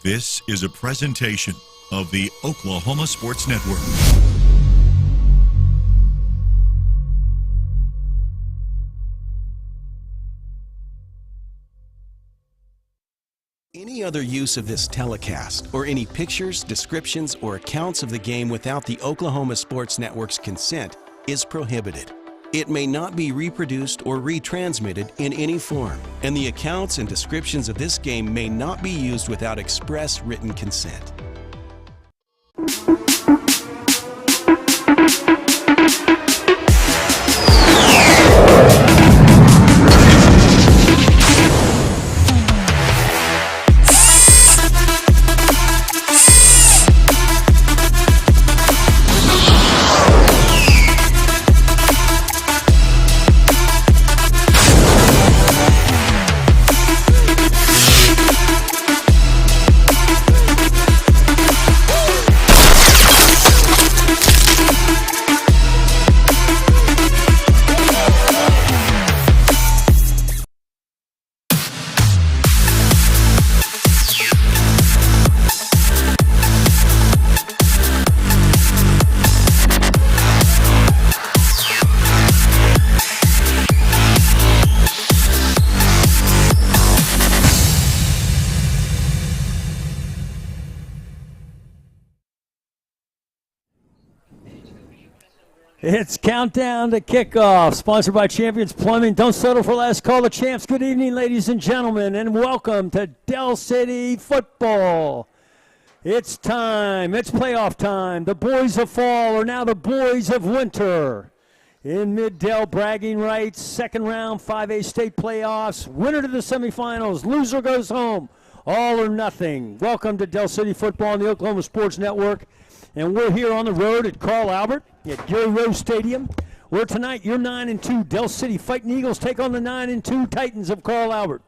This is a presentation of the Oklahoma Sports Network. Any other use of this telecast or any pictures, descriptions, or accounts of the game without the Oklahoma Sports Network's consent is prohibited. It may not be reproduced or retransmitted in any form, and the accounts and descriptions of this game may not be used without express written consent. It's countdown to kickoff, sponsored by Champions Plumbing. Don't settle for last, call the champs. Good evening, ladies and gentlemen, and welcome to Del City football. It's time. It's playoff time. The boys of fall are now the boys of winter. In Mid-Del, bragging rights, second round, 5A state playoffs, winner to the semifinals, loser goes home, all or nothing. Welcome to Del City football on the Oklahoma Sports Network. And we're here on the road at Carl Albert at Gary Rose Stadium, where tonight your 9-2 Del City Fighting Eagles take on the 9-2 Titans of Carl Albert.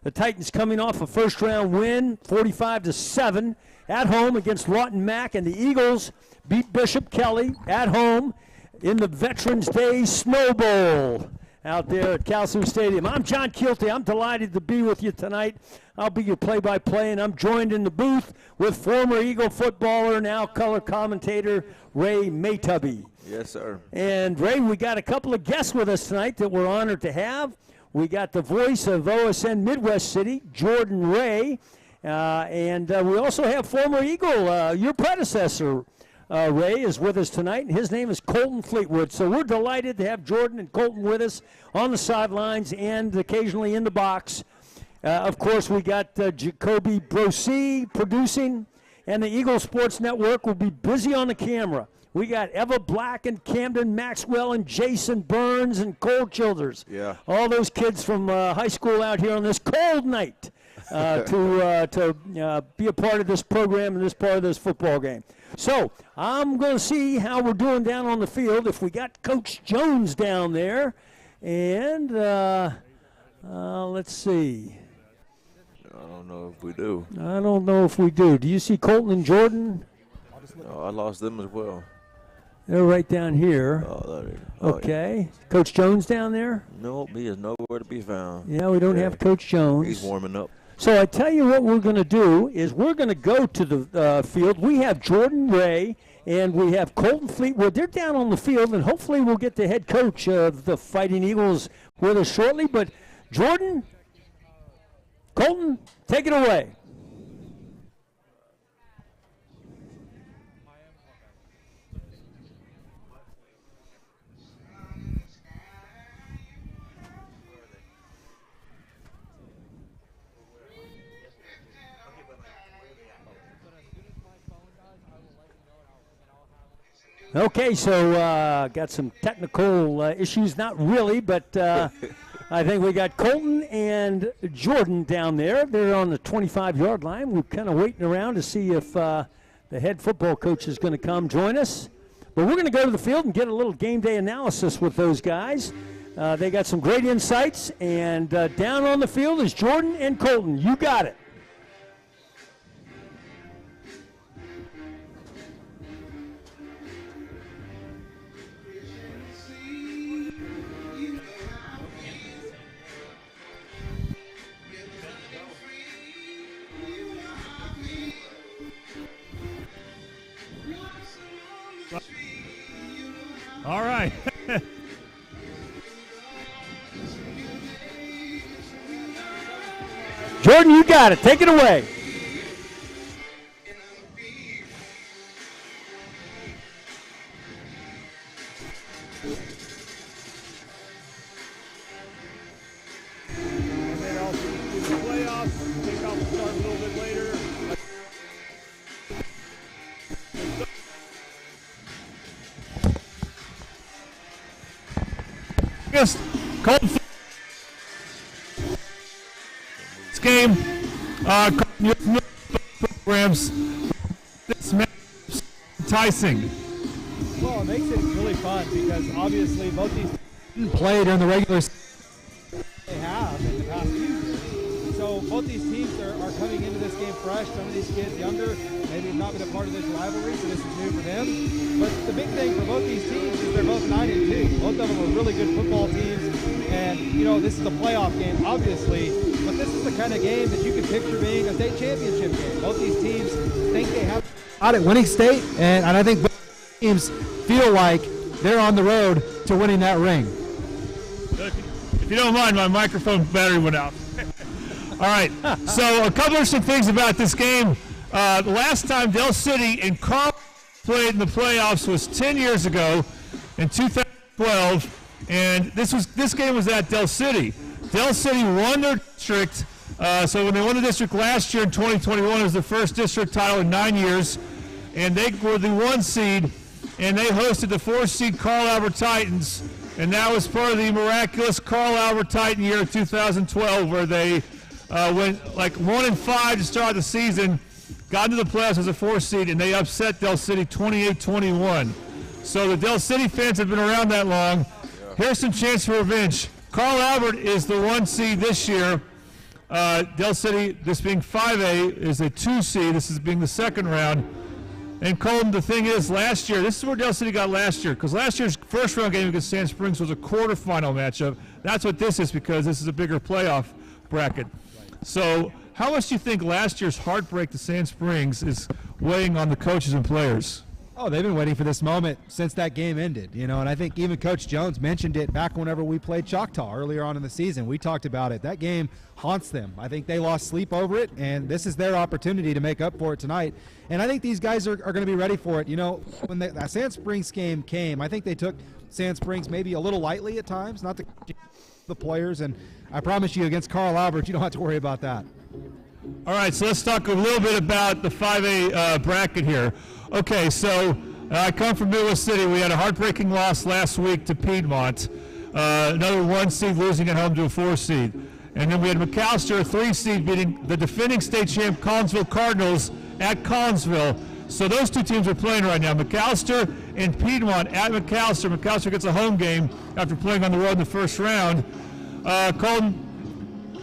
The Titans coming off a first-round win, 45-7, at home against Lawton Mack, and the Eagles beat Bishop Kelly at home in the Veterans Day Snow Bowl out there at Calhoun Stadium. I'm John Kilty. I'm delighted to be with you tonight. I'll be your play-by-play, and I'm joined in the booth with former Eagle footballer, now color commentator, Ray Maytubby. Yes, sir. And, Ray, we got a couple of guests with us tonight that we're honored to have. We got the voice of OSN Midwest City, Jordan Ray, and we also have former Eagle, your predecessor, Ray, is with us tonight, and his name is Colton Fleetwood. So we're delighted to have Jordan and Colton with us on the sidelines and occasionally in the box. Of course, we got Jacoby Brosey producing, and the Eagle Sports Network will be busy on the camera. We got Eva Black and Camden Maxwell and Jason Burns and Cole Childers. Yeah. All those kids from high school out here on this cold night to be a part of this program and this part of this football game. So I'm going to see how we're doing down on the field. If we got Coach Jones down there, and let's see. I don't know if we do. I don't know if we do. Do you see Colton and Jordan? No, I lost them as well. They're right down here. Oh, there Okay. Yeah. Coach Jones down there? Nope, he is nowhere to be found. Yeah, we don't have Coach Jones. He's warming up. So I tell you what we're going to do is we're going to go to the field. We have Jordan Ray and we have Colton Fleetwood. They're down on the field, and hopefully we'll get the head coach of the Fighting Eagles with us shortly. But Jordan, Colton, take it away. Okay, so got some technical issues. Not really, but I think we got Colton and Jordan down there. They're on the 25-yard line. We're kind of waiting around to see if the head football coach is going to come join us. But we're going to go to the field and get a little game day analysis with those guys. They got some great insights. And down on the field is Jordan and Colton. You got it. All right. Jordan, you got it. Take it away. And then also do the playoffs. Kickoff will start a little bit later. Just cold this game. Programs. This match is enticing. Well, it makes it really fun because obviously both these teams play during the regular season they have in the past few years. So both these teams are coming into this game fresh. Some of these kids younger maybe have not been a part of this rivalry, so this is new for them. But the big thing for both these teams is they're both 9-2. Both of them are really good football teams. And, you know, this is a playoff game, obviously, but this is the kind of game that you can picture being a state championship game. Both these teams think they have out at winning state, and I think both teams feel like they're on the road to winning that ring. If you don't mind, my microphone battery went out. All right, so a couple of some things about this game. The last time Del City and Carl played in the playoffs was 10 years ago in 2012, and this game was at Del City. Del City won their district, so when they won the district last year in 2021, it was the first district title in 9 years, and they were the 1 seed, and they hosted the 4 seed Carl Albert Titans, and that was part of the miraculous Carl Albert Titan year of 2012, where they went like 1-5 to start the season, got into the playoffs as a 4 seed, and they upset Del City 28-21. So the Del City fans have been around that long. Here's some chance for revenge. Carl Albert is the 1 seed this year. Del City, this being 5A, is a 2 seed. This is being the second round. And Colton, the thing is, last year, this is where Del City got last year, because last year's first round game against Sand Springs was a quarterfinal matchup. That's what this is, because this is a bigger playoff bracket. So how much do you think last year's heartbreak to Sand Springs is weighing on the coaches and players? Oh, they've been waiting for this moment since that game ended, you know, and I think even Coach Jones mentioned it back whenever we played Choctaw earlier on in the season. We talked about it. That game haunts them. I think they lost sleep over it, and this is their opportunity to make up for it tonight. And I think these guys are going to be ready for it. You know, when that Sand Springs game came, I think they took Sand Springs maybe a little lightly at times, not the players, and I promise you against Carl Albert, you don't have to worry about that. All right, so let's talk a little bit about the 5A bracket here. Okay, so I come from Midwest City. We had a heartbreaking loss last week to Piedmont. Another 1 seed losing at home to a 4 seed. And then we had McAllister, a 3 seed, beating the defending state champ Collinsville Cardinals at Collinsville. So those 2 teams are playing right now. McAllister and Piedmont at McAllister. McAllister gets a home game after playing on the road in the first round. Colton,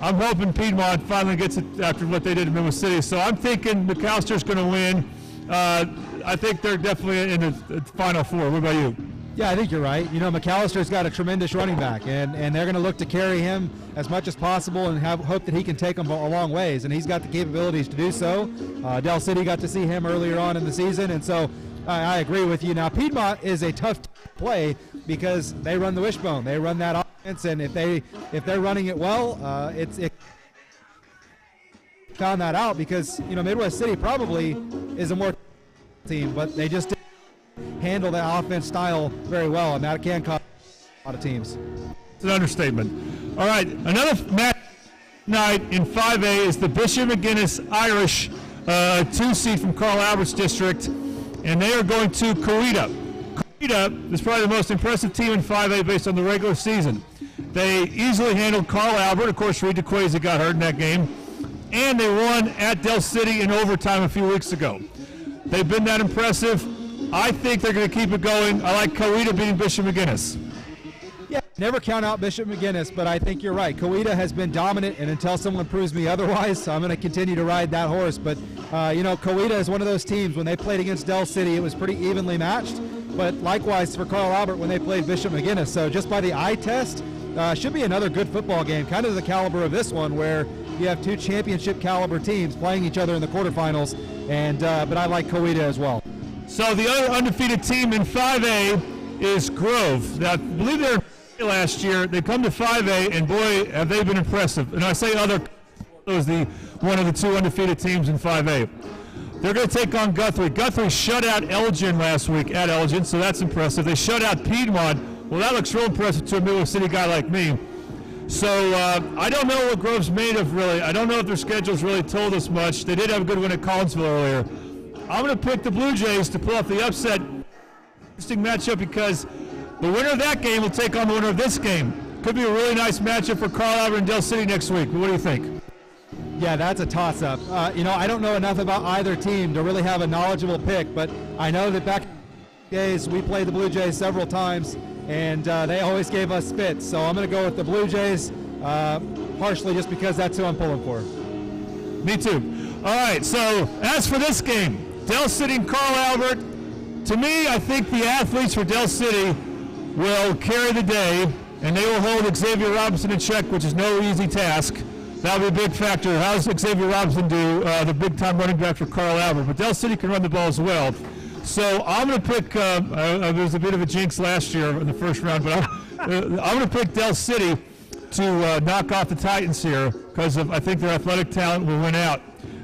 I'm hoping Piedmont finally gets it after what they did in Midwest City. So I'm thinking McAllister's going to win. I think they're definitely in the Final Four. What about you? Yeah, I think you're right. You know, McAllister's got a tremendous running back, and they're going to look to carry him as much as possible and hope that he can take them a long ways, and he's got the capabilities to do so. Del City got to see him earlier on in the season, and so I agree with you. Now, Piedmont is a tough play because they run the wishbone. They run that offense, and if they're running it well, it found that out because, you know, Midwest City probably is a more team, but they just didn't handle that offense style very well, and that can cause a lot of teams. It's an understatement. All right, another match night in 5A is the Bishop McGuinness Irish 2 seed from Carl Albert's district, and they are going to Coweta. Coweta is probably the most impressive team in 5A based on the regular season. They easily handled Carl Albert. Of course, Reed DeQuazy got hurt in that game. And they won at Del City in overtime a few weeks ago. They've been that impressive. I think they're going to keep it going. I like Coweta beating Bishop McGuinness. Yeah, never count out Bishop McGuinness, but I think you're right. Coweta has been dominant, and until someone proves me otherwise, I'm going to continue to ride that horse. But, you know, Coweta is one of those teams. When they played against Del City, it was pretty evenly matched. But likewise for Carl Albert when they played Bishop McGuinness. So just by the eye test, should be another good football game, kind of the caliber of this one where you have 2 championship caliber teams playing each other in the quarterfinals, and but I like Coweta as well. So the other undefeated team in 5A is Grove. Now, I believe they're last year. They come to 5A, and boy, have they been impressive. And I say other was the one of the 2 undefeated teams in 5A. They're going to take on Guthrie. Guthrie shut out Elgin last week at Elgin, so that's impressive. They shut out Piedmont. Well, that looks real impressive to a Midwest City guy like me. So I don't know what Grove's made of, really. I don't know if their schedule's really told us much. They did have a good win at Collinsville earlier. I'm going to pick the Blue Jays to pull off the upset. Interesting matchup because the winner of that game will take on the winner of this game. Could be a really nice matchup for Carl Albert and Dell City next week. What do you think? Yeah, that's a toss-up. I don't know enough about either team to really have a knowledgeable pick, but I know that back in the days we played the Blue Jays several times, and they always gave us fits. So I'm going to go with the Blue Jays, partially just because that's who I'm pulling for. Me too. All right, so as for this game, Dell City and Carl Albert, to me, I think the athletes for Dell City will carry the day, and they will hold Xavier Robinson in check, which is no easy task. That'll be a big factor. How does Xavier Robinson do, the big-time running back for Carl Albert? But Dell City can run the ball as well. So I'm going to pick, there was a bit of a jinx last year in the first round, but I'm going to pick Dell City to knock off the Titans here because I think their athletic talent will win out.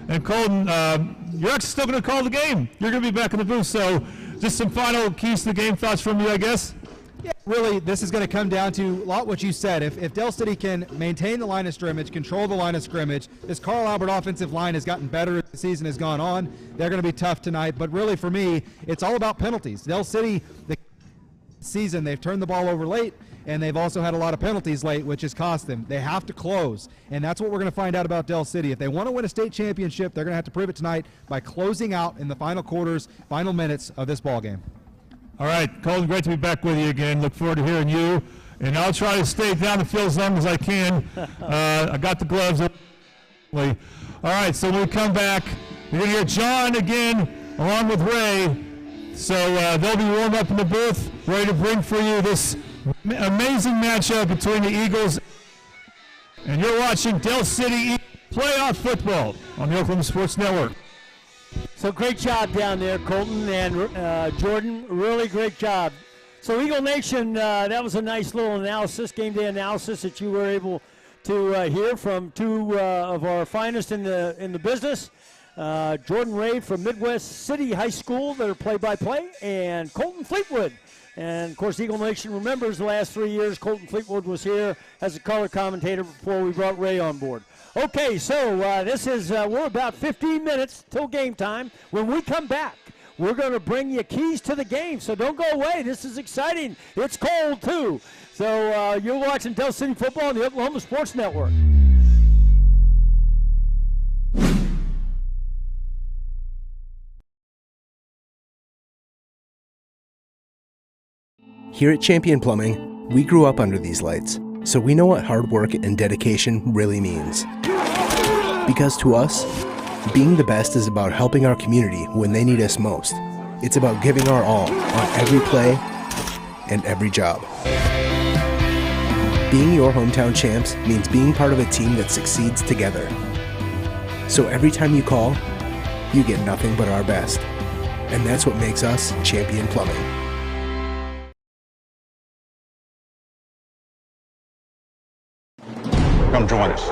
And Colton, you're actually still going to call the game. You're going to be back in the booth. So just some final keys to the game thoughts from you, I guess? Yeah, really, this is going to come down to a lot what you said. If Dell City can maintain the line of scrimmage, control the line of scrimmage, this Carl Albert offensive line has gotten better as the season has gone on. They're going to be tough tonight. But really, for me, it's all about penalties. Dell City, the season, they've turned the ball over late, and they've also had a lot of penalties late, which has cost them. They have to close, and that's what we're going to find out about Dell City. If they want to win a state championship, they're going to have to prove it tonight by closing out in the final quarters, final minutes of this ball game. All right, Colton, great to be back with you again. Look forward to hearing you, and I'll try to stay down the field as long as I can. I got the gloves. All right, so when we come back, we're going to hear John again along with Ray. So they'll be warmed up in the booth, ready to bring for you this amazing matchup between the Eagles. And you're watching Dell City playoff football on the Oklahoma Sports Network. So great job down there, Colton and Jordan. Really great job. So Eagle Nation, that was a nice little analysis, game day analysis that you were able to hear from two of our finest in the business. Jordan Ray from Midwest City High School, their play-by-play, and Colton Fleetwood. And, of course, Eagle Nation remembers the last 3 years Colton Fleetwood was here as a color commentator before we brought Ray on board. Okay, so this is, we're about 15 minutes till game time. When we come back, we're going to bring you keys to the game, so don't go away. This is exciting. It's cold, too. So you're watching Dell City Football on the Oklahoma Sports Network. Here at Champion Plumbing, we grew up under these lights, so we know what hard work and dedication really means. Because to us, being the best is about helping our community when they need us most. It's about giving our all on every play and every job. Being your hometown champs means being part of a team that succeeds together. So every time you call, you get nothing but our best. And that's what makes us Champion Plumbing. Come join us.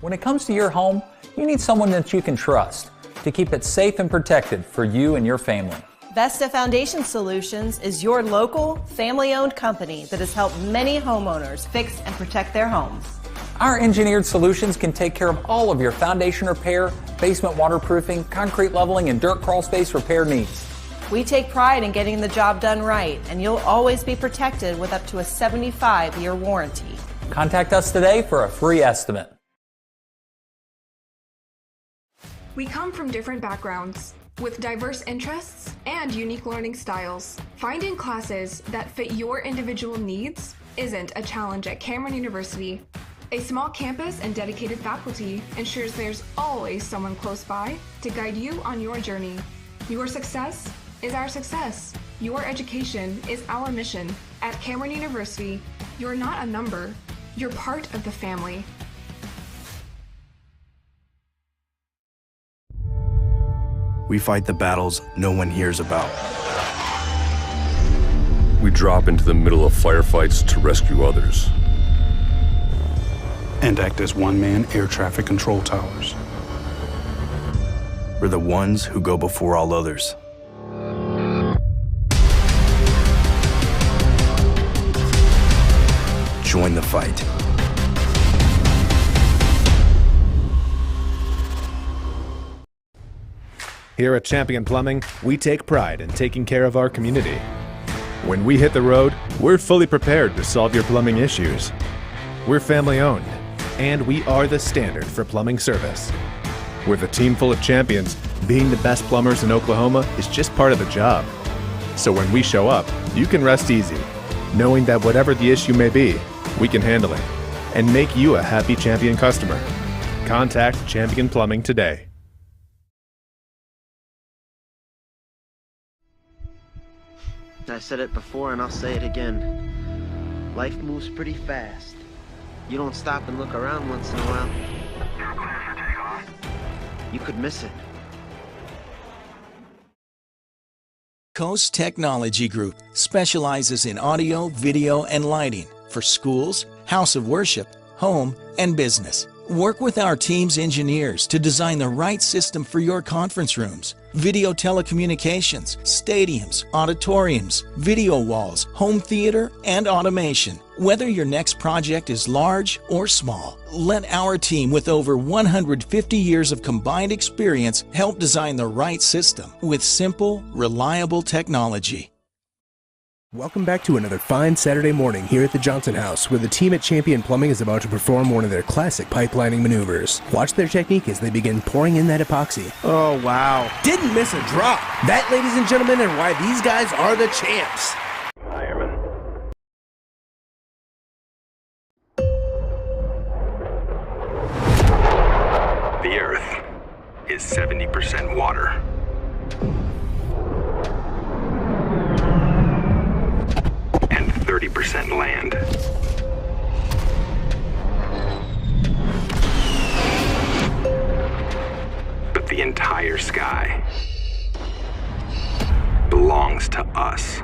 When it comes to your home, you need someone that you can trust to keep it safe and protected for you and your family. Vesta Foundation Solutions is your local, family-owned company that has helped many homeowners fix and protect their homes. Our engineered solutions can take care of all of your foundation repair, basement waterproofing, concrete leveling, and dirt crawl space repair needs. We take pride in getting the job done right, and you'll always be protected with up to a 75-year warranty. Contact us today for a free estimate. We come from different backgrounds, with diverse interests and unique learning styles. Finding classes that fit your individual needs isn't a challenge at Cameron University. A small campus and dedicated faculty ensures there's always someone close by to guide you on your journey. Your success is our success. Your education is our mission. At Cameron University, you're not a number, you're part of the family. we fight the battles no one hears about. We drop into the middle of firefights to rescue others. And act as one-man air traffic control towers. We're the ones who go before all others. Join the fight. Here at Champion Plumbing, we take pride in taking care of our community. When we hit the road, we're fully prepared to solve your plumbing issues. We're family owned, and we are the standard for plumbing service. With a team full of champions, being the best plumbers in Oklahoma is just part of the job. So when we show up, you can rest easy, knowing that whatever the issue may be, we can handle it and make you a happy Champion customer. Contact Champion Plumbing today. I said it before and I'll say it again. Life moves pretty fast. You don't stop and look around once in a while, you could miss it. Coast Technology Group specializes in audio, video, and lighting for schools, house of worship, home, and business. Work with our team's engineers to design the right system for your conference rooms, video telecommunications, stadiums, auditoriums, video walls, home theater, and automation. Whether your next project is large or small, let our team with over 150 years of combined experience help design the right system with simple, reliable technology. Welcome back to another fine Saturday morning here at the Johnson House, where the team at Champion Plumbing is about to perform one of their classic pipelining maneuvers. Watch their technique as they begin pouring in that epoxy. Oh, wow. Didn't miss a drop. That, ladies and gentlemen, is why these guys are the champs. The Earth is 70% water. And 30% land. But the entire sky belongs to us.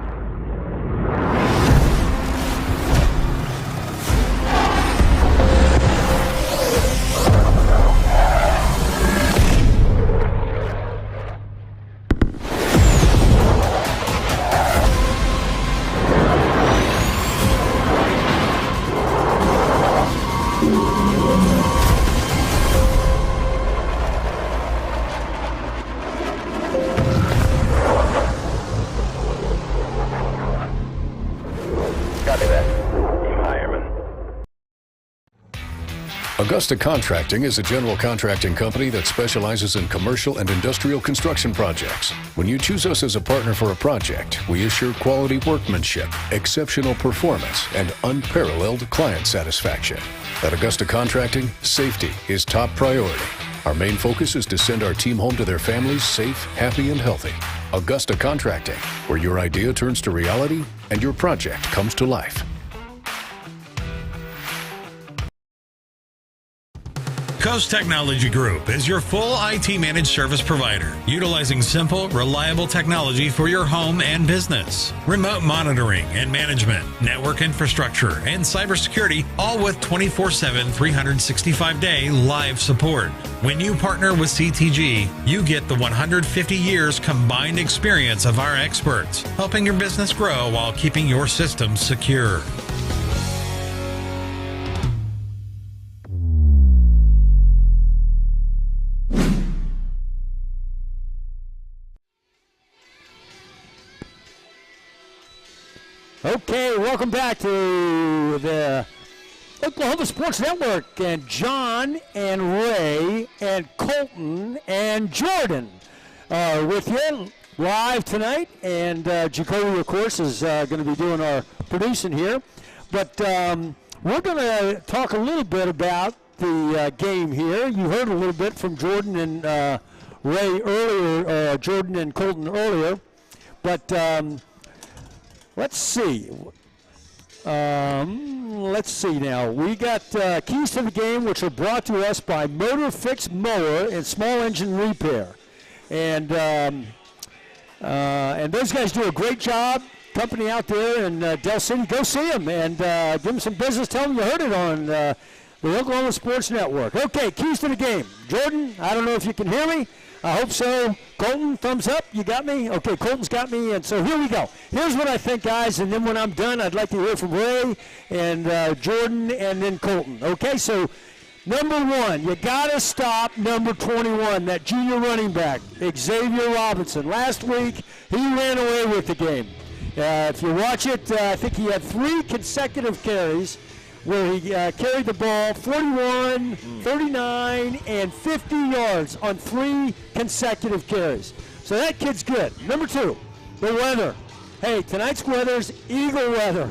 Augusta Contracting is a general contracting company that specializes in commercial and industrial construction projects. When you choose us as a partner for a project, we assure quality workmanship, exceptional performance, and unparalleled client satisfaction. At Augusta Contracting, safety is top priority. Our main focus is to send our team home to their families safe, happy, and healthy. Augusta Contracting, where your idea turns to reality and your project comes to life. Coast Technology Group is your full IT managed service provider, utilizing simple, reliable technology for your home and business. Remote monitoring and management, network infrastructure, and cybersecurity, all with 24/7, 365-day live support. When you partner with CTG, you get the 150 years combined experience of our experts, helping your business grow while keeping your systems secure. Okay, welcome back to the Oklahoma Sports Network, and John and Ray and Colton and Jordan are with you live tonight, and Jacoby, of course, is going to be doing our producing here. But we're going to talk a little bit about the game here. You heard a little bit from Jordan and Ray earlier, Jordan and Colton earlier, but let's see. Let's see now. We got keys to the game, which are brought to us by Motor Fix Mower and Small Engine Repair. And those guys do a great job. Company out there in Del City, go see them and give them some business. Tell them you heard it on the Oklahoma Sports Network. Okay, keys to the game. Jordan, I don't know if you can hear me. I hope so. Colton, thumbs up. You got me? Okay, Colton's got me. And so here we go. Here's what I think, guys. And then when I'm done, I'd like to hear from Ray and Jordan and then Colton. Okay, so number one, you got to stop number 21, that junior running back, Xavier Robinson. Last week, he ran away with the game. If you watch it, I think he had 3 consecutive carries where he carried the ball 41, 39, and 50 yards on 3 consecutive carries. So that kid's good. Number 2, the weather. Hey, tonight's weather's eagle weather.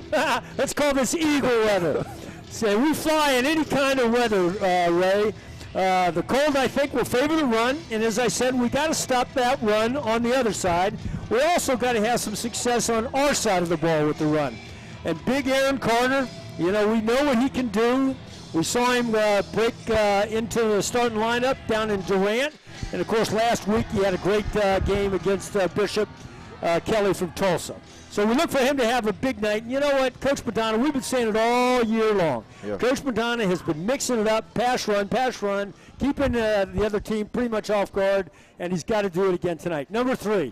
Let's call this eagle weather. So we fly in any kind of weather, Ray. The cold, I think, will favor the run. And as I said, we got to stop that run on the other side. We also got to have some success on our side of the ball with the run. And big Aaron Carter, you know, we know what he can do. We saw him break into the starting lineup down in Durant. And, of course, last week he had a great game against Bishop Kelly from Tulsa. So we look for him to have a big night. And you know what, Coach Madonna, we've been saying it all year long. Yeah. Coach Madonna has been mixing it up, pass run, keeping the other team pretty much off guard, and he's got to do it again tonight. Number 3,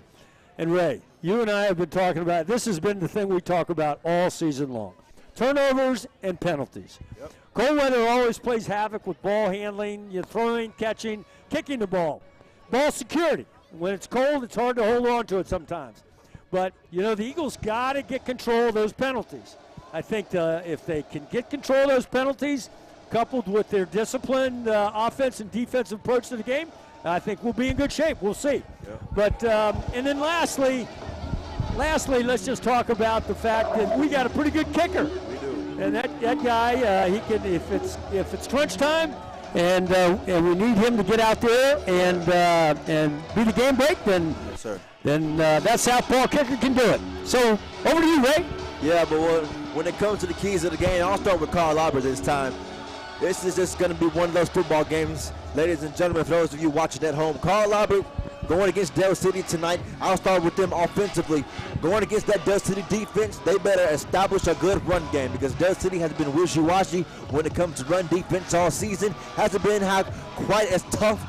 and Ray, you and I have been talking about, this has been the thing we talk about all season long. Turnovers and penalties. Yep. Cold weather always plays havoc with ball handling, you're throwing, catching, kicking the ball. Ball security. When it's cold, it's hard to hold on to it sometimes. But, you know, the Eagles got to get control of those penalties. I think if they can get control of those penalties, coupled with their disciplined offense and defensive approach to the game, I think we'll be in good shape. We'll see. Yeah. But, and then lastly, let's just talk about the fact that we got a pretty good kicker. We do. And that guy, he can, if it's crunch time, and we need him to get out there and be the game break, then yes, sir. Then that southpaw kicker can do it. So over to you, Ray. Yeah, but when it comes to the keys of the game, I'll start with Carl Albert this time. This is just going to be one of those football games, ladies and gentlemen, for those of you watching at home. Carl Albert going against Del City tonight. I'll start with them offensively. Going against that Del City defense, they better establish a good run game because Del City has been wishy-washy when it comes to run defense all season. Hasn't been quite as tough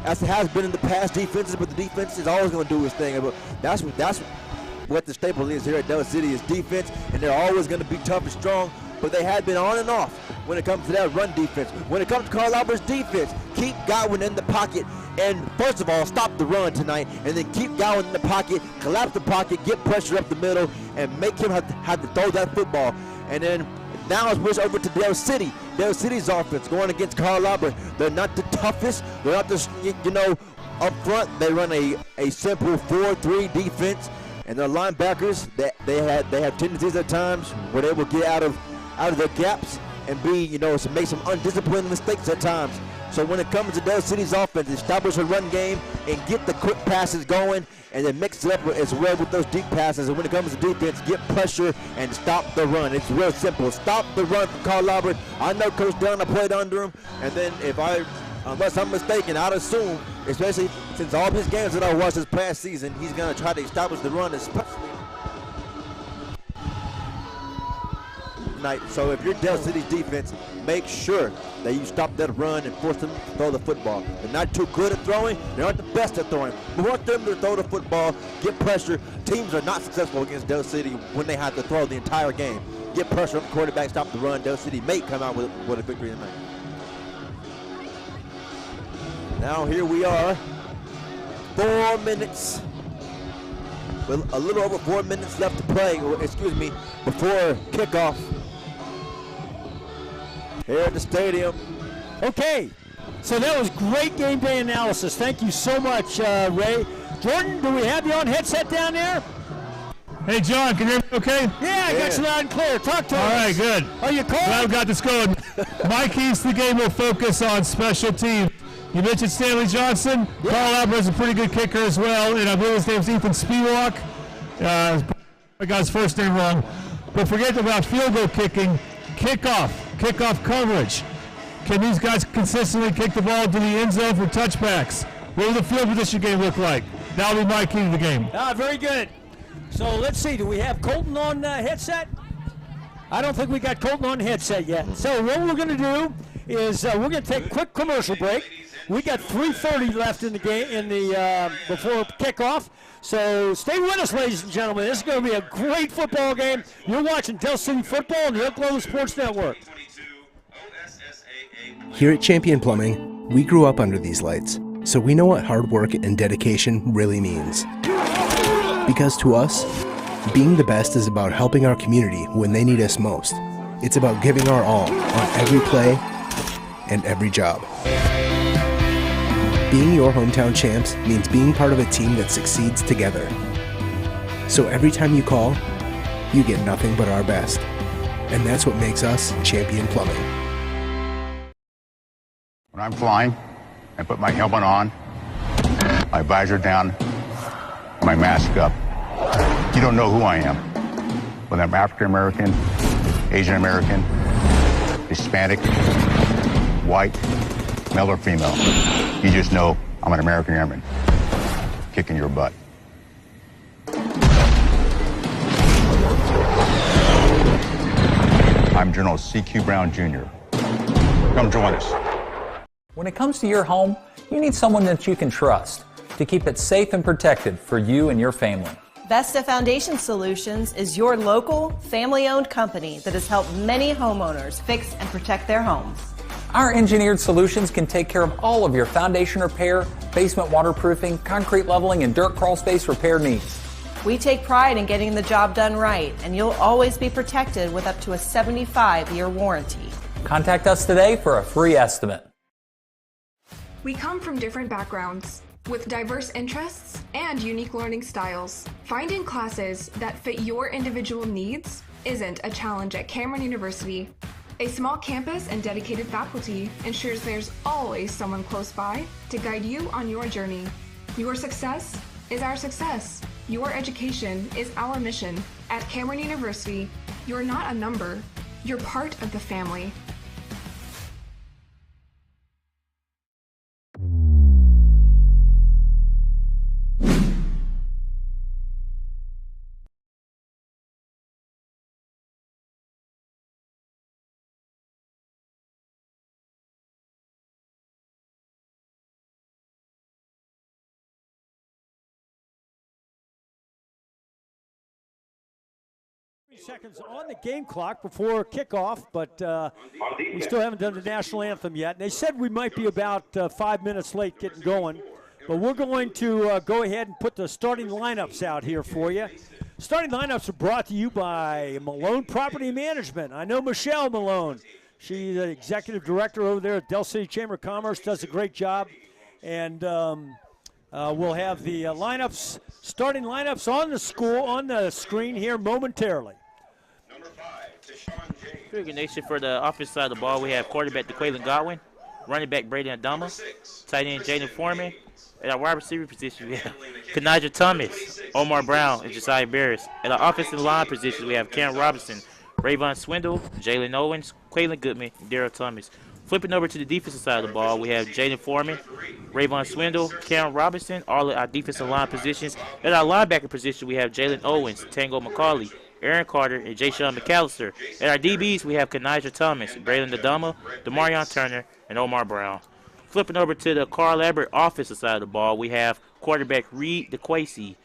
as it has been in the past defenses, but the defense is always going to do its thing. But that's what the staple is here at Del City is defense, and they're always going to be tough and strong. But they have been on and off when it comes to that run defense. When it comes to Carl Albert's defense, keep Godwin in the pocket. And first of all, stop the run tonight. And then keep Godwin in the pocket, collapse the pocket, get pressure up the middle, and make him have to throw that football. And then now let's switch over to Del City. Del City's offense going against Carl Albert. They're not the toughest. They're not the, up front. They run a simple 4-3 defense. And their linebackers, they have tendencies at times where they will get out of their gaps and make some undisciplined mistakes at times. So when it comes to Del City's offense, establish a run game and get the quick passes going and then mix it up as well with those deep passes. And when it comes to defense, get pressure and stop the run. It's real simple. Stop the run from Carl Albert. I know Coach Dunn, I played under him. And then unless I'm mistaken, I'd assume, especially since all of his games that I watched this past season, he's going to try to establish the run, especially tonight. So if you're Del City's defense, make sure that you stop that run and force them to throw the football. They're not too good at throwing. They aren't the best at throwing. We want them to throw the football, get pressure. Teams are not successful against Del City when they have to throw the entire game. Get pressure on the quarterback, stop the run. Del City may come out with a victory tonight. Now here we are, 4 minutes, with a little over 4 minutes left to play, before kickoff here at the stadium. Okay, so that was great game day analysis. Thank you so much, Ray. Jordan, do we have you on headset down there? Hey, John, can you hear me okay? Yeah, I got you loud and clear. Talk to us. All right, good. Are you cold? Well, I've got this going. My keys to the game will focus on special teams. You mentioned Stanley Johnson. Yeah. Carl Albert is a pretty good kicker as well, and I believe his name's Ethan Spiewak. I got his first name wrong. But forget about field goal kicking. Kickoff coverage. Can these guys consistently kick the ball to the end zone for touchbacks? What will the field position game look like? That'll be my key to the game. Very good. So let's see. Do we have Colton on headset? I don't think we got Colton on headset yet. So what we're going to do is we're going to take a quick commercial break. We got 3:30 left in the game before kickoff. So stay with us, ladies and gentlemen. This is going to be a great football game. You're watching Del City Football on the Oklahoma Sports Network. Here at Champion Plumbing, we grew up under these lights, so we know what hard work and dedication really means. Because to us, being the best is about helping our community when they need us most. It's about giving our all on every play and every job. Being your hometown champs means being part of a team that succeeds together. So every time you call, you get nothing but our best. And that's what makes us Champion Plumbing. When I'm flying, I put my helmet on, my visor down, my mask up. You don't know who I am. Whether I'm African American, Asian American, Hispanic, white, male or female. You just know I'm an American Airman kicking your butt. I'm General C.Q. Brown Jr. Come join us. When it comes to your home, you need someone that you can trust to keep it safe and protected for you and your family. Vesta Foundation Solutions is your local, family-owned company that has helped many homeowners fix and protect their homes. Our engineered solutions can take care of all of your foundation repair, basement waterproofing, concrete leveling, and dirt crawl space repair needs. We take pride in getting the job done right, and you'll always be protected with up to a 75-year warranty. Contact us today for a free estimate. We come from different backgrounds, with diverse interests and unique learning styles. Finding classes that fit your individual needs isn't a challenge at Cameron University. A small campus and dedicated faculty ensures there's always someone close by to guide you on your journey. Your success is our success. Your education is our mission. At Cameron University, you're not a number, you're part of the family. Seconds on the game clock before kickoff, but we still haven't done the national anthem yet. And they said we might be about 5 minutes late getting going, but we're going to go ahead and put the starting lineups out here for you. Starting lineups are brought to you by Malone Property Management. I know Michelle Malone. She's the executive director over there at Del City Chamber of Commerce, does a great job. And we'll have the lineups, starting lineups on the screen here momentarily. Pregame Nation, for the offensive side of the ball, we have quarterback DeQuaylen Godwin, running back Braden Adama, tight end Jaden Foreman. At our wide receiver position, we have Kanijah Thomas, Omar Brown, and Josiah Barris. At our offensive line position, we have Cam Robinson, Rayvon Swindle, Jalen Owens, Quaylen Goodman, and Darrell Thomas. Flipping over to the defensive side of the ball, we have Jaden Foreman, Rayvon Swindle, Cam Robinson, all of our defensive line positions. At our linebacker position, we have Jalen Owens, Tango McCauley, Aaron Carter, and Jay-Sean McAllister. At our DBs, we have Kanijah Thomas, Braylon Adama, Demarion Turner, and Omar Brown. Flipping over to the Carl Albert offensive side of the ball, we have quarterback Reed DeQuacy,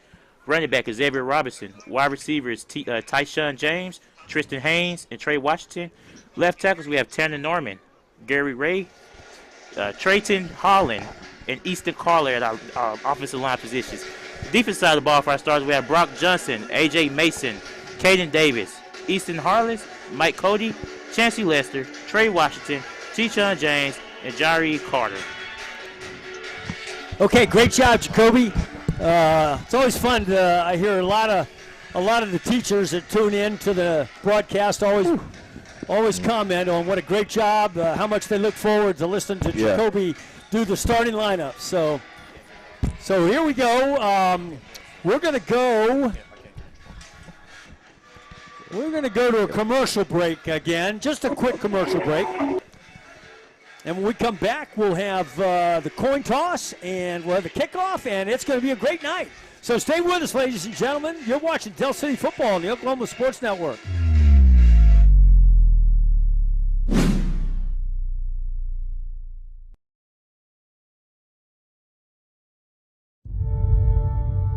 running back Xavier Robinson, wide receivers Tyshawn James, Tristan Haynes, and Trey Washington. Left tackles, we have Tanner Norman, Gary Ray, Trayton Holland, and Easton Carler at our offensive line positions. Defensive side of the ball for our starters, we have Brock Johnson, A.J. Mason, Caden Davis, Easton Harless, Mike Cody, Chancey Lester, Trey Washington, T-Sean James, and Jari Carter. Okay, great job, Jacoby. It's always fun. I hear a lot of the teachers that tune in to the broadcast always comment on what a great job, how much they look forward to listening to Jacoby do the starting lineup. So here we go. We're going to go to a commercial break again, just a quick commercial break. And when we come back, we'll have the coin toss, and we'll have the kickoff, and it's going to be a great night. So stay with us, ladies and gentlemen. You're watching Del City Football on the Oklahoma Sports Network.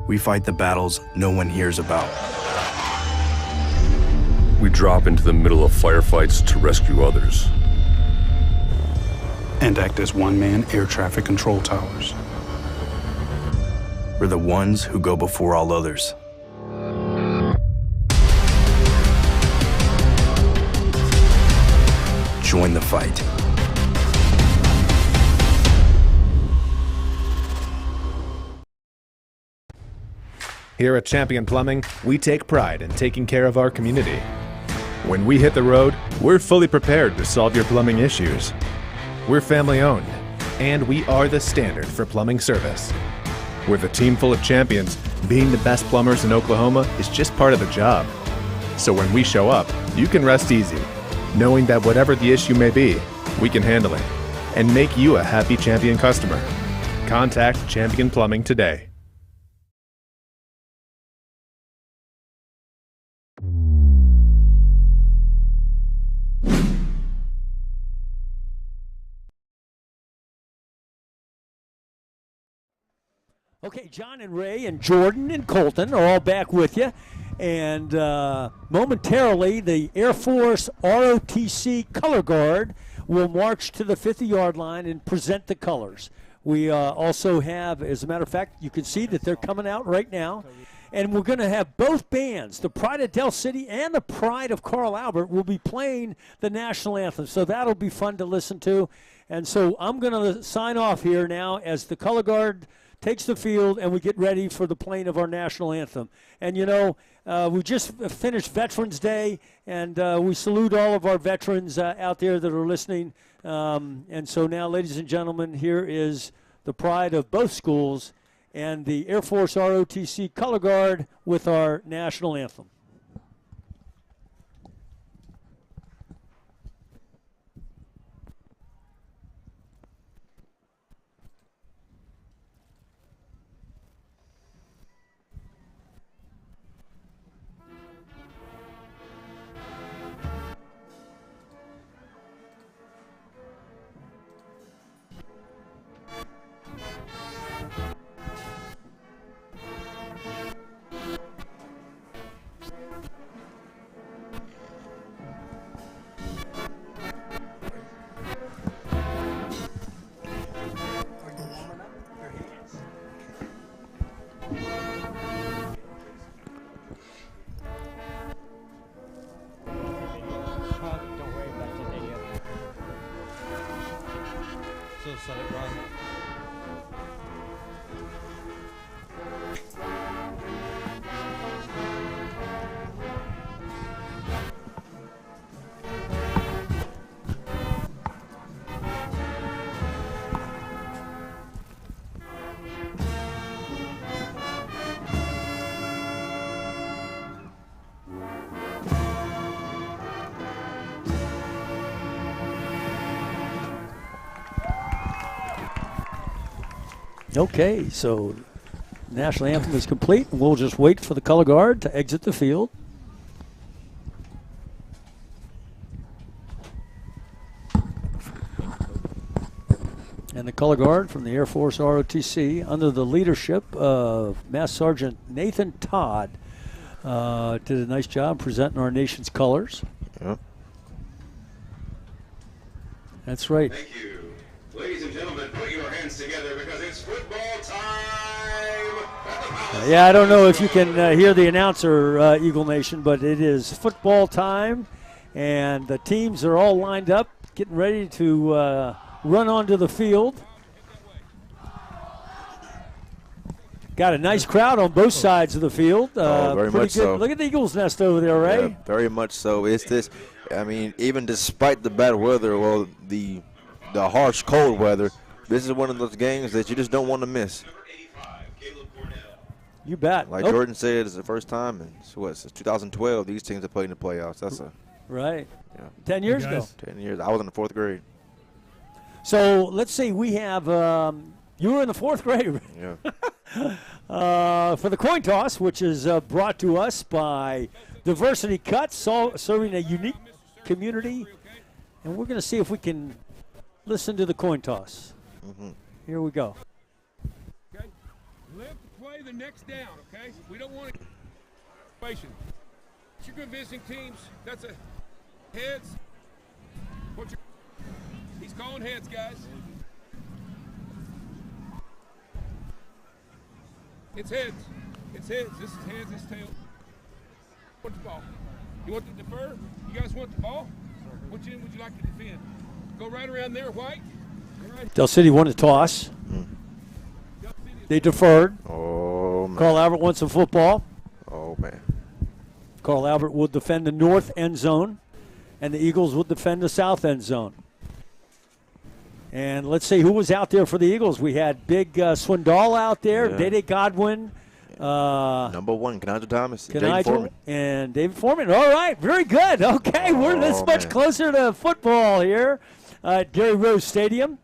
We fight the battles no one hears about. We drop into the middle of firefights to rescue others. And act as one-man air traffic control towers. We're the ones who go before all others. Join the fight. Here at Champion Plumbing, we take pride in taking care of our community. When we hit the road, we're fully prepared to solve your plumbing issues. We're family owned, and we are the standard for plumbing service. With a team full of champions, being the best plumbers in Oklahoma is just part of the job. So when we show up, you can rest easy, knowing that whatever the issue may be, we can handle it and make you a happy Champion customer. Contact Champion Plumbing today. Okay, John and Ray and Jordan and Colton are all back with you. And momentarily, the Air Force ROTC color guard will march to the 50-yard line and present the colors. We also have, as a matter of fact, you can see that they're coming out right now. And we're going to have both bands, the Pride of Del City and the Pride of Carl Albert, will be playing the national anthem. So that'll be fun to listen to. And so I'm going to sign off here now as the color guard takes the field and we get ready for the playing of our national anthem. And, you know, we just finished Veterans Day, and we salute all of our veterans out there that are listening. And so now, ladies and gentlemen, here is the pride of both schools and the Air Force ROTC color guard with our national anthem. Okay, so national anthem is complete, and we'll just wait for the color guard to exit the field. And the color guard from the Air Force ROTC, under the leadership of Master Sergeant Nathan Todd, did a nice job presenting our nation's colors. Yep. That's right. Thank you. Ladies and gentlemen, put your hands together because it's football time. Yeah, I don't know if you can hear the announcer, Eagle Nation, but it is football time, and the teams are all lined up, getting ready to run onto the field. Got a nice crowd on both sides of the field. Very much so. Look at the Eagles nest over there, Ray. Yeah, very much so. It's this. I mean, even despite the bad weather, well, the harsh cold weather, this is one of those games that you just don't want to miss. You bet. Like Jordan said, it's the first time since 2012 these teams have played in the playoffs. That's right. Yeah. 10 years ago. 10 years. I was in the 4th grade. So let's see. We have you were in the 4th grade. Yeah. For the coin toss, which is brought to us by Diversity Cuts, serving a unique community. And we're going to see if we can listen to the coin toss. Mm-hmm. Here we go. Okay, live to play the next down. Okay, we don't want to. You're good visiting teams. That's a heads. He's calling heads, guys. It's heads. It's heads. This is heads. This is tails. Want the ball? You want to defer? You guys want the ball? Which end would you like to defend? Go right around there, White. Right. Del City won the toss. They deferred. Oh, man. Carl Albert wants some football. Oh, man. Carl Albert will defend the north end zone, and the Eagles will defend the south end zone. And let's see who was out there for the Eagles. We had Big Swindoll out there, Yeah. Dede Godwin. Number 1, Kenigel Thomas. And David Foreman. All right, very good. Okay, we're this much closer to football here at Gary Rose Stadium.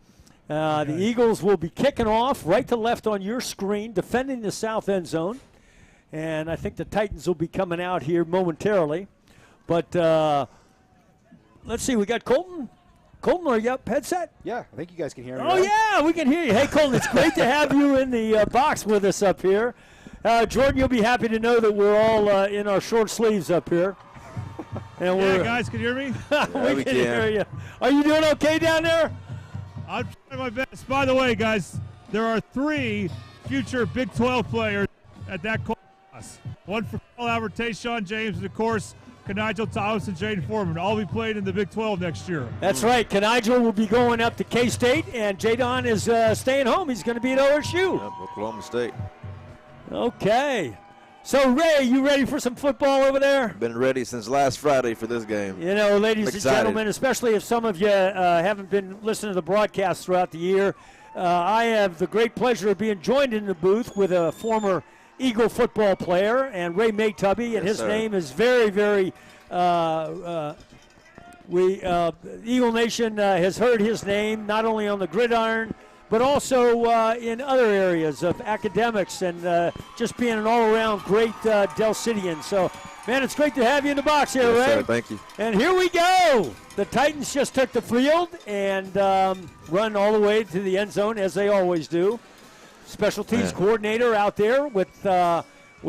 The Eagles will be kicking off right to left on your screen, defending the south end zone. And I think the Titans will be coming out here momentarily. But let's see, we got Colton. Colton, are you up headset? Yeah, I think you guys can hear me. Oh, right? yeah, we can hear you. Hey, Colton, it's great to have you in the box with us up here. Jordan, you'll be happy to know that we're all in our short sleeves up here. And Yeah, guys, can you hear me? we can hear you. Are you doing okay down there? I'm trying my best. By the way, guys, there are 3 future Big 12 players at that coin toss. One for Carl Albert, Tayshaun James, and of course, Kenigel Thomas and Jaden Foreman. All be playing in the Big 12 next year. That's right. Kenigel will be going up to K-State, and Jadon is staying home. He's going to be at OSU. Yep, Oklahoma State. Okay. So, Ray, you ready for some football over there? Been ready since last Friday for this game. You know, ladies and Excited. gentlemen, especially if some of you haven't been listening to the broadcast throughout the year, I have the great pleasure of being joined in the booth with a former Eagle football player, and Ray Maytubby, and his name is very, very, Eagle Nation has heard his name not only on the gridiron, but also in other areas of academics and just being an all-around great Del Cityan. So, man, it's great to have you in the box here, Yes, Ray. sir, thank you. And here we go. The Titans just took the field and run all the way to the end zone, as they always do. Special teams coordinator out there with the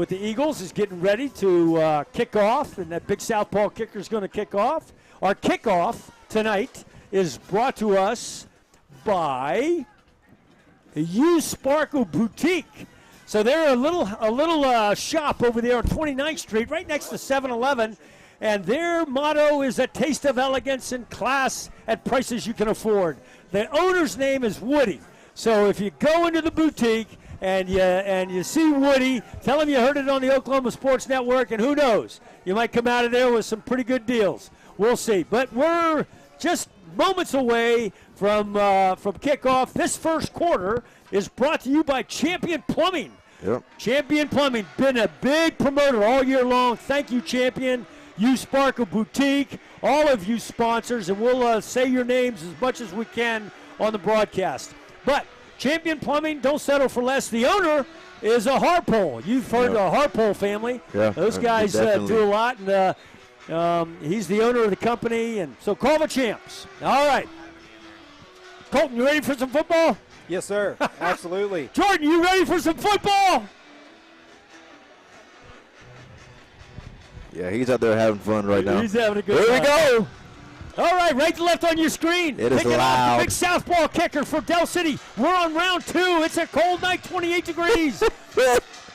Eagles is getting ready to kick off, and that big southpaw kicker is going to kick off. Our kickoff tonight is brought to us by the U Sparkle Boutique. So they're a little shop over there on 29th Street, right next to 7-Eleven, and their motto is a taste of elegance and class at prices you can afford. The owner's name is Woody. So if you go into the boutique and you see Woody, tell him you heard it on the Oklahoma Sports Network, and who knows, you might come out of there with some pretty good deals. We'll see. But we're just moments away from kickoff. This first quarter is brought to you by Champion Plumbing. Yep. Champion Plumbing, been a big promoter all year long. Thank you, Champion. You Sparkle Boutique, all of you sponsors, and we'll say your names as much as we can on the broadcast. But Champion Plumbing, don't settle for less. The owner is a Harpole. You've heard the Harpole family. Yeah, those guys do a lot, and he's the owner of the company. And so call the champs. All right. Colton, you ready for some football? Yes, sir. Absolutely. Jordan, you ready for some football? Yeah, he's out there having fun right now. He's having a good time. Here we go. All right, right to left on your screen. It is Kicking off loud. the big southpaw kicker for Del City. We're on round 2. It's a cold night, 28 degrees.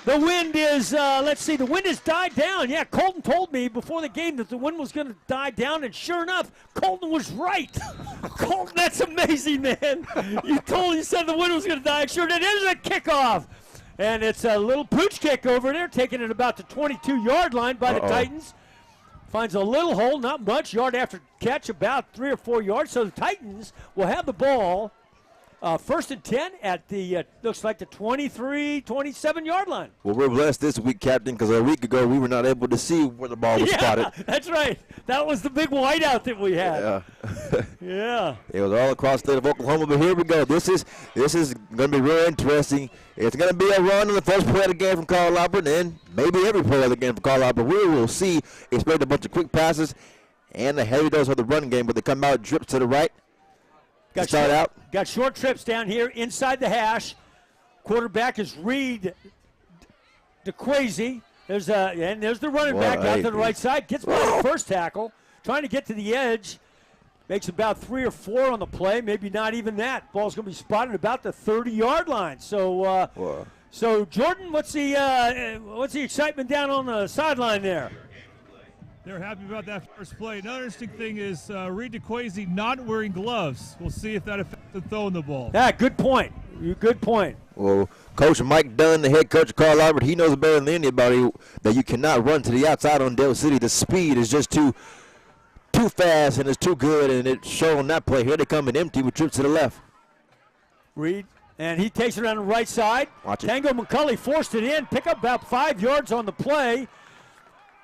The wind is, the wind has died down. Yeah, Colton told me before the game that the wind was going to die down, and sure enough, Colton was right. Colton, that's amazing, man. You said the wind was going to die. Sure did. There's a kickoff. And it's a little pooch kick over there, taking it about the 22-yard line by the Titans. Finds a little hole, not much, yard after catch, about 3 or 4 yards. So the Titans will have the ball First and 10 at the, looks like the 23, 27-yard line. Well, we're blessed this week, Captain, because a week ago we were not able to see where the ball was spotted. That's right. That was the big whiteout that we had. Yeah. Yeah. It was all across the state of Oklahoma, but here we go. This is going to be real interesting. It's going to be a run in the first play of the game from Carl Albert, and then maybe every play of the game from Carl Albert. We will see. Expect a bunch of quick passes and a heavy dose of the run game, but they come out, drips to the right. Got short trips down here inside the hash. Quarterback is Reed DeQuazy. There's the running back out to the right side. Gets by the first tackle, trying to get to the edge. Makes about 3 or 4 on the play, maybe not even that. Ball's going to be spotted about the 30-yard line. So, Jordan, what's the excitement down on the sideline there? They're happy about that first play. Another interesting thing is Reed DeQuazy not wearing gloves. We'll see if that affects the throwing the ball. Yeah, good point. Good point. Well, Coach Mike Dunn, the head coach of Carl Albert, he knows better than anybody that you cannot run to the outside on Dale City. The speed is just too fast and it's too good, and it showed on that play. Here they come in empty with trips to the left. Reed, and he takes it on the right side. Watch it. Tango McCulley forced it in, pick up about 5 yards on the play.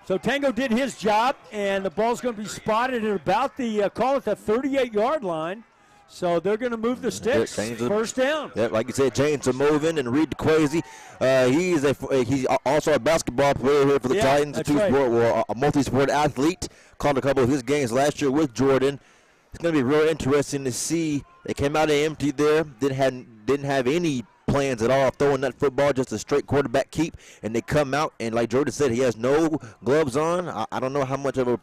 So Tango did his job, and the ball's going to be spotted at about the, call it the 38-yard line. So they're going to move the sticks. First down. Yeah, like you said, James are moving, and Reed DeQuazy, he's also a basketball player here for the Titans, a multi-sport athlete. Called a couple of his games last year with Jordan. It's going to be real interesting to see. They came out empty there, didn't have any plans at all of throwing that football, just a straight quarterback keep, and they come out, and like Jordan said, he has no gloves on. I don't know how much of a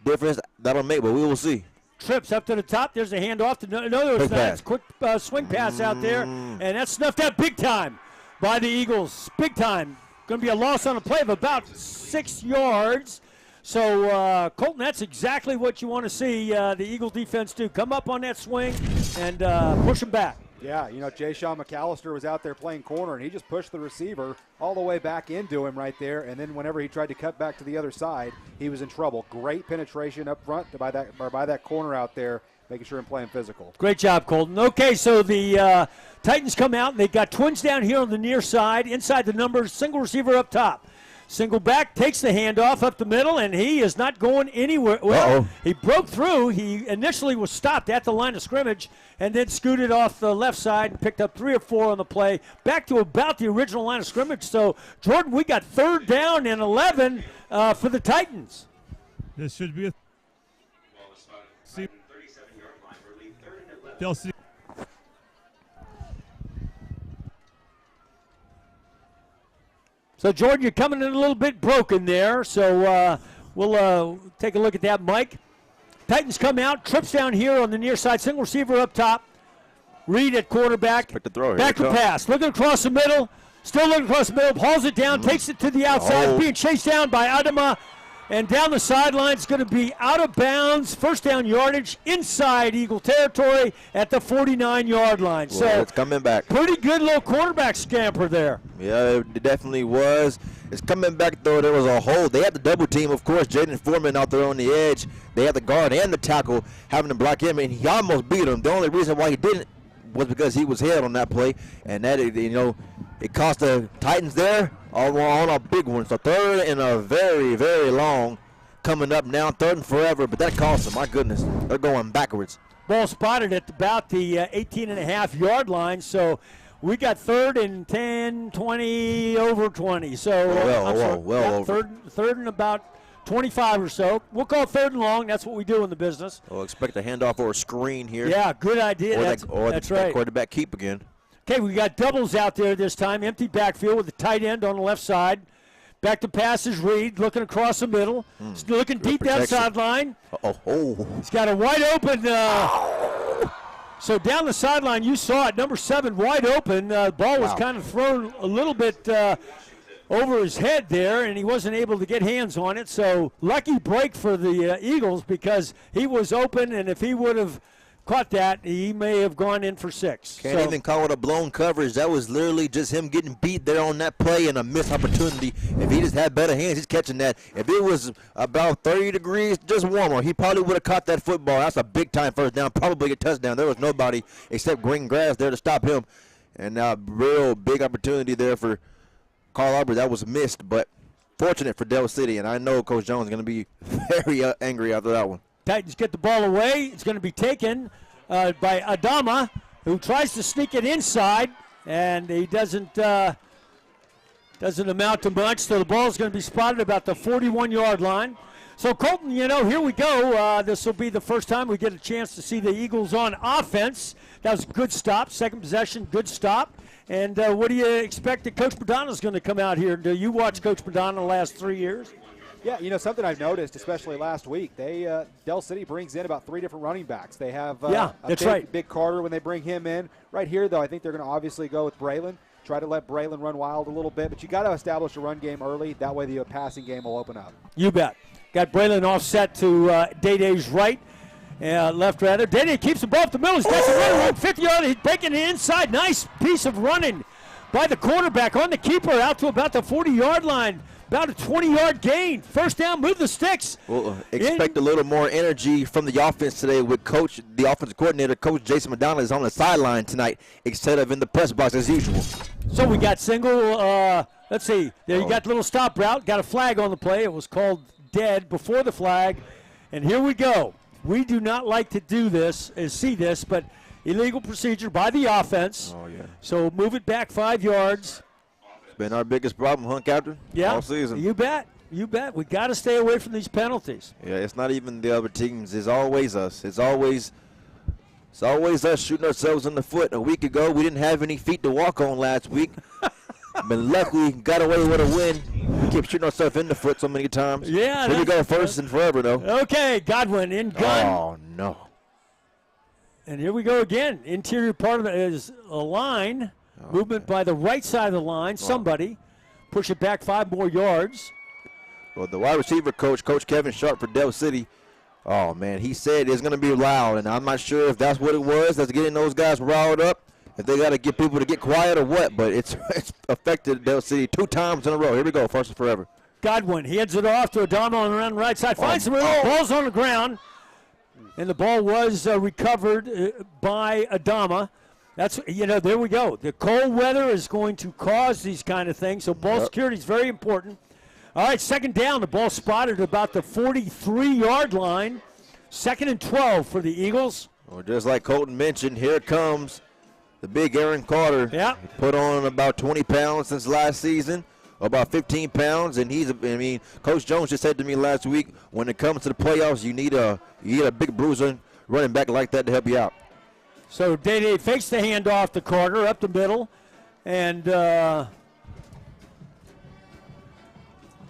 difference that'll make, but we will see. Trips up to the top. There's a handoff to another quick swing pass out there, and that's snuffed out big time by the Eagles. Big time. Going to be a loss on a play of about 6 yards. So, Colton, that's exactly what you want to see the Eagle defense do. Come up on that swing and push them back. Yeah, Jay Sean McAllister was out there playing corner, and he just pushed the receiver all the way back into him right there. And then whenever he tried to cut back to the other side, he was in trouble. Great penetration up front by that corner out there, making sure and playing physical. Great job, Colton. Okay, so the Titans come out, and they got twins down here on the near side, inside the numbers, single receiver up top. Single back takes the handoff up the middle, and he is not going anywhere. Well, he broke through. He initially was stopped at the line of scrimmage and then scooted off the left side and picked up 3 or 4 on the play, back to about the original line of scrimmage. So, Jordan, we got 3rd down and 11 for the Titans. This should be a They'll see. So, Jordan, you're coming in a little bit broken there, so we'll take a look at that, Mike. Titans come out, trips down here on the near side, single receiver up top. Reed at quarterback. Pick the throw here. Back to pass. Looking across the middle. Still looking across the middle. Hauls it down, takes it to the outside. Being chased down by Adama. And down the sideline, it's going to be out of bounds. First down yardage inside Eagle territory at the 49-yard line. Well, so it's coming back. Pretty good little quarterback scamper there. Yeah, it definitely was. It's coming back, though. There was a hold. They had the double team, of course. Jaden Foreman out there on the edge. They had the guard and the tackle having to block him, and he almost beat him. The only reason why he didn't was because he was held on that play, and that, it cost the Titans there on a big one. So 3rd and a very, very long coming up now, 3rd and forever, but that cost them. My goodness, they're going backwards. Ball spotted at about the 18.5-yard line, so we got 3rd and 10, 20, over 20. So over. 3rd and about 25 or so. We'll call 3rd and long. That's what we do in the business. We'll expect a handoff or a screen here. Yeah, good idea. That's right. That quarterback keep again. Okay, we got doubles out there this time. Empty backfield with the tight end on the left side. Back to pass is Reed, looking across the middle. Looking deep down sideline. He's got a wide open. So down the sideline, you saw it, number 7 wide open. The ball was kind of thrown a little bit over his head there, and he wasn't able to get hands on it. So lucky break for the Eagles because he was open, and if he would have caught that, he may have gone in for 6. Can't even call it a blown coverage. That was literally just him getting beat there on that play and a missed opportunity. If he just had better hands, he's catching that. If it was about 30 degrees, just warmer, he probably would have caught that football. That's a big-time first down, probably a touchdown. There was nobody except green grass there to stop him. And now real big opportunity there for Carl Albert. That was missed, but fortunate for Del City. And I know Coach Jones is going to be very angry after that one. Titans get the ball away. It's going to be taken by Adama, who tries to sneak it inside, and he doesn't amount to much. So the ball is going to be spotted about the 41-yard line. So, Colton, here we go. This will be the first time we get a chance to see the Eagles on offense. That was a good stop. Second possession, good stop. And what do you expect that Coach Madonna's going to come out here? Do you watch Coach Madonna the last 3 years? Yeah, something I've noticed, especially last week, Del City brings in about 3 different running backs. They have Big Carter when they bring him in. Right here, though, I think they're going to obviously go with Braylon, try to let Braylon run wild a little bit. But you got to establish a run game early. That way the passing game will open up. You bet. Got Braylon offset to Day-Day's right. Left rather. Day-Day keeps the ball up the middle. He's got the running 50-yard. He's breaking it inside. Nice piece of running by the quarterback on the keeper out to about the 40-yard line. About a 20-yard gain. First down, move the sticks. Well, expect a little more energy from the offense today with the offensive coordinator, Coach Jason Madonna, is on the sideline tonight instead of in the press box as usual. So we got single, let's see. There you got the little stop route. Got a flag on the play. It was called dead before the flag. And here we go. We do not like to do this, see this, but illegal procedure by the offense. Oh, yeah. So move it back 5 yards. Been our biggest problem, huh, Captain? Yeah, all season. You bet. We got to stay away from these penalties. Yeah, it's not even the other teams. It's always us. It's always us shooting ourselves in the foot. A week ago, we didn't have any feet to walk on last week. But luckily, got away with a win. We kept shooting ourselves in the foot so many times. Yeah. Here we go first and forever, though. Okay, Godwin in gun. Oh, no. And here we go again. Interior part of it is a line. Movement by the right side of the line. Somebody push it back 5 more yards. Well, the wide receiver coach, Coach Kevin Sharp for Del City, oh, man, he said it's going to be loud, and I'm not sure if that's what it was that's getting those guys riled up, if they got to get people to get quiet or what, but it's affected Del City 2 times in a row. Here we go, first and forever. Godwin heads it off to Adama on the run right side. Finds the ball's on the ground, and the ball was recovered by Adama. That's, there we go. The cold weather is going to cause these kind of things, so ball security is very important. All right, second down. The ball spotted about the 43-yard line. 2nd and 12 for the Eagles. Well, just like Colton mentioned, here comes the big Aaron Carter. Yeah. He put on about 20 pounds since last season, about 15 pounds, and Coach Jones just said to me last week, when it comes to the playoffs, you need a big bruiser running back like that to help you out. So Day-Day fakes the handoff to Carter up the middle and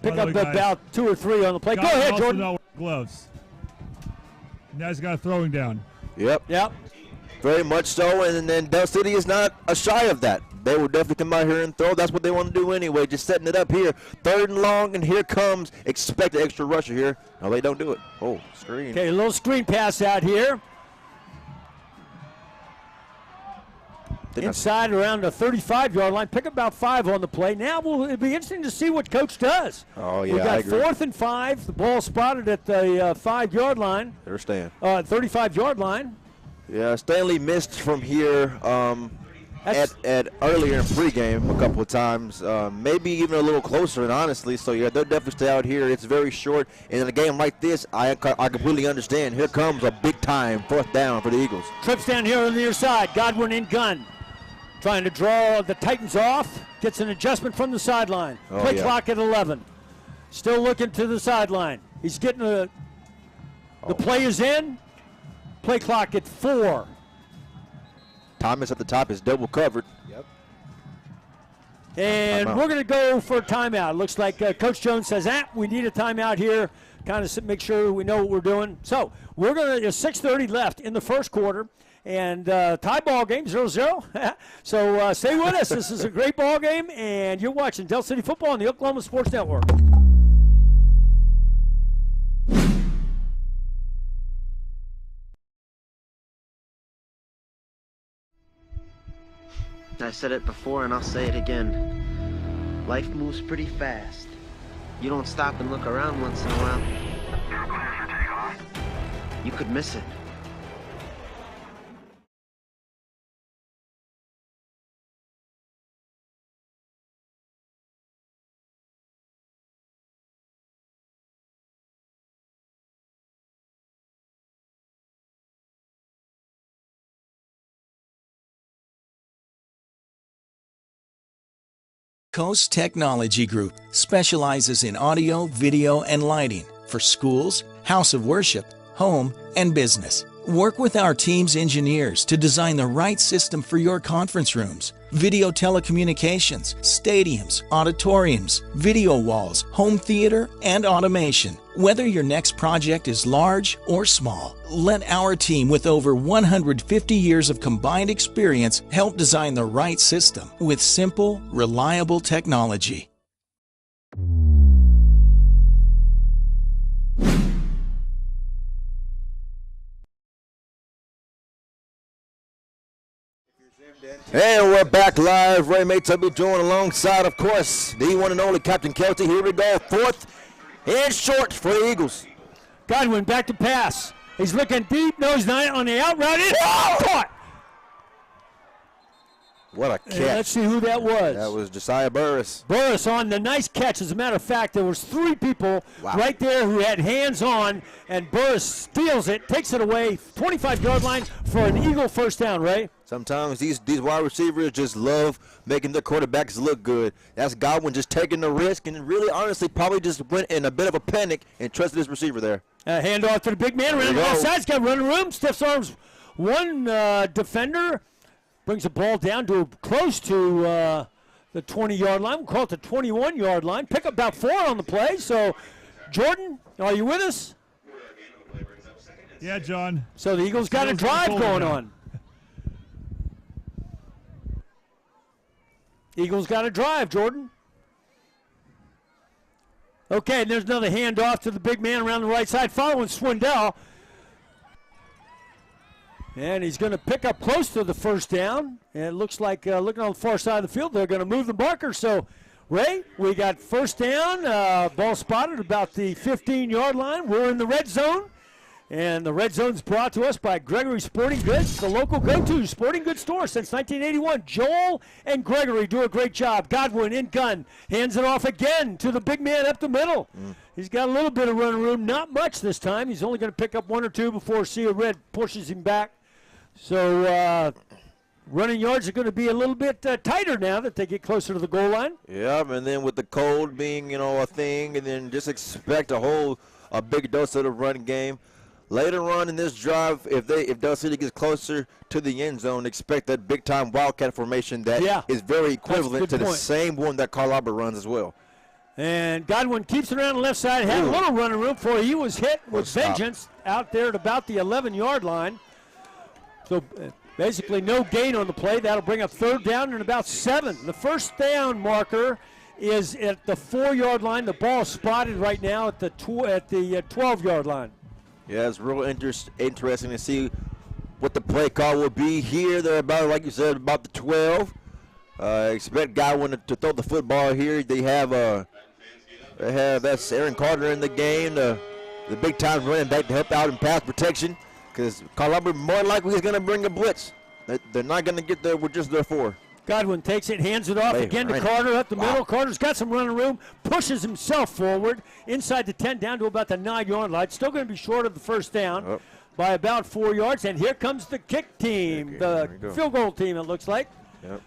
pick up about 2 or 3 on the play. Go ahead, Jordan. Gloves. Now he's got a throwing down. Yep. Very much so, and then Del City is not shy of that. They will definitely come out here and throw. That's what they want to do anyway, just setting it up here. 3rd and long, and here comes, expect an extra rusher here. No, they don't do it. Oh, screen. Okay, a little screen pass out here. Inside around the 35-yard line. Pick up about 5 on the play. Now it'll be interesting to see what Coach does. Oh, yeah, we got 4th and 5. The ball spotted at the 5-yard line. They're staying. 35-yard line. Yeah, Stanley missed from here at earlier in pregame a couple of times. Maybe even a little closer, and honestly. So, yeah, they'll definitely stay out here. It's very short. And in a game like this, I completely understand. Here comes a big-time 4th down for the Eagles. Trips down here on the near side. Godwin in gun. Trying to draw the Titans off. Gets an adjustment from the sideline. Play clock at 11. Still looking to the sideline. He's getting the play is in. Play clock at 4. Thomas at the top is double covered. Yep. And we're going to go for a timeout. Looks like Coach Jones says, we need a timeout here. Kind of make sure we know what we're doing. So we're going to, 6:30 left in the first quarter. And tie ball game, 0-0. So stay with us. This is a great ball game, and you're watching Del City Football on the Oklahoma Sports Network. I said it before and I'll say it again. Life moves pretty fast. You don't stop and look around once in a while, you could miss it. Coast Technology Group specializes in audio, video, and lighting for schools, house of worship, home, and business. Work with our team's engineers to design the right system for your conference rooms, video telecommunications, stadiums, auditoriums, video walls, home theater, and automation. Whether your next project is large or small, let our team with over 150 years of combined experience help design the right system with simple, reliable technology. And we're back live. Ray Mates will be joined alongside, of course, the one and only Captain Kelty. Here we go. 4th and short for the Eagles. Godwin back to pass. He's looking deep. No, he's not on the out route. Caught. What a catch. Yeah, let's see who that was. That was Josiah Burris. Burris on the nice catch. As a matter of fact, there was 3 people right there who had hands on, and Burris steals it, takes it away, 25-yard line for an Eagle first down, Ray. Sometimes these wide receivers just love making their quarterbacks look good. That's Godwin just taking the risk and really, honestly, probably just went in a bit of a panic and trusted his receiver there. Handoff to the big man around the outside. He's got running room. Stiffs arms one defender. Brings the ball down to close to the 20-yard line. We'll call it the 21-yard line. Pick up about 4 on the play. So, Jordan, are you with us? Yeah, John. So the Eagles got a drive going on. Eagles got a drive, Jordan. Okay, and there's another handoff to the big man around the right side, following Swindell. And he's going to pick up close to the first down. And it looks like, looking on the far side of the field, they're going to move the marker. So, Ray, we got first down, ball spotted about the 15-yard line. We're in the red zone. And the red zone's brought to us by Gregory Sporting Goods, the local go-to sporting goods store since 1981. Joel and Gregory do a great job. Godwin in gun, hands it off again to the big man up the middle. He's got a little bit of running room, not much this time. He's only going to pick up 1 or 2 before Sia Red pushes him back. So running yards are going to be a little bit tighter now that they get closer to the goal line. Yeah, and then with the cold being, a thing, and then just expect a big dose of the run game. Later on in this drive, if Del City gets closer to the end zone, expect that big-time Wildcat formation that is very equivalent to the same one that Carl Albert runs as well. And Godwin keeps it around the left side, had a little running room before he was hit with vengeance out there at about the 11-yard line. So basically no gain on the play. That'll bring up 3rd down and about 7. The first down marker is at the 4-yard line. The ball is spotted right now at the 12-yard line. Yeah, it's real interesting to see what the play call will be here. They're about, like you said, about the 12. Expect Godwin to throw the football here. They have that's Aaron Carter in the game, the big-time running back to help out in pass protection. Because Carl Albert more likely is going to bring a blitz. They're not going to get there with just their 4. Godwin takes it, hands it off again to Carter up the middle. Carter's got some running room, pushes himself forward inside the 10 down to about the 9-yard line. Still going to be short of the first down by about 4 yards. And here comes the kick team, the field goal team, it looks like. Yep.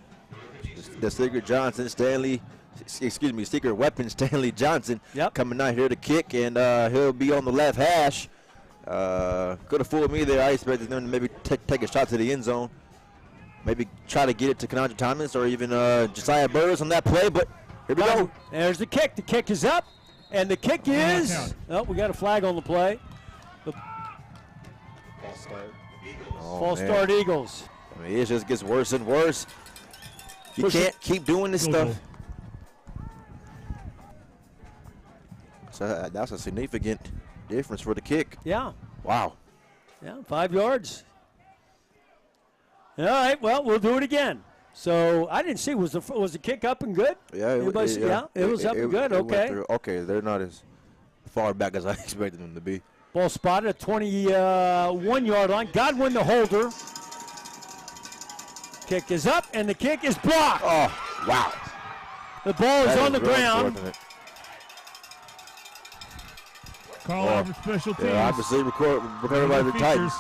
The Secret weapon Stanley Johnson coming out here to kick, and he'll be on the left hash. Could have fooled me there. I expected them to maybe take a shot to the end zone. Maybe try to get it to Kananja Thomas or even Josiah Burris on that play, but here we go. There's the kick. The kick is up, and the kick is... Oh, we got a flag on the play. False start Eagles. I mean, it just gets worse and worse. You can't keep doing this stuff. So that's a significant difference for the kick. Yeah. Wow. Yeah, 5 yards. All right, well, we'll do it again. So I didn't see, was the kick up and good? Yeah, it was up and good. Okay. Okay, they're not as far back as I expected them to be. Ball spotted at 21-yard line. Godwin the holder. Kick is up, and the kick is blocked. Oh, wow. The ball is on the ground. Carl Albert special teams. Yeah, obviously recovered by the Titans.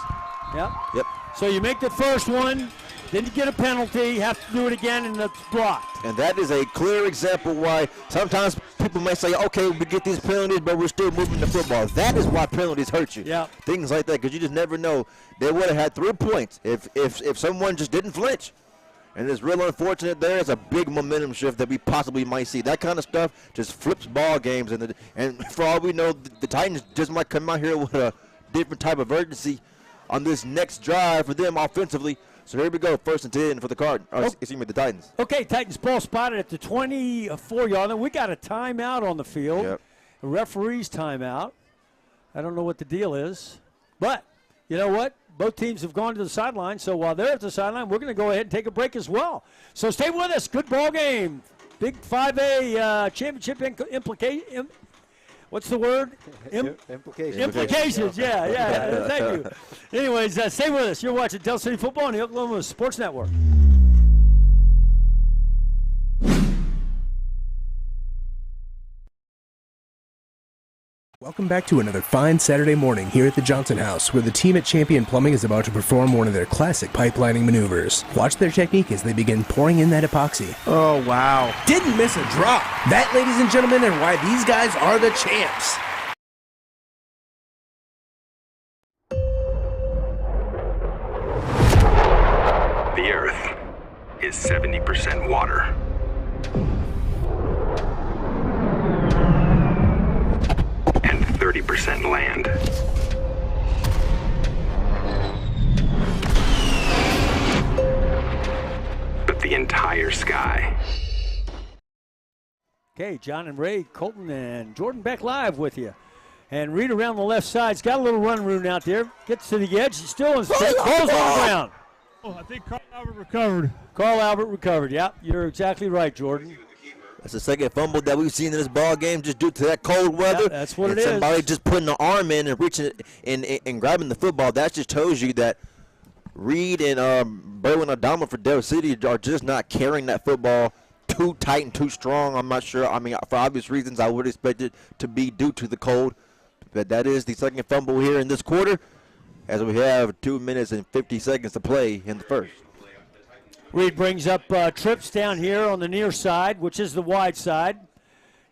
Yep. So you make the first one, then you get a penalty, have to do it again, and it's blocked. And that is a clear example why sometimes people may say, okay, we get these penalties, but we're still moving the football. That is why penalties hurt you. Yeah. Things like that, because you just never know. They would have had 3 points if someone just didn't flinch. And it's real unfortunate. There is a big momentum shift that we possibly might see. That kind of stuff just flips ball games. And for all we know, the Titans just might come out here with a different type of urgency on this next drive for them offensively. So here we go, 1st and 10 for the the Titans. Okay, Titans ball spotted at the 24-yard line. We got a timeout on the field. Yep. A referee's timeout. I don't know what the deal is. But you know what? Both teams have gone to the sideline, so while they're at the sideline, we're going to go ahead and take a break as well. So stay with us. Good ball game. Big 5A championship implication. What's the word? Implications. Implications, yeah. Thank you. Anyways, stay with us. You're watching Del City Football on the Oklahoma Sports Network. Welcome back to another fine Saturday morning here at the Johnson House, where the team at Champion Plumbing is about to perform one of their classic pipelining maneuvers. Watch their technique as they begin pouring in that epoxy. Oh, wow. Didn't miss a drop. That, ladies and gentlemen, is why these guys are the champs. The Earth is 70% water. And 30% land. But the entire sky. Okay, John and Ray, Colton and Jordan back live with you. And Reed around the left side. He's got a little run room out there. Gets to the edge. He's still in straight. Ball's on the ground. Oh, I think Carl Albert recovered. Carl Albert recovered. Yeah, you're exactly right, Jordan. That's the second fumble that we've seen in this ball game just due to that cold weather. Yeah, that's what it is. Somebody just putting an arm in and reaching and grabbing the football. That just tells you that Reed and Berwin Adama for Del City are just not carrying that football too tight and too strong. I'm not sure. I mean, for obvious reasons, I would expect it to be due to the cold. But that is the second fumble here in this quarter as we have 2 minutes and 50 seconds to play in the first. Reed brings up trips down here on the near side, which is the wide side.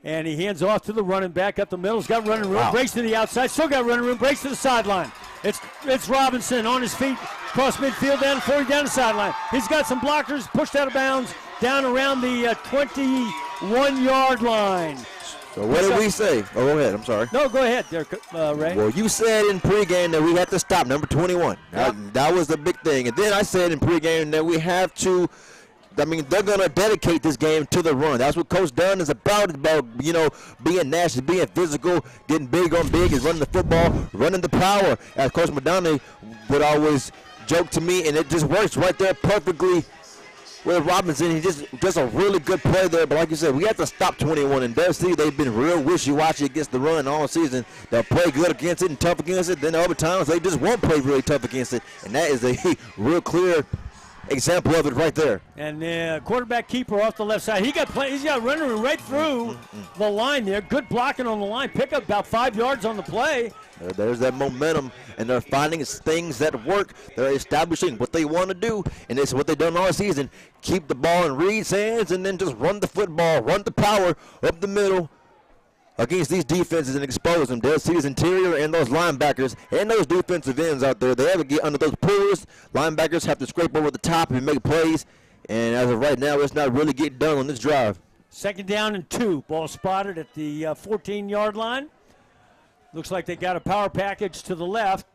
And he hands off to the running back up the middle. He's got running room, breaks to the outside, still got running room, breaks to the sideline. It's Robinson on his feet, cross midfield, down 40, down the sideline. He's got some blockers, pushed out of bounds, down around the 21-yard line. So what did we say? Oh, go ahead. I'm sorry. No, go ahead, there, Ray. Well, you said in pregame that we had to stop number 21. Yep. That was the big thing. And then I said in pregame that we have to, I mean, they're going to dedicate this game to the run. That's what Coach Dunn is about, you know, being nasty, being physical, getting big on big, is running the football, running the power. As Coach Madonna would always joke to me, and it just works right there perfectly with Robinson. He just a really good play there. But like you said, we have to stop 21. And Del City, they've been real wishy-washy against the run all season. They'll play good against it and tough against it. Then other times they just won't play really tough against it. And that is a real clear example of it right there. And quarterback keeper off the left side. He's got running right through the line there. Good blocking on the line. Pick up about 5 yards on the play. There's that momentum, and they're finding things that work. They're establishing what they want to do, and it's what they've done all season. Keep the ball in Reed's hands and then just run the football, run the power up the middle against these defenses and expose them. Del City's interior and those linebackers and those defensive ends out there, they have to get under those pullers. Linebackers have to scrape over the top and make plays, and as of right now, it's not really getting done on this drive. 2nd down and 2. Ball spotted at the 14-yard line. Looks like they got a power package to the left.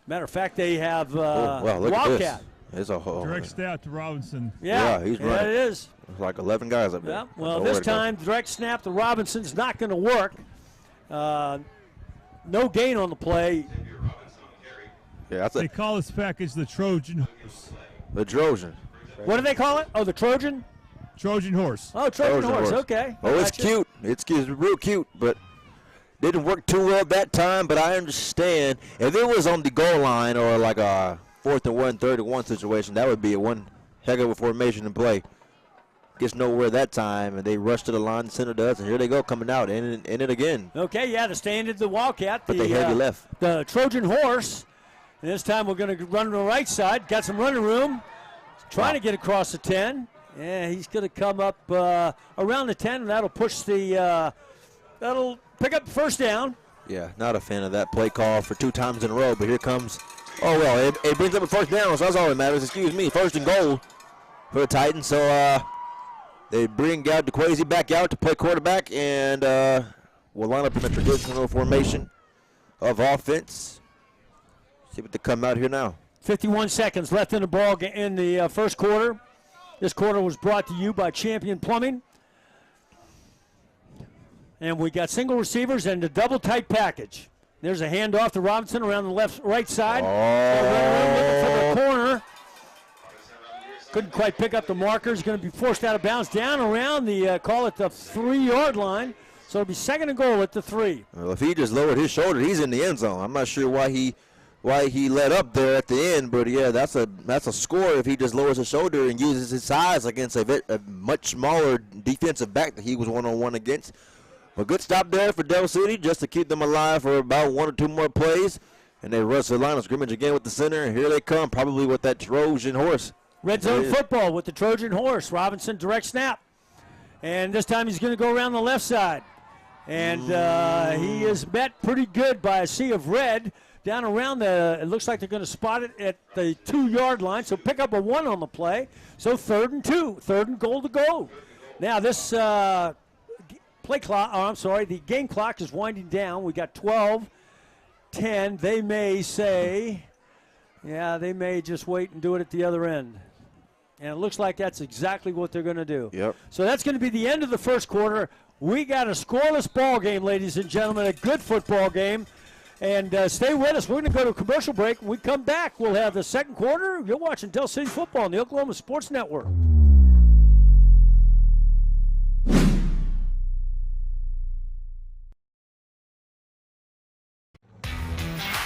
Matter of fact, they have Wildcat. It's a whole direct snap to Robinson. Yeah, he's running. Yeah, it is. It's like 11 guys up there. Yeah, well, this time, direct snap to Robinson's not going to work. No gain on the play. Yeah, they call this package the Trojan horse. The Trojan. What do they call it? Oh, the Trojan? Trojan horse. Oh, Trojan horse. Okay. Oh, it's cute. It's real cute, but didn't work too well that time. But I understand if it was on the goal line or like a 4th and 1, 3rd and 1 situation, that would be a one heck of a formation in play. Gets nowhere that time, and they rush to the line. The center does, and here they go coming out in it again. Okay, yeah, the stand into the Wildcat. But they heavy left. The Trojan horse. And this time we're going to run to the right side. Got some running room. Trying to get across the 10. Yeah, he's going to come up around the 10, and that'll push that'll pick up the first down. Yeah, not a fan of that play call for 2 times in a row, but here comes, oh, well, it brings up a first down, so that's all that matters. Excuse me, 1st and goal for the Titans. So they bring out DeQuazy back out to play quarterback, and we'll line up in a traditional formation of offense. See what they come out here now. 51 seconds left in the ball in the first quarter. This quarter was brought to you by Champion Plumbing. And we got single receivers and a double tight package. There's a handoff to Robinson around the right side. Looking for the corner. Couldn't quite pick up the markers. Going to be forced out of bounds down around the, call it the 3-yard line. So it'll be 2nd and goal at the 3. Well, if he just lowered his shoulder, he's in the end zone. I'm not sure why he let up there at the end, but yeah, that's a score if he just lowers his shoulder and uses his size against a much smaller defensive back that he was one-on-one against. A good stop there for Del City just to keep them alive for about 1 or 2 more plays, and they rush the line of scrimmage again with the center, and here they come, probably with that Trojan horse. Red zone football with the Trojan horse. Robinson direct snap, and this time he's going to go around the left side, and he is met pretty good by a sea of red. Down around it looks like they're going to spot it at the 2-yard line, so pick up a 1 on the play. So 3rd and 2, 3rd and goal to go. Now this play clock, the game clock is winding down. We got 12-10. They may say, they may just wait and do it at the other end. And it looks like that's exactly what they're going to do. Yep. So that's going to be the end of the first quarter. We got a scoreless ball game, ladies and gentlemen, a good football game. And stay with us. We're going to go to a commercial break. When we come back, we'll have the second quarter. You're watching Del City Football on the Oklahoma Sports Network.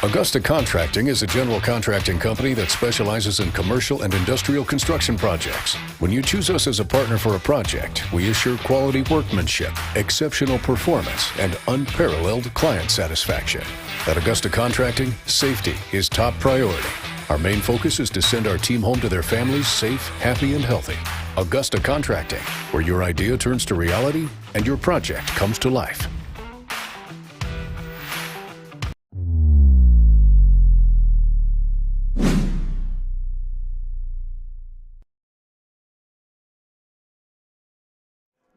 Augusta Contracting is a general contracting company that specializes in commercial and industrial construction projects. When you choose us as a partner for a project, we assure quality workmanship, exceptional performance, and unparalleled client satisfaction. At Augusta Contracting, safety is top priority. Our main focus is to send our team home to their families safe, happy, and healthy. Augusta Contracting, where your idea turns to reality and your project comes to life.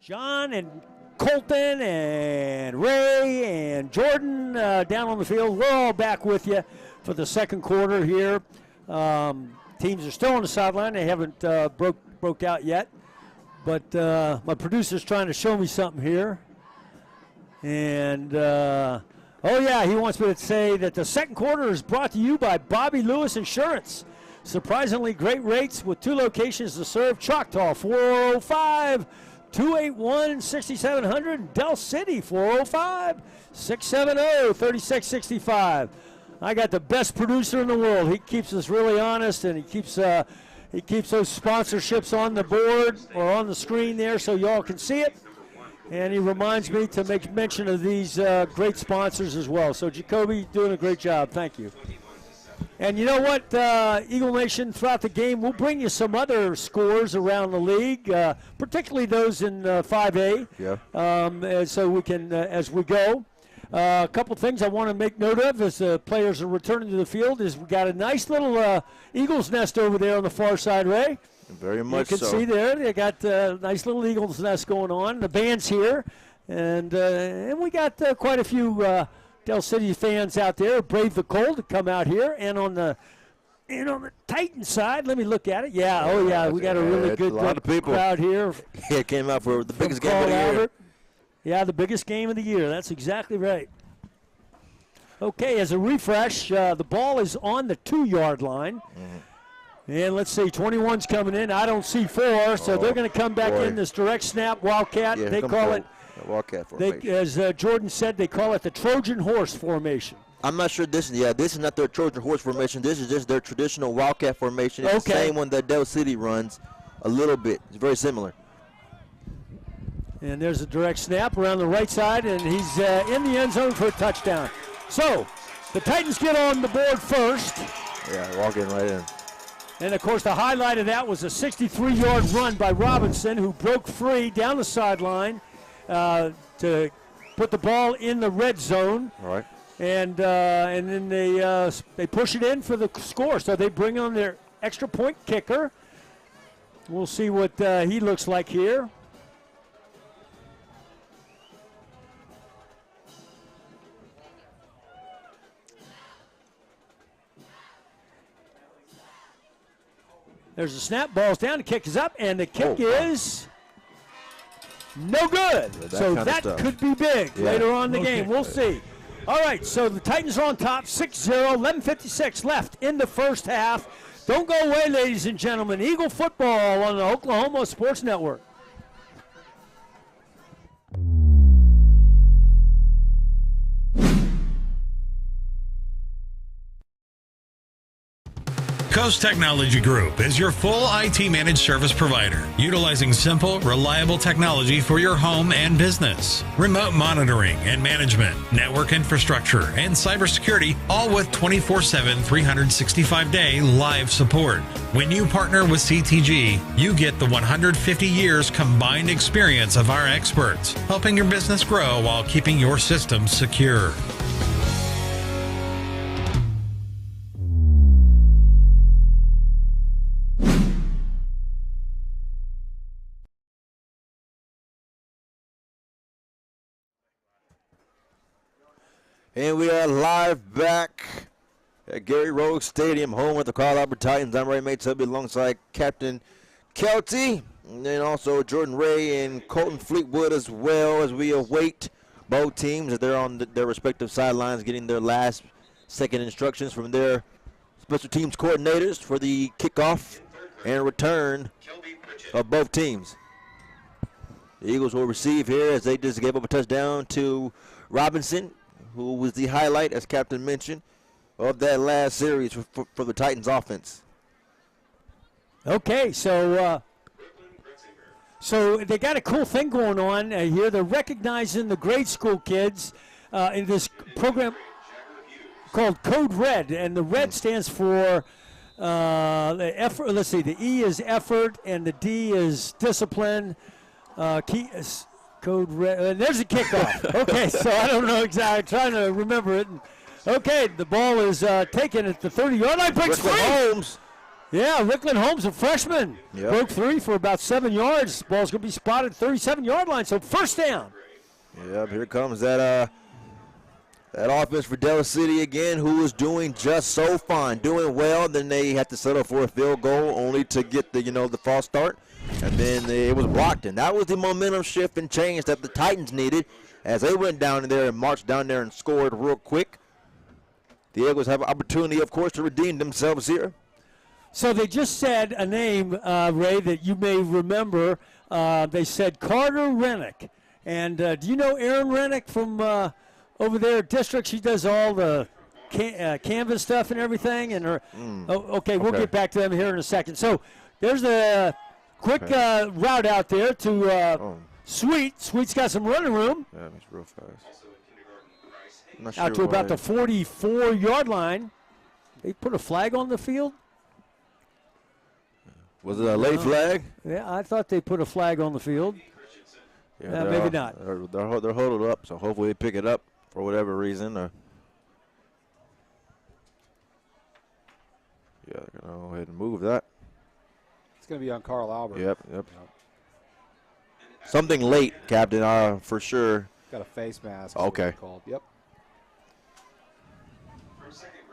John and Colton and Ray and Jordan down on the field. We're all back with you for the second quarter here. Teams are still on the sideline. They haven't broke out yet. But my producer's trying to show me something here. And, he wants me to say that the second quarter is brought to you by Bobby Lewis Insurance. Surprisingly great rates with 2 locations to serve. Choctaw, 405-281-6700. Del City, 405-670-3665. I got the best producer in the world. He keeps us really honest, and he keeps those sponsorships on the board or on the screen there so y'all can see it. And he reminds me to make mention of these great sponsors as well. So, Jacoby, doing a great job. Thank you. And you know what, Eagle Nation, throughout the game, we'll bring you some other scores around the league, particularly those in 5A. Yeah. So we can, as we go. A couple things I want to make note of as the players are returning to the field is we got a nice little Eagles nest over there on the far side, Ray. Very much so. You can see there, they got a nice little Eagles nest going on. The band's here, and we got quite a few Del City fans out there brave the cold to come out here. And on the Titan side, let me look at it. We got a really good crowd here. Yeah, it came out for the biggest game of the year. Yeah, the biggest game of the year. That's exactly right. Okay, as a refresh, the ball is on the 2-yard line. And let's see, 21's coming in. I don't see 4, so they're going to come back in this direct snap Wildcat. Yeah, they call it Wildcat formation. as Jordan said, they call it the Trojan horse formation. I'm not sure this is not their Trojan horse formation. This is just their traditional Wildcat formation. It's the same one that Del City runs a little bit. It's very similar. And there's a direct snap around the right side, and he's in the end zone for a touchdown. So the Titans get on the board first. Yeah, walking right in. And, of course, the highlight of that was a 63-yard run by Robinson, who broke free down the sideline to put the ball in the red zone. All right. And then they push it in for the score. So they bring on their extra point kicker. We'll see what he looks like here. There's a snap, ball's down, the kick is up, and the kick is no good. Yeah, so that could be big later on in the game. We'll see. All right, so the Titans are on top, 6-0, 11:56 left in the first half. Don't go away, ladies and gentlemen. Eagle football on the Oklahoma Sports Network. Coast Technology Group is your full IT managed service provider, utilizing simple, reliable technology for your home and business. Remote monitoring and management, network infrastructure, and cybersecurity, all with 24/7, 365-day live support. When you partner with CTG, you get the 150 years combined experience of our experts, helping your business grow while keeping your systems secure. And we are live back at Gary Rhodes Stadium, home with the Carl Albert Titans. I'm Ray Mates alongside Captain Kelty, and then also Jordan Ray and Colton Fleetwood as well, as we await both teams as they're on their respective sidelines getting their last second instructions from their special teams coordinators for the kickoff and return of both teams. The Eagles will receive here as they just gave up a touchdown to Robinson, who was the highlight, as Captain mentioned, of that last series for the Titans offense. Okay, so they got a cool thing going on here. They're recognizing the grade school kids in this program called Code Red, and the red stands for the effort. Let's see, the E is effort, and the D is discipline. Code Red. There's a kickoff. Okay, so I don't know exactly. I'm trying to remember it. Okay, the ball is taken at the 30-yard line. Breaks free. Holmes. Yeah, Rickland Holmes, a freshman, broke 3 for about 7 yards. Ball's going to be spotted 37-yard line, so first down. Yep, here comes that offense for Del City again, who is doing just so fine, doing well. Then they had to settle for a field goal, only to get the false start. And then it was blocked, and that was the momentum shift and change that the Titans needed as they went down in there and marched down there and scored real quick. The Eagles have an opportunity, of course, to redeem themselves here. So they just said a name, Ray, that you may remember. They said Carter Rennick. And do you know Erin Rennick from over there at District? She does all the Canvas stuff and everything. And her. Okay, we'll get back to them here in a second. So there's the quick route out there to Sweet. Sweet's got some running room. Yeah, that's real fast. Not out to about the 44-yard line. They put a flag on the field. Was it a late flag? Yeah, I thought they put a flag on the field. Yeah, maybe not. They're huddled up, so hopefully they pick it up for whatever reason. Or yeah, they're going to go ahead and move that. It's going to be on Carl Albert. Yep. Something late, Captain, for sure. Got a face mask. Okay. Called. Yep.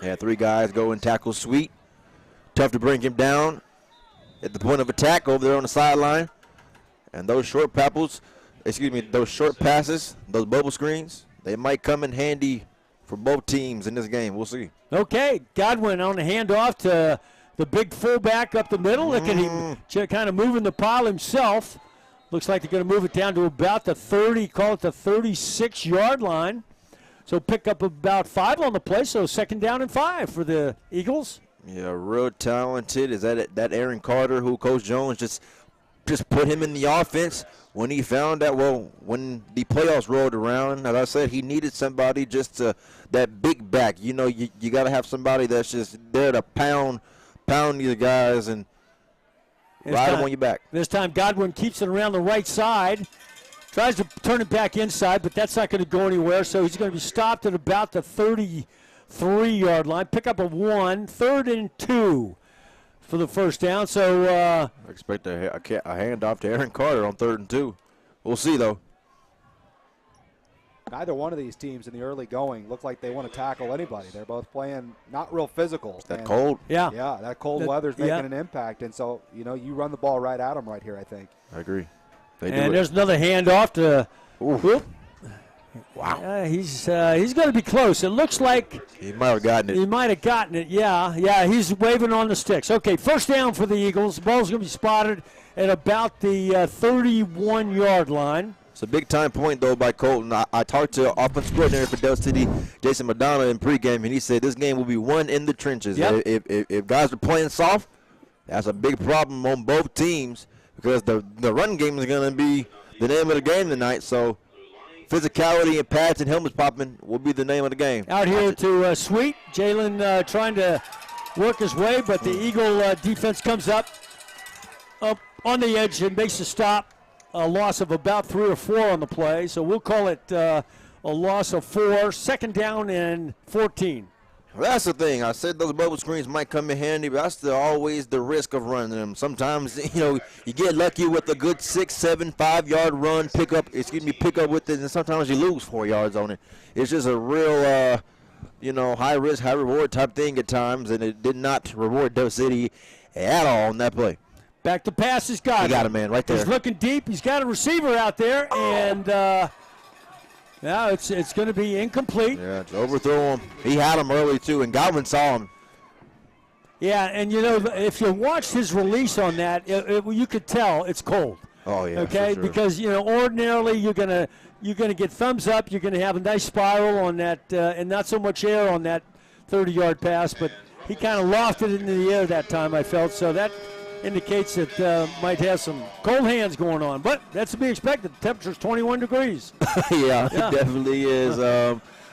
Yeah, 3 guys go and tackle Sweet. Tough to bring him down at the point of attack over there on the sideline. And those short passes, those bubble screens, they might come in handy for both teams in this game. We'll see. Okay, Godwin on the handoff to the big fullback up the middle. Look at him kind of moving the pile himself. Looks like they're going to move it down to about the 30, call it the 36-yard line. So pick up about 5 on the play, so 2nd down and 5 for the Eagles. Yeah, real talented. Is that Aaron Carter, who Coach Jones just put him in the offense when he found that, when the playoffs rolled around, as I said, he needed somebody that big back. You know, you got to have somebody that's just there to pound these guys and ride them on your back. This time Godwin keeps it around the right side. Tries to turn it back inside, but that's not going to go anywhere. So he's going to be stopped at about the 33-yard line. Pick up a 1, 3rd and 2 for the first down. So I expect a handoff to Aaron Carter on 3rd and 2. We'll see, though. Neither one of these teams in the early going look like they want to tackle anybody. They're both playing not real physical. It's that cold. Yeah, that cold weather's making an impact. And so, you run the ball right at them right here, I think. I agree. And there's another handoff to. Wow. He's going to be close. It looks like he might have gotten it. He might have gotten it. Yeah. He's waving on the sticks. Okay, first down for the Eagles. The ball's going to be spotted at about the 31-yard line. It's a big-time point, though, by Colton. I talked to offensive coordinator for Del City, Jason Madonna, in pregame, and he said this game will be won in the trenches. Yep. If guys are playing soft, that's a big problem on both teams because the run game is going to be the name of the game tonight. So physicality and pads and helmets popping will be the name of the game. Out here to Sweet. Jalen trying to work his way, but the Eagle defense comes up on the edge and makes a stop. A loss of about 3 or 4 on the play, so we'll call it a loss of 4. 2nd down and 14. Well, that's the thing. I said those bubble screens might come in handy, but that's always the risk of running them. Sometimes, you get lucky with a good 6, 7, 5-yard run, pick up with it, and sometimes you lose 4 yards on it. It's just a real, high risk, high reward type thing at times, and it did not reward Del City at all on that play. Back to pass is Godwin. He got a man right there. He's looking deep. He's got a receiver out there, and now it's going to be incomplete. Yeah, to overthrow him. He had him early, too, and Godwin saw him. Yeah, and, if you watched his release on that, you could tell it's cold. Oh, yeah, okay, sure. Because, ordinarily you're going to get thumbs up. You're going to have a nice spiral on that and not so much air on that 30-yard pass, but he kind of lofted it into the air that time, I felt. So that indicates that might have some cold hands going on, but that's to be expected. The temperature's 21 degrees. yeah, it definitely is.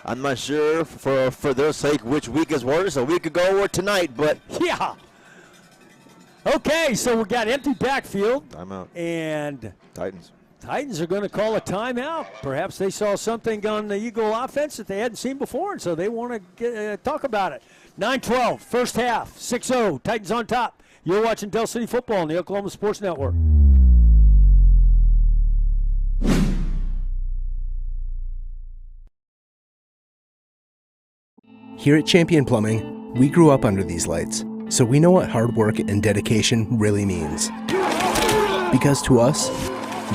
I'm not sure for their sake which week is worse, a week ago or tonight, but yeah. Okay, so we got empty backfield. Timeout. And Titans are going to call a timeout. Perhaps they saw something on the Eagle offense that they hadn't seen before, and so they want to talk about it. 9-12, first half, 6-0, Titans on top. You're watching Del City football on the Oklahoma Sports Network. Here at Champion Plumbing, we grew up under these lights, so we know what hard work and dedication really means. Because to us,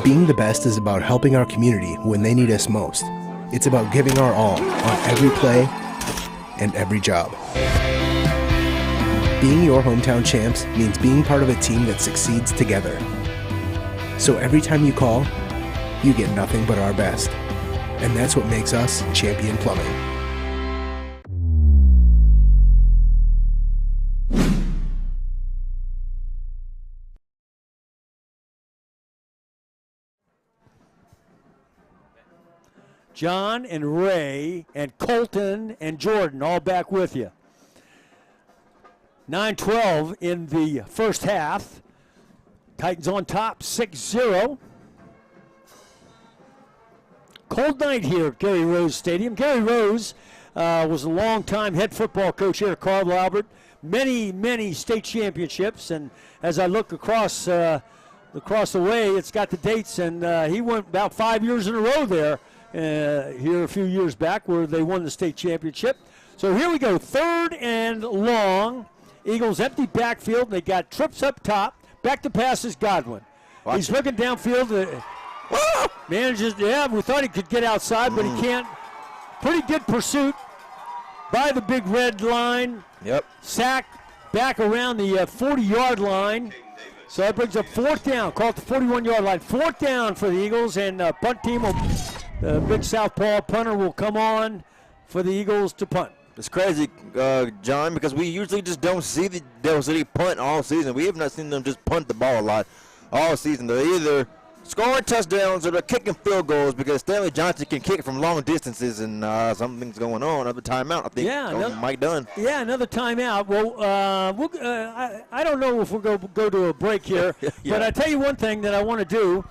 being the best is about helping our community when they need us most. It's about giving our all on every play and every job. Being your hometown champs means being part of a team that succeeds together. So every time you call, you get nothing but our best. And that's what makes us Champion Plumbing. John and Ray and Colton and Jordan all back with you. 9-12 in the first half. Titans on top, 6-0. Cold night here at Gary Rose Stadium. Gary Rose was a long-time head football coach here at Carl Albert. Many state championships. And as I look across the way, it's got the dates. And he went about 5 years in a row there here a few years back where they won the state championship. So here we go, 3rd and long. Eagles empty backfield. They got trips up top. Back to pass is Godwin. He's looking downfield. Manages. Yeah, we thought he could get outside, but he can't. Pretty good pursuit by the big red line. Yep. Sack back around the 40-yard line. So that brings up 4th down. Call it the 41-yard line. 4th down for the Eagles, and punt team will, the big southpaw punter will come on for the Eagles to punt. It's crazy, John, because we usually just don't see the Del City punt all season. We have not seen them just punt the ball a lot all season. They're either scoring touchdowns or they're kicking field goals because Stanley Johnson can kick from long distances, and something's going on. Another timeout, I think. Yeah, Mike Dunn. Yeah, another timeout. Well, I don't know if we'll go to a break here, Yeah. but I tell you one thing that I want to do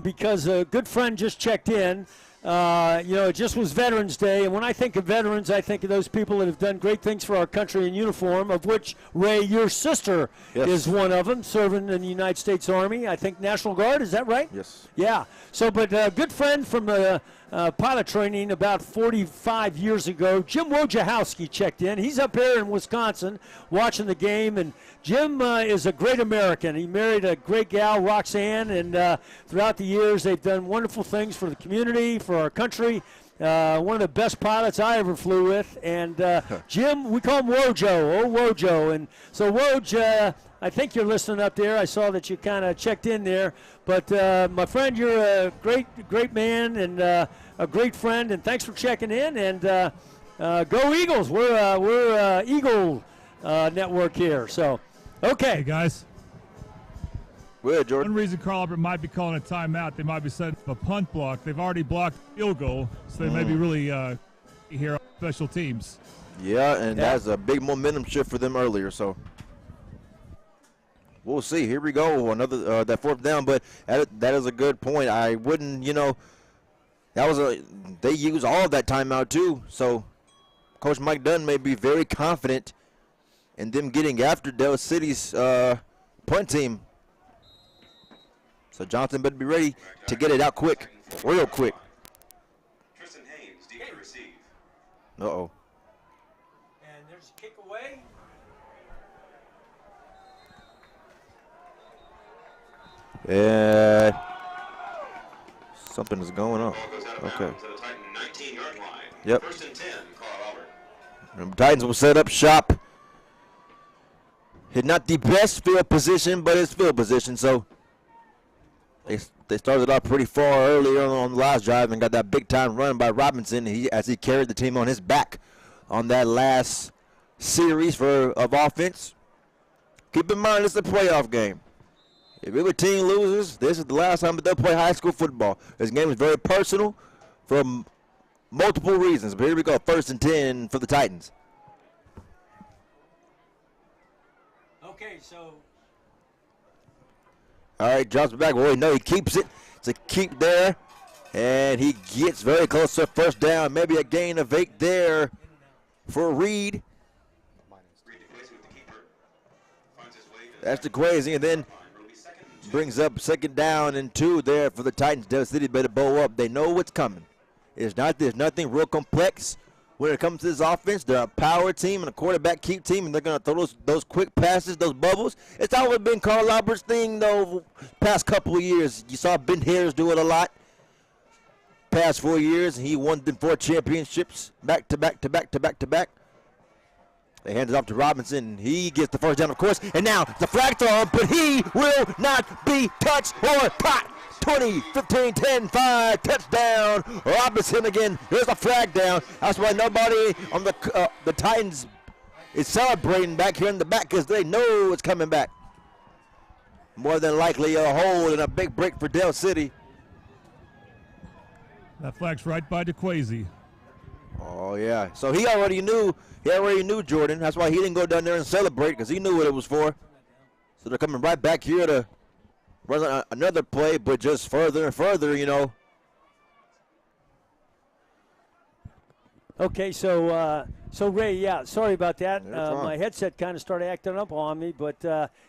because a good friend just checked in. It just was Veterans Day, and when I think of veterans, I think of those people that have done great things for our country in uniform, of which, Ray, your sister is one of them, serving in the United States Army. I think National Guard, is that right? Yes. Yeah. So, but a good friend from pilot training about 45 years ago, Jim Wojciechowski checked in. He's up here in Wisconsin watching the game, and Jim is a great American. He married a great gal, Roxanne, and throughout the years they've done wonderful things for the community, for our country. One of the best pilots I ever flew with. And Jim, we call him Wojo, Wojo. And so, Woj, I think you're listening up there. I saw that you kind of checked in there. But, my friend, you're a great man and a great friend. And thanks for checking in. And go Eagles. We're Eagle network here. So, okay. Hey, guys. Good, Jordan. One reason Carl Albert might be calling a timeout, they might be setting up a punt block. They've already blocked a field goal, so they may be really here on special teams. Yeah, and that's a big momentum shift for them earlier. So we'll see. Here we go. Another that 4th down, but that is a good point. I wouldn't, they use all of that timeout too. So Coach Mike Dunn may be very confident in them getting after Del City's punt team. So Johnson better be ready to get it out quick, real quick. Tristan Haynes, deep to receive. Uh-oh. And there's a kick away. Yeah. Something is going on. Okay. Yep. First and 10, Carl Albert. And Titans will set up shop. Hit not the best field position, but it's field position, so they started off pretty far earlier on the last drive and got that big-time run by Robinson as he carried the team on his back on that last series of offense. Keep in mind, it's a playoff game. If every team loses, this is the last time that they'll play high school football. This game is very personal for multiple reasons. But here we go, 1st and 10 for the Titans. Okay, so. All right, drops it back. Well, no, he keeps it. It's a keep there. And he gets very close to 1st down. Maybe a gain of 8 there for Reed. That's DeQuazy, and then brings up 2nd down and 2 there for the Titans. Del City better bow up. They know what's coming. There's nothing real complex when it comes to this offense. They're a power team and a quarterback keep team, and they're going to throw those quick passes, those bubbles. It's always been Carl Albert's thing, though, past couple of years. You saw Ben Harris do it a lot past 4 years, and he won them 4 championships back to back to back to back to back. They hand it off to Robinson. He gets the 1st down, of course, and now the flag thrown, but he will not be touched or caught. 20, 15, 10, 5, touchdown. Robinson again. There's a flag down. That's why nobody on the Titans is celebrating back here in the back because they know it's coming back. More than likely a hold and a big break for Del City. That flag's right by DeQuazy. Oh, yeah. So he already knew, Jordan. That's why he didn't go down there and celebrate because he knew what it was for. So they're coming right back here to run another play, but just further and further, Okay, so Ray, yeah, sorry about that. My headset kind of started acting up on me, but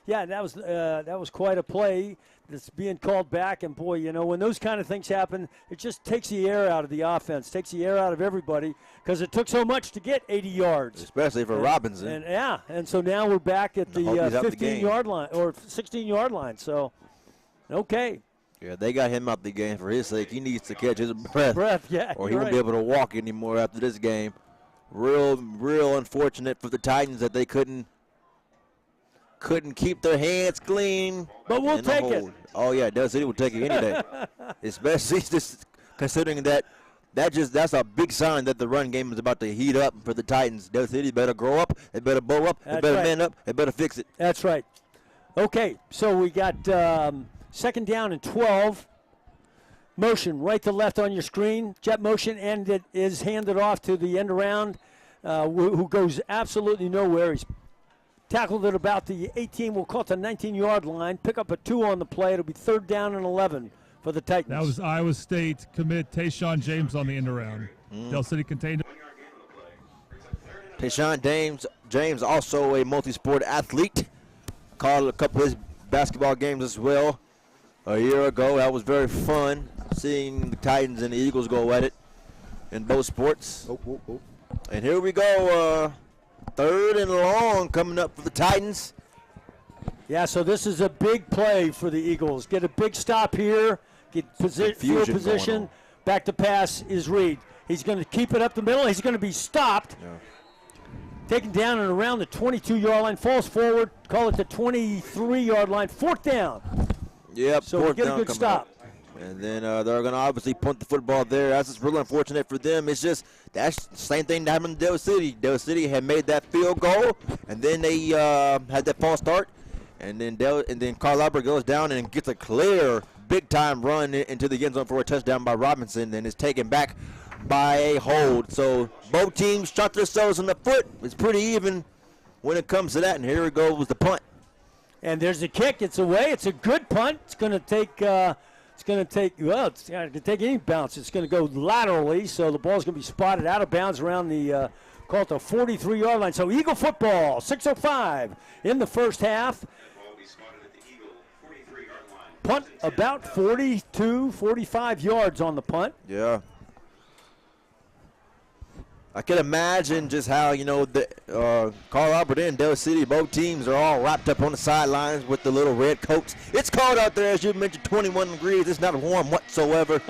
yeah, that was quite a play that's being called back. And boy, when those kind of things happen, it just takes the air out of the offense, takes the air out of everybody because it took so much to get 80 yards, especially for Robinson. And so now we're back at the 15-yard line or 16-yard line. So, okay. Yeah, they got him out the game for his sake. He needs to catch his breath, yeah, or he won't be able to walk anymore after this game. Real unfortunate for the Titans that they couldn't couldn't keep their hands clean. But we'll take it. Oh, yeah, Del City will take it any day. Especially just considering that's a big sign that the run game is about to heat up for the Titans. Del City better grow up. They better bow up. They better man up. They better fix it. That's right. Okay, so we got second down and 12. Motion right to left on your screen. Jet motion, and it is handed off to the end around who goes absolutely nowhere. He's tackled at about the 18, we'll call it the 19-yard line. Pick up a 2 on the play. It'll be third down and 11 for the Titans. That was Iowa State commit Tayshawn James on the end around. Del City contained it. Tayshawn James, also a multi-sport athlete. Called a couple of his basketball games as well a year ago. That was very fun, seeing the Titans and the Eagles go at it in both sports. And here we go, third and long coming up for the Titans. Yeah, so this is a big play for the Eagles. Get a big stop here, get field position. Back to pass is Reed. He's going to keep it up the middle. He's going to be stopped. Yeah. Taken down and around the 22-yard line, falls forward, call it the 23-yard line, fourth down. Yep, so we get a good stop. And then they're going to obviously punt the football there. That's just really unfortunate for them. It's just that's the same thing that happened to Del City. Del City had made that field goal, and then they had that false start. And then Carl Albert goes down and gets a clear big-time run into the end zone for a touchdown by Robinson, and is taken back by a hold. So both teams shot themselves in the foot. It's pretty even when it comes to that. And here it goes with the punt. And there's a kick. It's away. It's a good punt. It's going to take. It's going to take any bounce. It's going to go laterally. So the ball's going to be spotted out of bounds around the call it the 43-yard line. So Eagle football. 6:05 in the first half. Punt about 42, 45 yards on the punt. Yeah. I can imagine just how, Carl Albert and Del City, both teams are all wrapped up on the sidelines with the little red coats. It's cold out there, as you mentioned, 21 degrees. It's not warm whatsoever.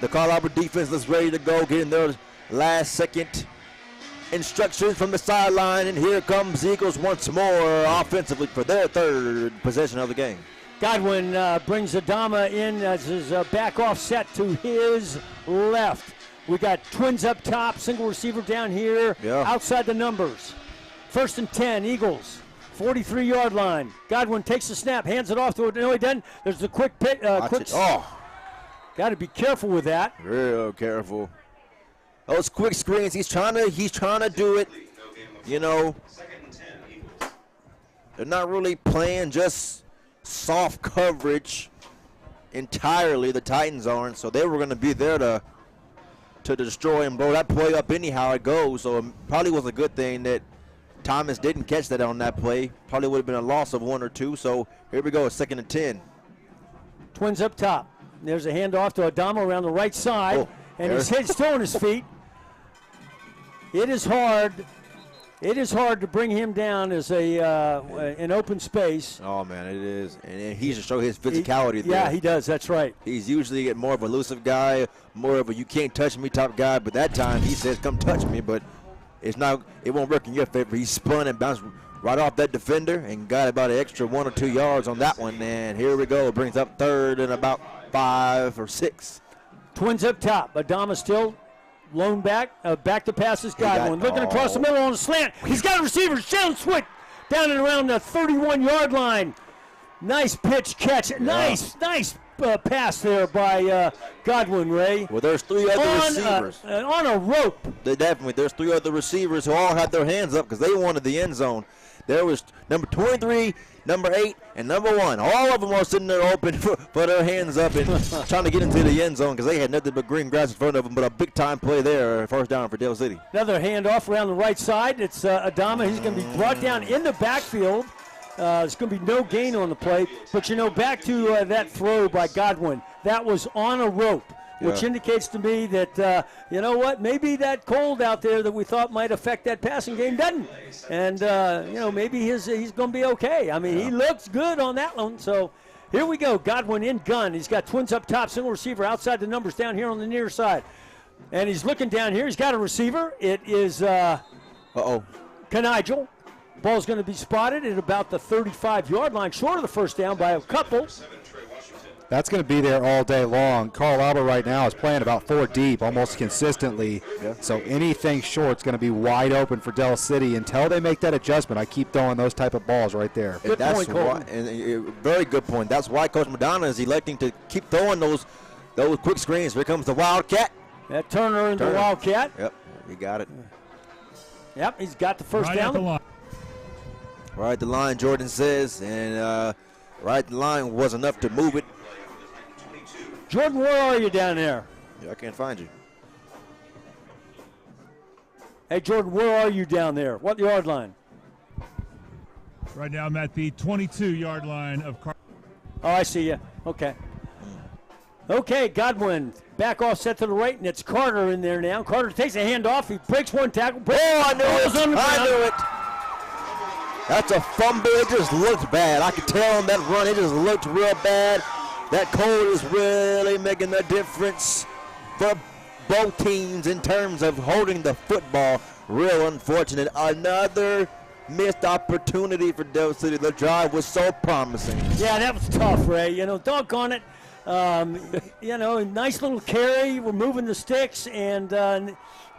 The Carl Albert defense is ready to go, getting their last-second instructions from the sideline, and here comes Eagles once more offensively for their third possession of the game. Godwin brings Adama in as his back offset to his left. We got twins up top, single receiver down here, outside the numbers. First and 10, Eagles, 43-yard line. Godwin takes the snap, hands it off to it. No, he doesn't. There's the quick pit. Got to be careful with that. Real careful. Those quick screens, he's trying to do it. They're not really playing just soft coverage entirely. The Titans aren't, so they were going to be there to destroy and blow that play up anyhow it goes. So it probably was a good thing that Thomas didn't catch that on that play. Probably would have been a loss of 1 or 2. So here we go, 2nd and 10. Twins up top. There's a handoff to Adama around the right side, and he's still on his feet. It is hard. It is hard to bring him down as an open space. Oh, man, it is. And he should show his physicality there. Yeah, he does. That's right. He's usually more of an elusive guy, more of a you can't touch me type guy. But that time he says, come touch me. But it won't work in your favor. He spun and bounced right off that defender and got about an extra 1 or 2 yards on that one. And here we go. It brings up third and about 5 or 6. Twins up top. Adama still lone back to pass this Godwin. Looking across the middle on a slant. He's got a receiver. Sheldon Swick down and around the 31-yard line. Nice pitch catch. Yeah. Nice pass there by Godwin, Ray. Well, there's 3 other receivers. On a rope. There's 3 other receivers who all had their hands up because they wanted the end zone. There was number 23, number 8, and number 1. All of them are sitting there open for their hands up and trying to get into the end zone because they had nothing but green grass in front of them. But a big-time play there, first down for Del City. Another handoff around the right side. It's Adama. He's going to be brought down in the backfield. There's going to be no gain on the play. But, back to that throw by Godwin, that was on a rope. Which indicates to me that, maybe that cold out there that we thought might affect that passing game doesn't. And, maybe he's going to be okay. I mean, he looks good on that one. So here we go. Godwin in gun. He's got twins up top, single receiver outside the numbers down here on the near side. And he's looking down here. He's got a receiver. It is Canigel. Ball's going to be spotted at about the 35-yard line, short of the first down by a couple. That's going to be there all day long. Carl Albert right now is playing about 4 deep almost consistently. Yeah. So anything short is going to be wide open for Del City until they make that adjustment. I keep throwing those type of balls right there. Good point, Colton. Very good point. That's why Coach Madonna is electing to keep throwing those quick screens. Here comes the Wildcat. That Turner into Wildcat. Yep, he got it. Yep, he's got the first right down. At the line. Right at the line, Jordan says, and right at the line was enough to move it. Jordan, where are you down there? Yeah, I can't find you. Hey, Jordan, where are you down there? What yard line? Right now I'm at the 22-yard line of Carl. Oh, I see you. Okay. Okay, Godwin, back offset to the right, and it's Carter in there now. Carter takes a handoff. He breaks one tackle. I knew it. That's a fumble. It just looked bad. I could tell on that run. It just looked real bad. That cold is really making a difference for both teams in terms of holding the football. Real unfortunate. Another missed opportunity for Del City. The drive was so promising. Yeah, that was tough, Ray. You know, doggone it. Nice little carry. We're moving the sticks, and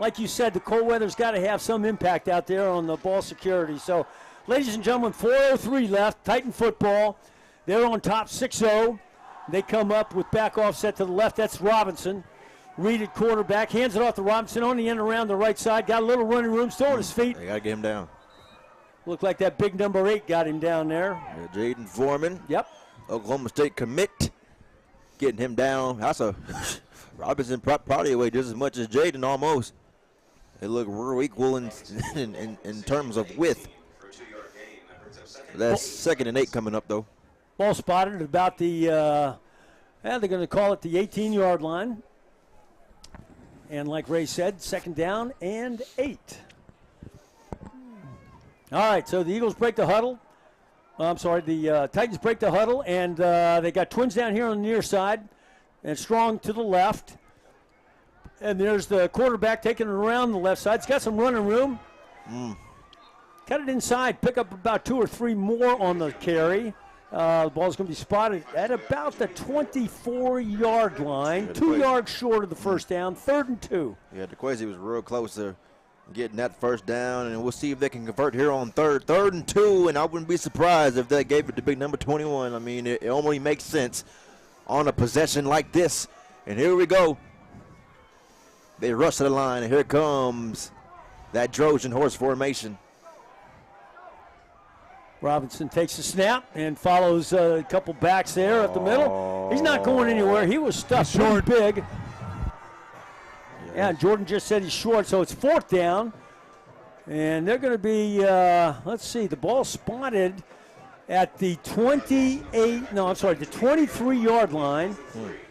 like you said, the cold weather's got to have some impact out there on the ball security. So, ladies and gentlemen, 4:03 left. Titan football. They're on top 6-0. They come up with back offset to the left. That's Robinson. Reed at quarterback. Hands it off to Robinson on the end around the right side. Got a little running room. Still on his feet. They got to get him down. Looked like that big number 8 got him down there. Yeah, Jaden Foreman. Yep. Oklahoma State commit. Getting him down. That's a Robinson probably away just as much as Jaden almost. They look real equal in terms of width. That's 2nd and 8 coming up, though. Ball spotted at about the, they're going to call it the 18-yard line. And like Ray said, 2nd down and 8. All right, so the Eagles break the huddle. The Titans break the huddle, and they got twins down here on the near side, and Strong to the left. And there's the quarterback taking it around the left side. He's got some running room. Cut it inside, pick up about 2 or 3 more on the carry. The ball's going to be spotted at about the 24-yard line, 2 yards short of the first down, 3rd and 2. Yeah, DeQuazy was real close to getting that first down, and we'll see if they can convert here on 3rd and 2, and I wouldn't be surprised if they gave it to big number 21. I mean, it only makes sense on a possession like this. And here we go. They rush to the line, and here comes that Trojan horse formation. Robinson takes the snap and follows a couple backs there up the middle. He's not going anywhere. He was stuffed pretty big. Yeah, Jordan just said he's short, so it's 4th down. And they're going to be, let's see, the ball spotted at the 23-yard line.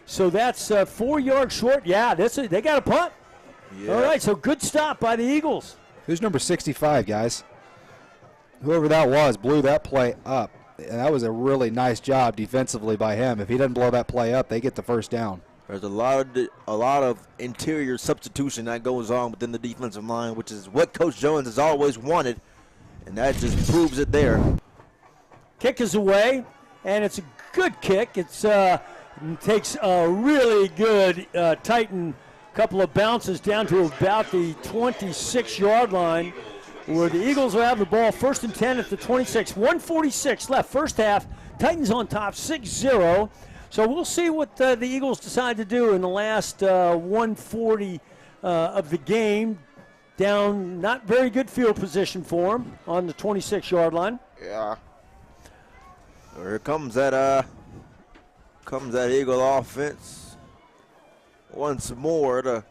So that's 4 yards short. Yeah, they got a punt. Yeah. All right, so good stop by the Eagles. Who's number 65, guys? Whoever that was blew that play up. And that was a really nice job defensively by him. If he doesn't blow that play up, they get the first down. There's a lot of interior substitution that goes on within the defensive line, which is what Coach Jones has always wanted, and that just proves it there. Kick is away, and it's a good kick. It takes a really good Titan couple of bounces down to about the 26-yard line, where the Eagles will have the ball 1st and 10 at the 26. 1:46 left, first half. Titans on top, 6-0. So we'll see what the Eagles decide to do in the last 140 of the game. Down, not very good field position for them on the 26-yard line. Yeah. Here comes that Eagle offense once more to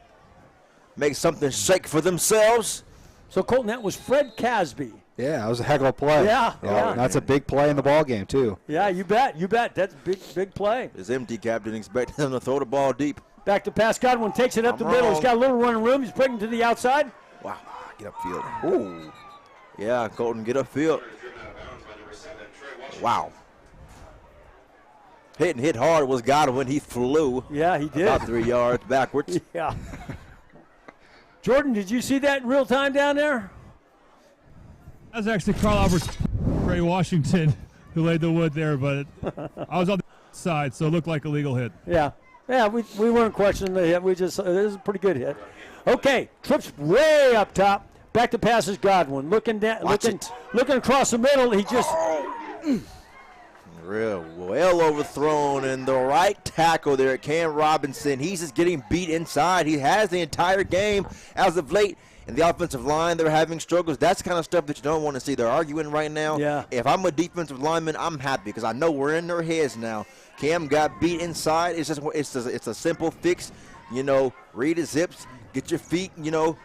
make something shake for themselves. So, Colton, that was Fred Casby. Yeah, that was a heck of a play. Yeah. That's a big play in the ball game, too. Yeah, you bet. That's a big play. His empty cap didn't expect him to throw the ball deep. Back to pass. Godwin takes it up the middle. He's got a little running room. He's breaking to the outside. Wow. Get upfield. Ooh. Yeah, Colton, get upfield. Wow. Hit hard was Godwin. He flew. Yeah, he did. About 3 yards backwards. Yeah. Jordan, did you see that in real time down there? That was actually Carl Albert's Ray Washington who laid the wood there, but I was on the side, so it looked like a legal hit. Yeah, we weren't questioning the hit. We just, it was a pretty good hit. Okay, trips way up top. Back to passes Godwin. Looking across the middle. He just. Real well overthrown, and the right tackle there, Cam Robinson. He's just getting beat inside. He has the entire game as of late. And the offensive line, they're having struggles. That's the kind of stuff that you don't want to see. They're arguing right now. Yeah. If I'm a defensive lineman, I'm happy because I know we're in their heads now. Cam got beat inside. It's a simple fix. You know, read his zips, get your feet, you know,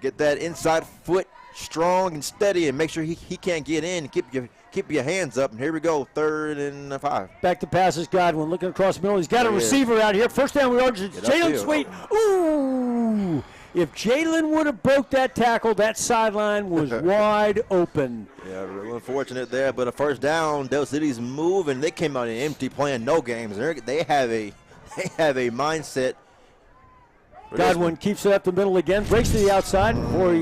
get that inside foot strong and steady, and make sure he can't get in. Keep your hands up. And here we go, 3rd and 5. Back to passes Godwin. Looking across the middle. He's got a receiver out here. First down, Jalen Sweet. Ooh. If Jalen would have broke that tackle, that sideline was wide open. Yeah, real unfortunate there, but a first down. Del City's moving. They came out in empty, playing no games. They have a mindset. Godwin keeps it up the middle again, breaks to the outside before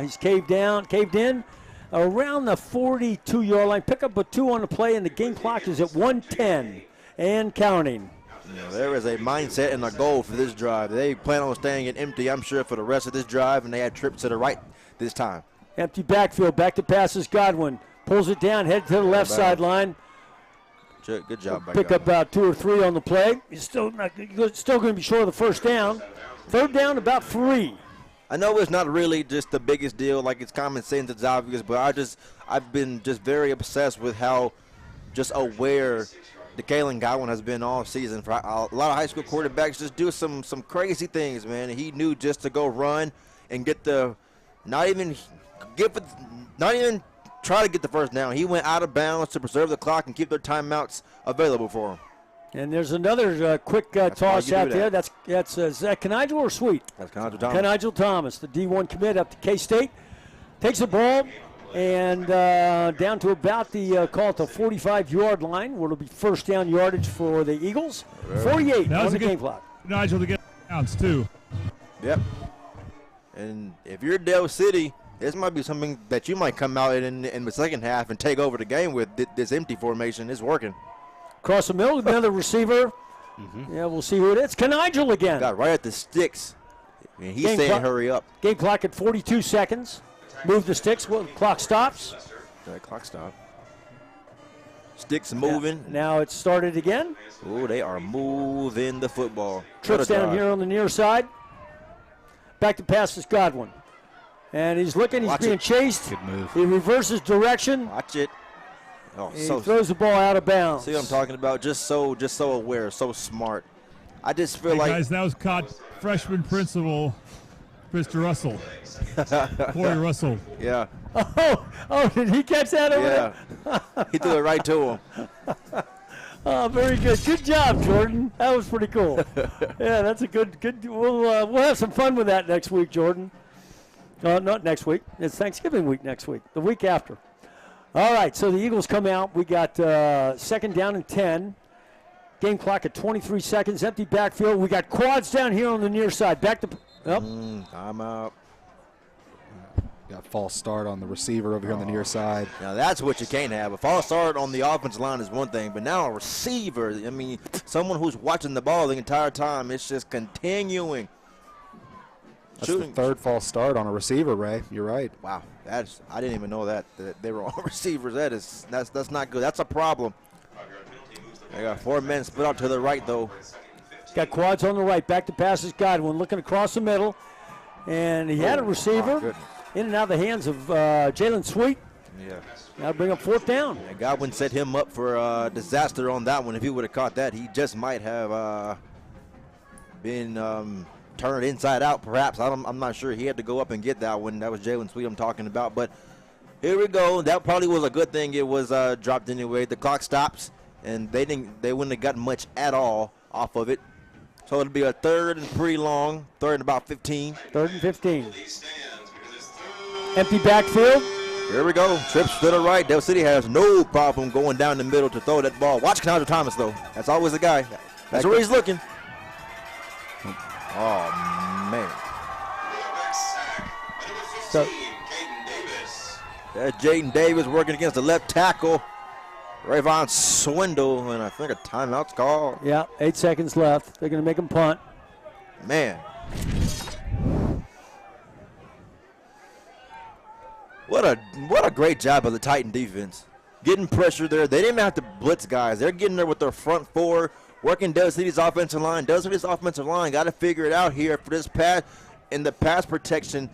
he's caved in around the 42-yard line. Pick up a 2 on the play, and the game clock is at 1:10 and counting. Yeah, there is a mindset and a goal for this drive. They plan on staying it empty, I'm sure, for the rest of this drive, and they had trips to the right this time. Empty backfield, back to passes Godwin. Pulls it down, head to the left sideline. Good job by Pick up about 2 or 3 on the play. He's still going to be short of the first down. 3rd down, about 3. I know it's not really just the biggest deal, like it's common sense, it's obvious, but I've been just very obsessed with how just aware Kalen Godwin has been all season. For a lot of high school quarterbacks just do some crazy things, man. He knew just to go run and get not even try to get the first down. He went out of bounds to preserve the clock and keep their timeouts available for him. And there's another quick toss out there. That's is that Kenigel or Sweet? That's Kenigel Thomas. Kenigel Thomas, the D1 commit up to K-State. Takes the ball and down to about the 45-yard line, where it'll be first down yardage for the Eagles. 48 on the game clock. Nigel to get downs too. Yep. And if you're Del City, this might be something that you might come out in the second half and take over the game with. This empty formation is working. Across the middle, another receiver. Yeah, we'll see who it is. Kenigel again. Got right at the sticks. And he's saying hurry up. Game clock at 42 seconds. Move the sticks. Well, clock stops. Clock stop. Sticks moving. Now it's started again. Oh, they are moving the football. Trips down here on the near side. Back to passes Godwin. And he's looking. He's being chased. Good move. He reverses direction. Watch it. Oh, he throws the ball out of bounds. See what I'm talking about? Just so aware, so smart. I just feel like guys, that was caught freshman principal Mr. Russell. Corey Russell. Yeah. Oh, did he catch that over there? He threw it right to him. Oh, very good. Good job, Jordan. That was pretty cool. Yeah, that's a good. We'll have some fun with that next week, Jordan. Not next week. It's Thanksgiving week next week. The week after. All right, so the Eagles come out. We got 2nd down and 10. Game clock at 23 seconds. Empty backfield. We got quads down here on the near side. Back to I'm out. Got false start on the receiver over here on the near side. Now that's what you can't have. A false start on the offensive line is one thing, but now a receiver, I mean, someone who's watching the ball the entire time, it's just continuing. That's the 3rd false start on a receiver, Ray. You're right. Wow, I didn't even know that they were all receivers. That's not good. That's a problem. They got 4 men split out to the right though. Got quads on the right. Back to passes Godwin, looking across the middle, and he had a receiver in and out of the hands of Jalen Sweet. Yeah. Now bring up 4th down. And Godwin set him up for disaster on that one. If he would have caught that, he just might have been turned inside out, perhaps. I'm not sure. He had to go up and get that one. That was Jalen Sweet I'm talking about. But here we go. That probably was a good thing. It was dropped anyway. The clock stops, and they wouldn't have gotten much at all off of it. So it'll be a 3rd and pretty long. 3rd and about 15. 3rd and 15. Empty backfield. Here we go. Trips to the right. Del City has no problem going down the middle to throw that ball. Watch Kenigel Thomas, though. That's always the guy. That's where he's looking. Oh, man. So Jaden Davis working against the left tackle, Rayvon Swindle, and I think a timeout's called. Yeah, 8 seconds left. They're going to make him punt. Man. What a great job by the Titan defense. Getting pressure there. They didn't even have to blitz guys. They're getting there with their front four, working Del City's offensive line. Del City's offensive line got to figure it out here for this pass. In the pass protection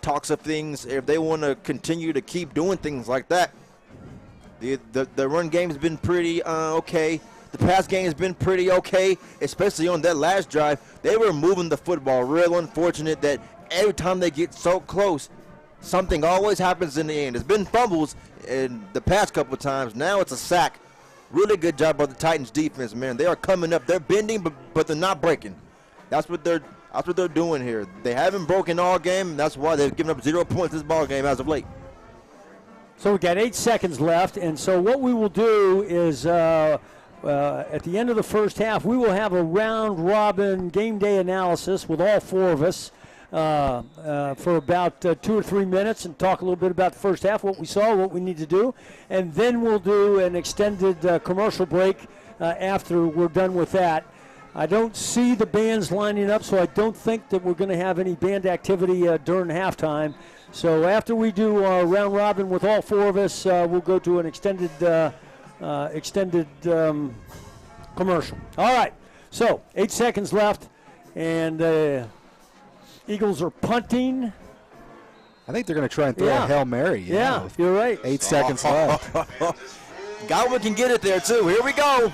talks of things, if they want to continue to keep doing things like that. The run game has been pretty okay. The pass game has been pretty okay, especially on that last drive. They were moving the football. Real unfortunate that every time they get so close, something always happens in the end. There's been fumbles in the past couple of times. Now it's a sack. Really good job by the Titans defense, man. They are coming up. They're bending, but they're not breaking. That's what they're doing here. They haven't broken all game, and that's why they've given up 0 points this ball game as of late. So we've got 8 seconds left, and so what we will do is at the end of the first half, we will have a round-robin game day analysis with all 4 of us for about 2 or 3 minutes and talk a little bit about the first half, what we saw, what we need to do, and then we'll do an extended commercial break after we're done with that. I don't see the bands lining up, so I don't think that we're going to have any band activity during halftime. So after we do our round robin with all 4 of us, we'll go to an extended commercial. All right, so 8 seconds left, and Eagles are punting. I think they're going to try and throw a Hail Mary. Yeah, you're right. 8 seconds left. Godwin can get it there, too. Here we go.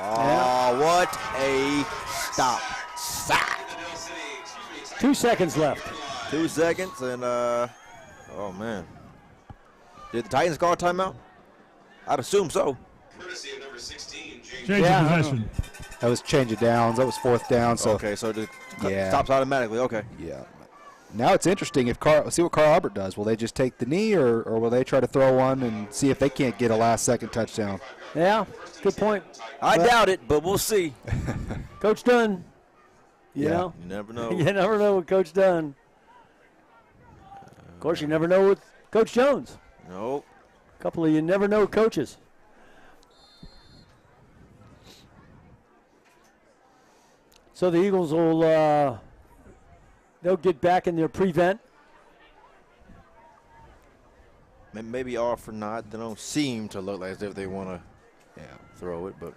Oh, what a stop. Sack. 2 seconds left. 2 seconds, and, oh, man. Did the Titans call a timeout? I'd assume so. Change of possession. That was change of downs. That was 4th down. So okay, so it stops automatically. Okay. Yeah. Now it's interesting. See what Carl Albert does. Will they just take the knee, or will they try to throw one and see if they can't get a last-second touchdown? Yeah, good point. I doubt it, but we'll see. Coach Dunn. You know? You never know. You never know with Coach Dunn. Of course, you never know with Coach Jones. Nope. A couple of you never know coaches. So the Eagles will they'll get back in their prevent. Maybe off or not. They don't seem to look like as if they want to throw it, but.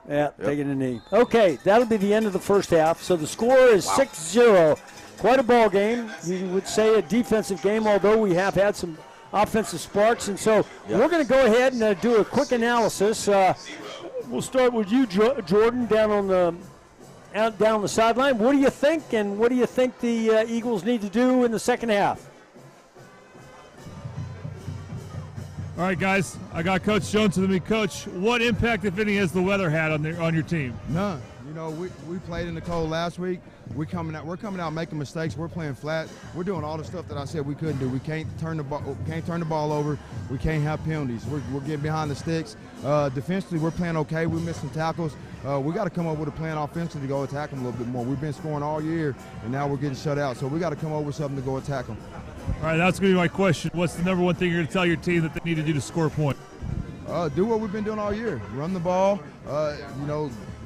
Yeah, taking a knee. Okay, that'll be the end of the first half. So the score is 6-0. Quite a ball game. You would say a defensive game, although we have had some offensive sparks. And so we're going to go ahead and do a quick analysis. We'll start with you, Jordan, down on the sideline. What do you think, and what do you think the Eagles need to do in the second half? All right, guys, I got Coach Jones with me. Coach, what impact, if any, has the weather had on your team? None. You know, we played in the cold last week. We're coming out making mistakes. We're playing flat. We're doing all the stuff that I said we couldn't do. We can't turn the ball over. We can't have penalties. We're getting behind the sticks. Defensively, we're playing okay. We missed some tackles. We got to come up with a plan offensively to go attack them a little bit more. We've been scoring all year, and now we're getting shut out. So we got to come up with something to go attack them. All right, that's going to be my question. What's the number one thing you're going to tell your team that they need to do to score a point? Do what we've been doing all year. Run the ball,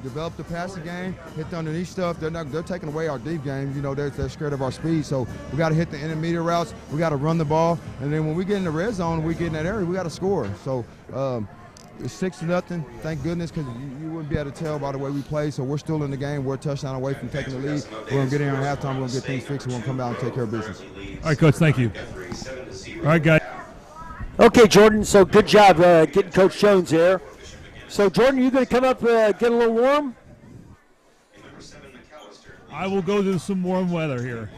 develop the passing game, hit the underneath stuff. They're taking away our deep game. You know, they're scared of our speed. So we got to hit the intermediate routes. We got to run the ball. And then when we get in the red zone, we get in that area, we got to score. So it's 6-0. Thank goodness, because you wouldn't be able to tell by the way we play. So we're still in the game. We're a touchdown away from taking the lead. We're going to get in here at halftime. We're going to get things fixed. We're going to come out and take care of business. All right, Coach, thank you. All right, guys. Okay, Jordan, so good job getting Coach Jones there. So, Jordan, you going to come up get a little warm? I will go to some warm weather here.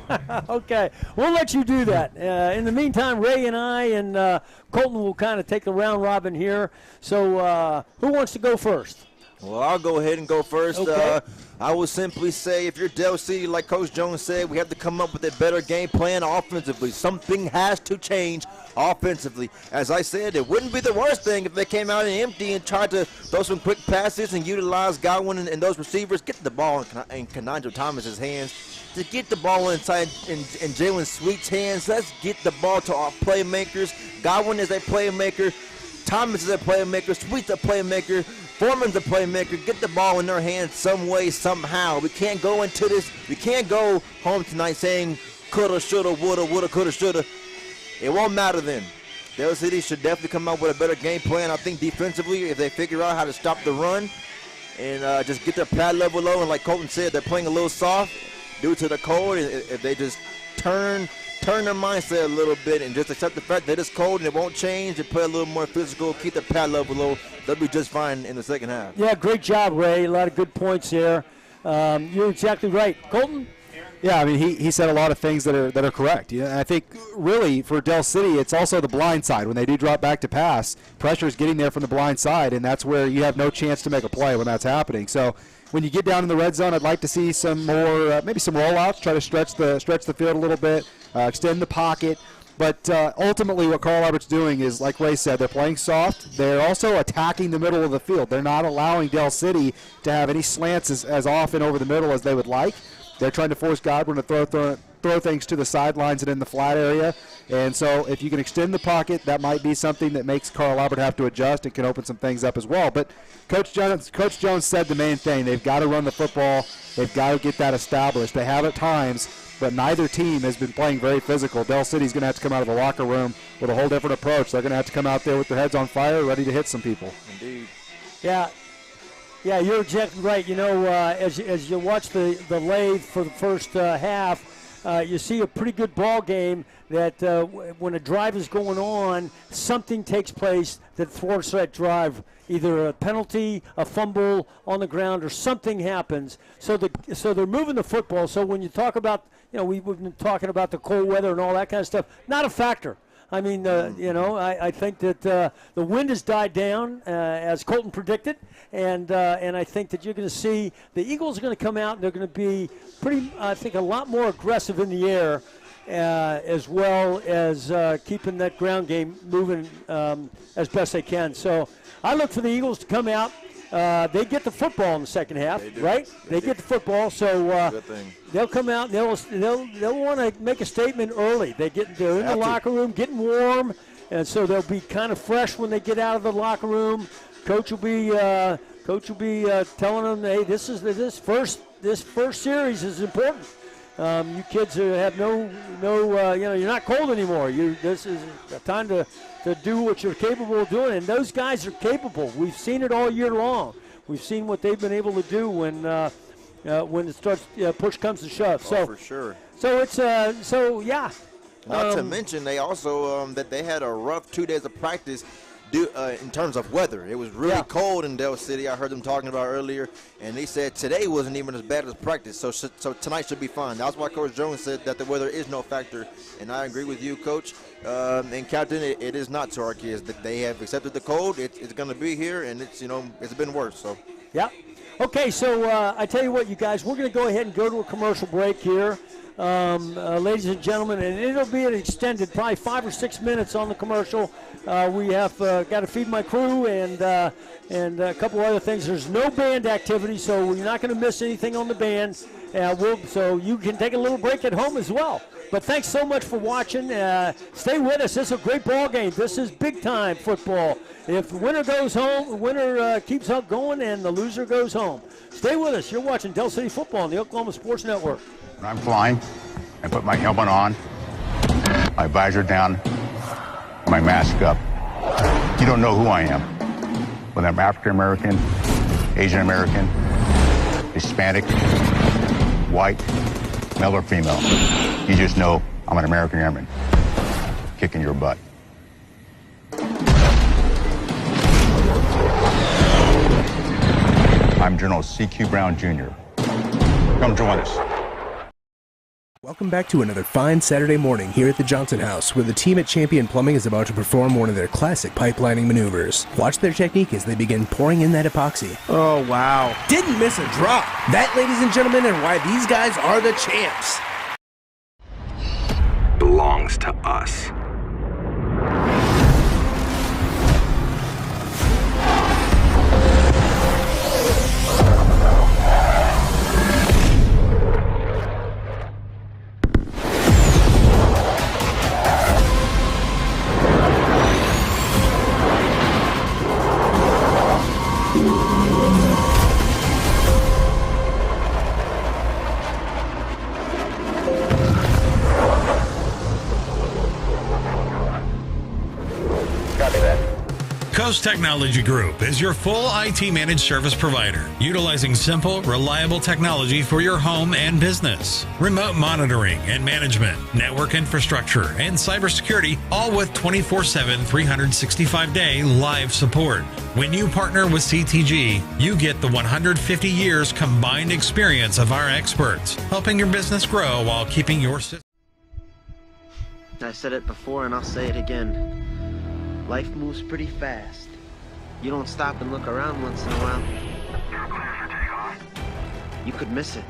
Okay, we'll let you do that. In the meantime, Ray and I and Colton will kind of take the round robin here. So who wants to go first? Well, I'll go ahead and go first. Okay. I will simply say, if you're Del City, like Coach Jones said, we have to come up with a better game plan offensively. Something has to change offensively. As I said, it wouldn't be the worst thing if they came out and empty and tried to throw some quick passes and utilize Godwin and those receivers. Get the ball in Kananja Thomas's hands. To get the ball inside in Jalen Sweet's hands. Let's get the ball to our playmakers. Godwin is a playmaker. Thomas is a playmaker. Sweet's a playmaker. Foreman's a playmaker. Get the ball in their hands some way, somehow. We can't go into this. We can't go home tonight saying coulda, shoulda, woulda, coulda, shoulda. It won't matter then. Del City should definitely come up with a better game plan. I think defensively, if they figure out how to stop the run and just get their pad level low, and like Colton said, they're playing a little soft due to the cold. If they just turn their mindset a little bit and just accept the fact that it's cold and it won't change and play a little more physical, keep the pad level low, they'll be just fine in the second half. Yeah, great job, Ray. A lot of good points there. You're exactly right. Colton? Yeah, I mean, he said a lot of things that are correct. Yeah, I think really for Del City, it's also the blind side. When they do drop back to pass, pressure is getting there from the blind side, and that's where you have no chance to make a play when that's happening. So when you get down in the red zone, I'd like to see some more, maybe some rollouts, try to stretch the field a little bit, extend the pocket. But ultimately what Carl Albert's doing is, like Ray said, they're playing soft. They're also attacking the middle of the field. They're not allowing Del City to have any slants as often over the middle as they would like. They're trying to force Godwin to throw things to the sidelines and in the flat area. And so if you can extend the pocket, that might be something that makes Carl Albert have to adjust and can open some things up as well. But Coach Jones said the main thing. They've got to run the football. They've got to get that established. They have at times, but neither team has been playing very physical. Del City's going to have to come out of the locker room with a whole different approach. They're going to have to come out there with their heads on fire, ready to hit some people. Indeed. Yeah, you're exactly right. You know, as you watch the lathe for the first half, you see a pretty good ball game that when a drive is going on, something takes place that thwarts that drive. Either a penalty, a fumble on the ground, or something happens. So they're moving the football. So when you talk about, you know, we've been talking about the cold weather and all that kind of stuff, not a factor. I mean, you know, I think that the wind has died down, as Colton predicted, and I think that you're going to see the Eagles are going to come out and they're going to be I think, a lot more aggressive in the air, as well as keeping that ground game moving as best they can. So I look for the Eagles to come out. They get the football in the second half, right? They get the football, so they'll come out. They'll want to make a statement early. They're in the locker room, getting warm, and so they'll be kind of fresh when they get out of the locker room. Coach will be telling them, hey, this first series is important. You kids have no, you're not cold anymore. This is a time to do what you're capable of doing, and those guys are capable. We've seen it all year long. We've seen what they've been able to do when it starts, push comes to shove. So for sure. So it's yeah. Not to mention, they also that they had a rough 2 days of practice. In terms of weather, it was really cold in Del City. I heard them talking about earlier, and they said today wasn't even as bad as practice, so tonight should be fine. That's why Coach Jones said that the weather is no factor, and I agree with you, Coach. And Captain, it is not to our kids. That they have accepted the cold. It's going to be here, and it's been worse. So yeah. Okay, so I tell you what, you guys, we're going to go ahead and go to a commercial break here. Ladies and gentlemen, and it'll be an extended, probably 5 or 6 minutes on the commercial. We have got to feed my crew and a couple other things. There's no band activity, so you're not going to miss anything on the band. So you can take a little break at home as well. But thanks so much for watching. Stay with us. This is a great ball game. This is big-time football. If the winner goes home, the winner keeps up going, and the loser goes home. Stay with us. You're watching Del City Football on the Oklahoma Sports Network. When I'm flying, I put my helmet on, my visor down, my mask up. You don't know who I am. Whether I'm African American, Asian American, Hispanic, white, male or female. You just know I'm an American Airman kicking your butt. I'm General C.Q. Brown Jr. Come join us. Welcome back to another fine Saturday morning here at the Johnson House, where the team at Champion Plumbing is about to perform one of their classic pipelining maneuvers. Watch their technique as they begin pouring in that epoxy. Oh, wow. Didn't miss a drop. That, ladies and gentlemen, and why these guys are the champs. Belongs to us. Coast Technology Group is your full IT managed service provider, utilizing simple, reliable technology for your home and business. Remote monitoring and management, network infrastructure, and cybersecurity, all with 24/7, 365-day live support. When you partner with CTG, you get the 150 years combined experience of our experts, helping your business grow while keeping your system. I said it before and I'll say it again. Life moves pretty fast. You don't stop and look around once in a while, you could miss it.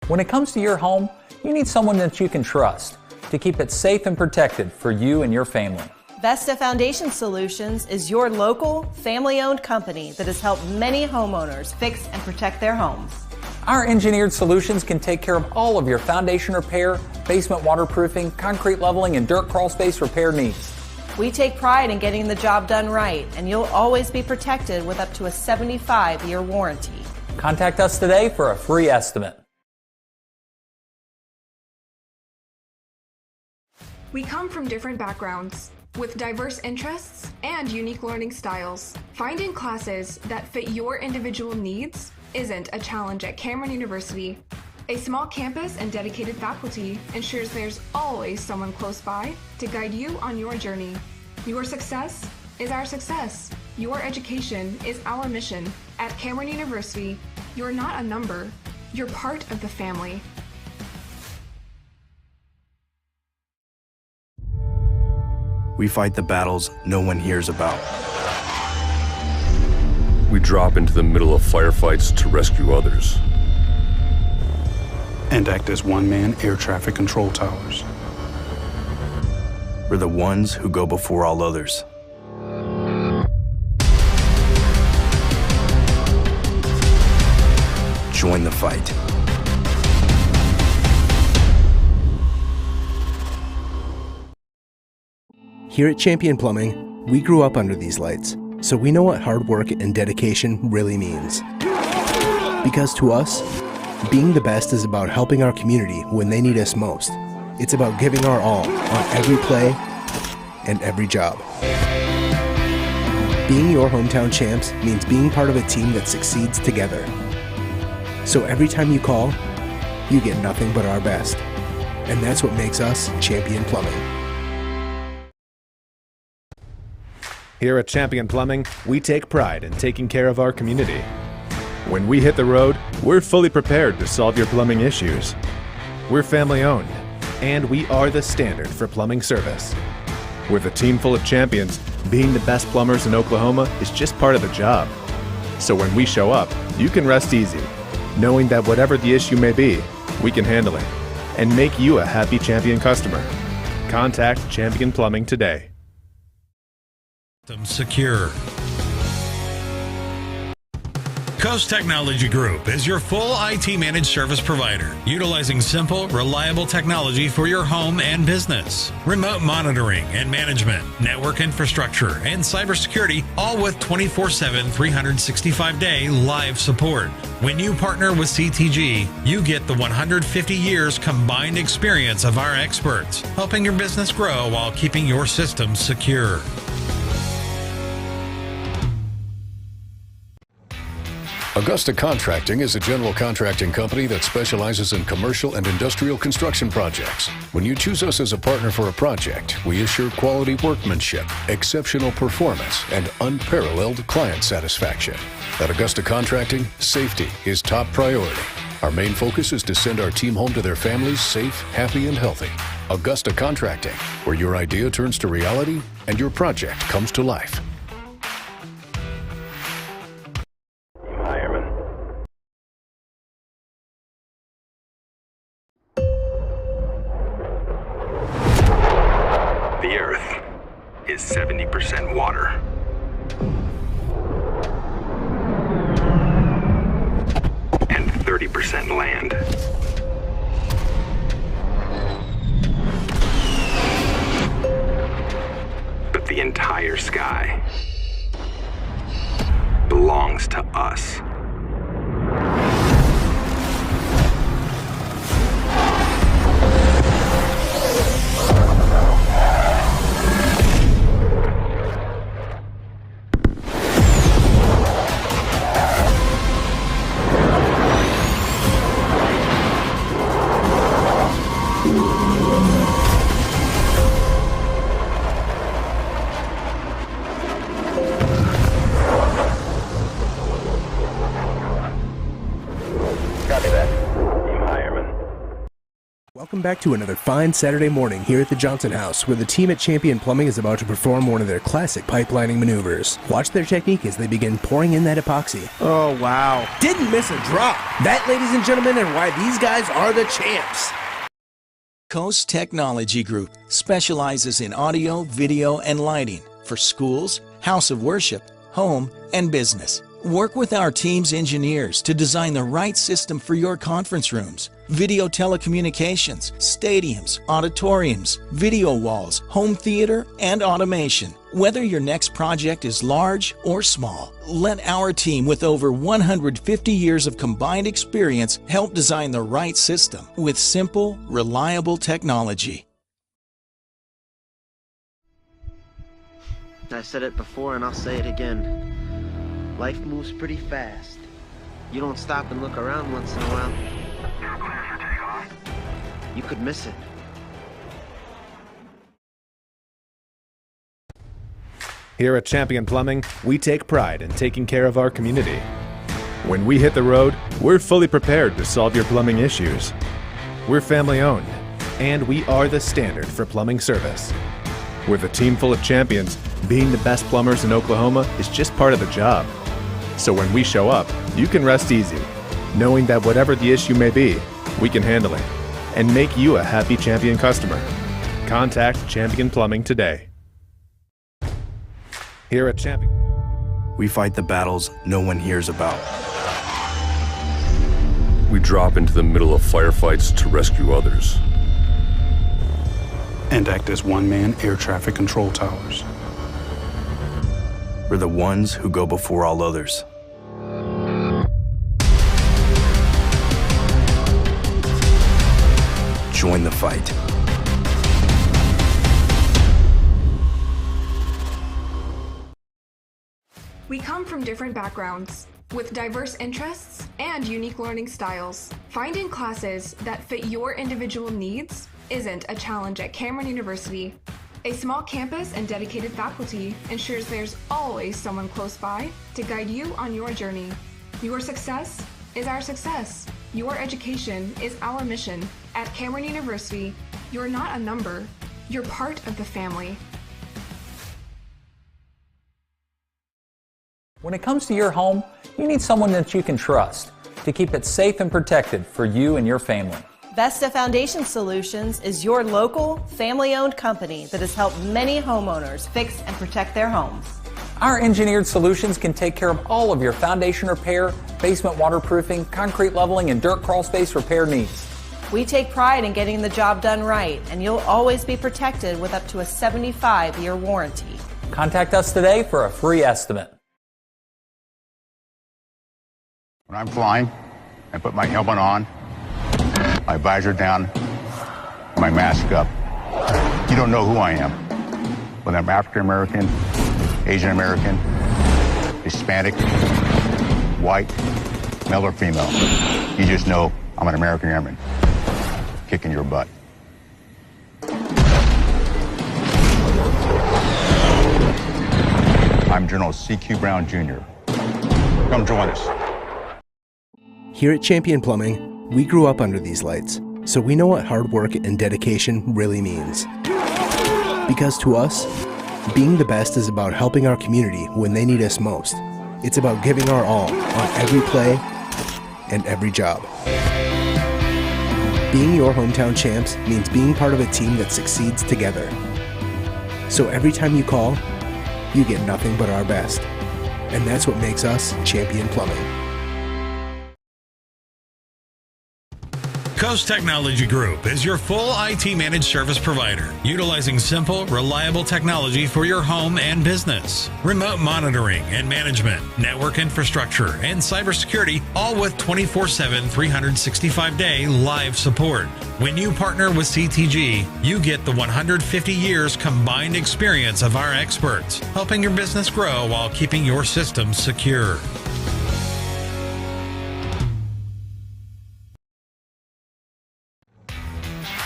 When it comes to your home, you need someone that you can trust to keep it safe and protected for you and your family. Vesta Foundation Solutions is your local, family-owned company that has helped many homeowners fix and protect their homes. Our engineered solutions can take care of all of your foundation repair, basement waterproofing, concrete leveling, and dirt crawl space repair needs. We take pride in getting the job done right, and you'll always be protected with up to a 75-year warranty. Contact us today for a free estimate. We come from different backgrounds, with diverse interests and unique learning styles. Finding classes that fit your individual needs isn't a challenge at Cameron University. A small campus and dedicated faculty ensures there's always someone close by to guide you on your journey. Your success is our success. Your education is our mission. At Cameron University, you're not a number, you're part of the family. We fight the battles no one hears about. We drop into the middle of firefights to rescue others. And act as one-man air traffic control towers. We're the ones who go before all others. Join the fight. Here at Champion Plumbing, we grew up under these lights, so we know what hard work and dedication really means. Because to us, being the best is about helping our community when they need us most. It's about giving our all on every play and every job. Being your hometown champs means being part of a team that succeeds together. So every time you call, you get nothing but our best. And that's what makes us Champion Plumbing. Here at Champion Plumbing, we take pride in taking care of our community. When we hit the road, we're fully prepared to solve your plumbing issues. We're family owned, and we are the standard for plumbing service. With a team full of champions, being the best plumbers in Oklahoma is just part of the job. So when we show up, you can rest easy, knowing that whatever the issue may be, we can handle it and make you a happy Champion customer. Contact Champion Plumbing today. Secure. Coast Technology Group is your full IT managed service provider, utilizing simple, reliable technology for your home and business. Remote monitoring and management, network infrastructure, and cybersecurity, all with 24/7, 365-day live support. When you partner with CTG, you get the 150 years combined experience of our experts, helping your business grow while keeping your systems secure. Augusta Contracting is a general contracting company that specializes in commercial and industrial construction projects. When you choose us as a partner for a project, we assure quality workmanship, exceptional performance, and unparalleled client satisfaction. At Augusta Contracting, safety is top priority. Our main focus is to send our team home to their families safe, happy, and healthy. Augusta Contracting, where your idea turns to reality and your project comes to life. The Earth is 70% water. And 30% land. But the entire sky belongs to us. Welcome back to another fine Saturday morning here at the Johnson House, where the team at Champion Plumbing is about to perform one of their classic pipelining maneuvers. Watch their technique as they begin pouring in that epoxy. Oh, wow. Didn't miss a drop. That, ladies and gentlemen, and why these guys are the champs. Coast Technology Group specializes in audio, video, and lighting for schools, house of worship, home, and business. Work with our team's engineers to design the right system for your conference rooms, video telecommunications, stadiums, auditoriums, video walls, home theater, and automation. Whether your next project is large or small, let our team with over 150 years of combined experience help design the right system with simple, reliable technology. I said it before and I'll say it again. Life moves pretty fast. You don't stop and look around once in a while, you could miss it. Here at Champion Plumbing, we take pride in taking care of our community. When we hit the road, we're fully prepared to solve your plumbing issues. We're family owned, and we are the standard for plumbing service. With a team full of champions, being the best plumbers in Oklahoma is just part of the job. So when we show up, you can rest easy, knowing that whatever the issue may be, we can handle it and make you a happy Champion customer. Contact Champion Plumbing today. Here at Champion, we fight the battles no one hears about. We drop into the middle of firefights to rescue others. And act as one-man air traffic control towers. We're the ones who go before all others. Join the fight. We come from different backgrounds, with diverse interests and unique learning styles. Finding classes that fit your individual needs isn't a challenge at Cameron University. A small campus and dedicated faculty ensures there's always someone close by to guide you on your journey. Your success is our success. Your education is our mission. At Cameron University, you're not a number, you're part of the family. When it comes to your home, you need someone that you can trust to keep it safe and protected for you and your family. Vesta Foundation Solutions is your local, family-owned company that has helped many homeowners fix and protect their homes. Our engineered solutions can take care of all of your foundation repair, basement waterproofing, concrete leveling, and dirt crawl space repair needs. We take pride in getting the job done right, and you'll always be protected with up to a 75-year warranty. Contact us today for a free estimate. When I'm flying, I put my helmet on, my visor down, my mask up. You don't know who I am. Whether I'm African American, Asian American, Hispanic, white, male or female. You just know I'm an American Airman kicking your butt. I'm General C.Q. Brown Jr. Come join us. Here at Champion Plumbing, we grew up under these lights, so we know what hard work and dedication really means. Because to us, being the best is about helping our community when they need us most. It's about giving our all on every play and every job. Being your hometown champs means being part of a team that succeeds together. So every time you call, you get nothing but our best. And that's what makes us Champion Plumbing. Coast Technology Group is your full IT managed service provider, utilizing simple, reliable technology for your home and business. Remote monitoring and management, network infrastructure, and cybersecurity, all with 24/7, 365-day live support. When you partner with CTG, you get the 150 years combined experience of our experts, helping your business grow while keeping your systems secure.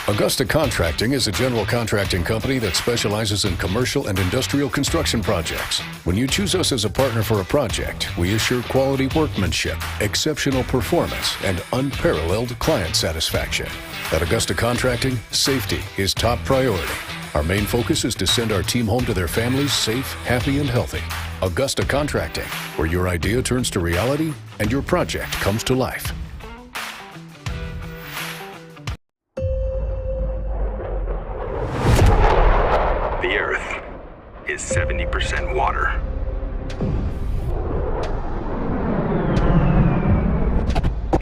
Augusta Contracting is a general contracting company that specializes in commercial and industrial construction projects. When you choose us as a partner for a project, we assure quality workmanship, exceptional performance, and unparalleled client satisfaction. At Augusta Contracting, safety is top priority. Our main focus is to send our team home to their families safe, happy, and healthy. Augusta Contracting, where your idea turns to reality and your project comes to life. The Earth is 70% water.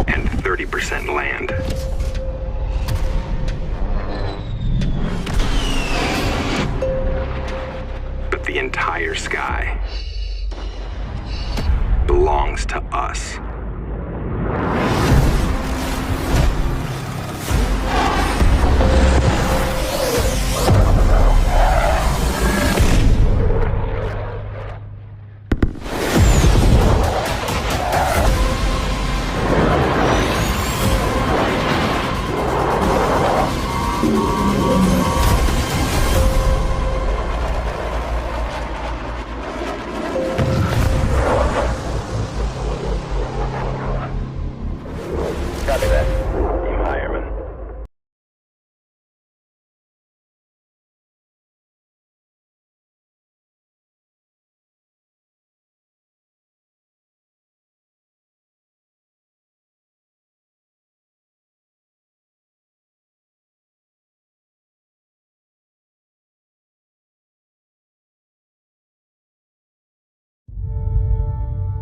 And 30% land. But the entire sky belongs to us. Copy that. Hi, Airman.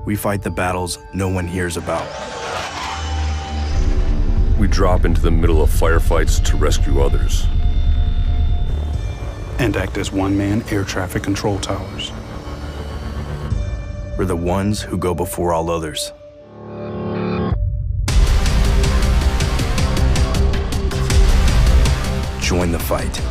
We fight the battles no one hears about. We drop into the middle of firefights to rescue others. And act as one-man air traffic control towers. We're the ones who go before all others. Join the fight.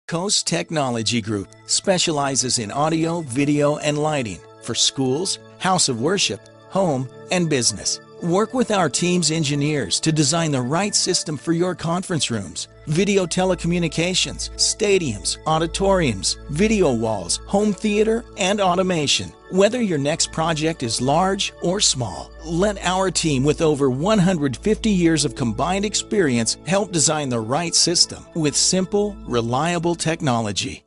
Coast Technology Group specializes in audio, video, and lighting for schools, house of worship, home, and business. Work with our team's engineers to design the right system for your conference rooms, video telecommunications, stadiums, auditoriums, video walls, home theater, and automation. Whether your next project is large or small, let our team with over 150 years of combined experience help design the right system with simple, reliable technology.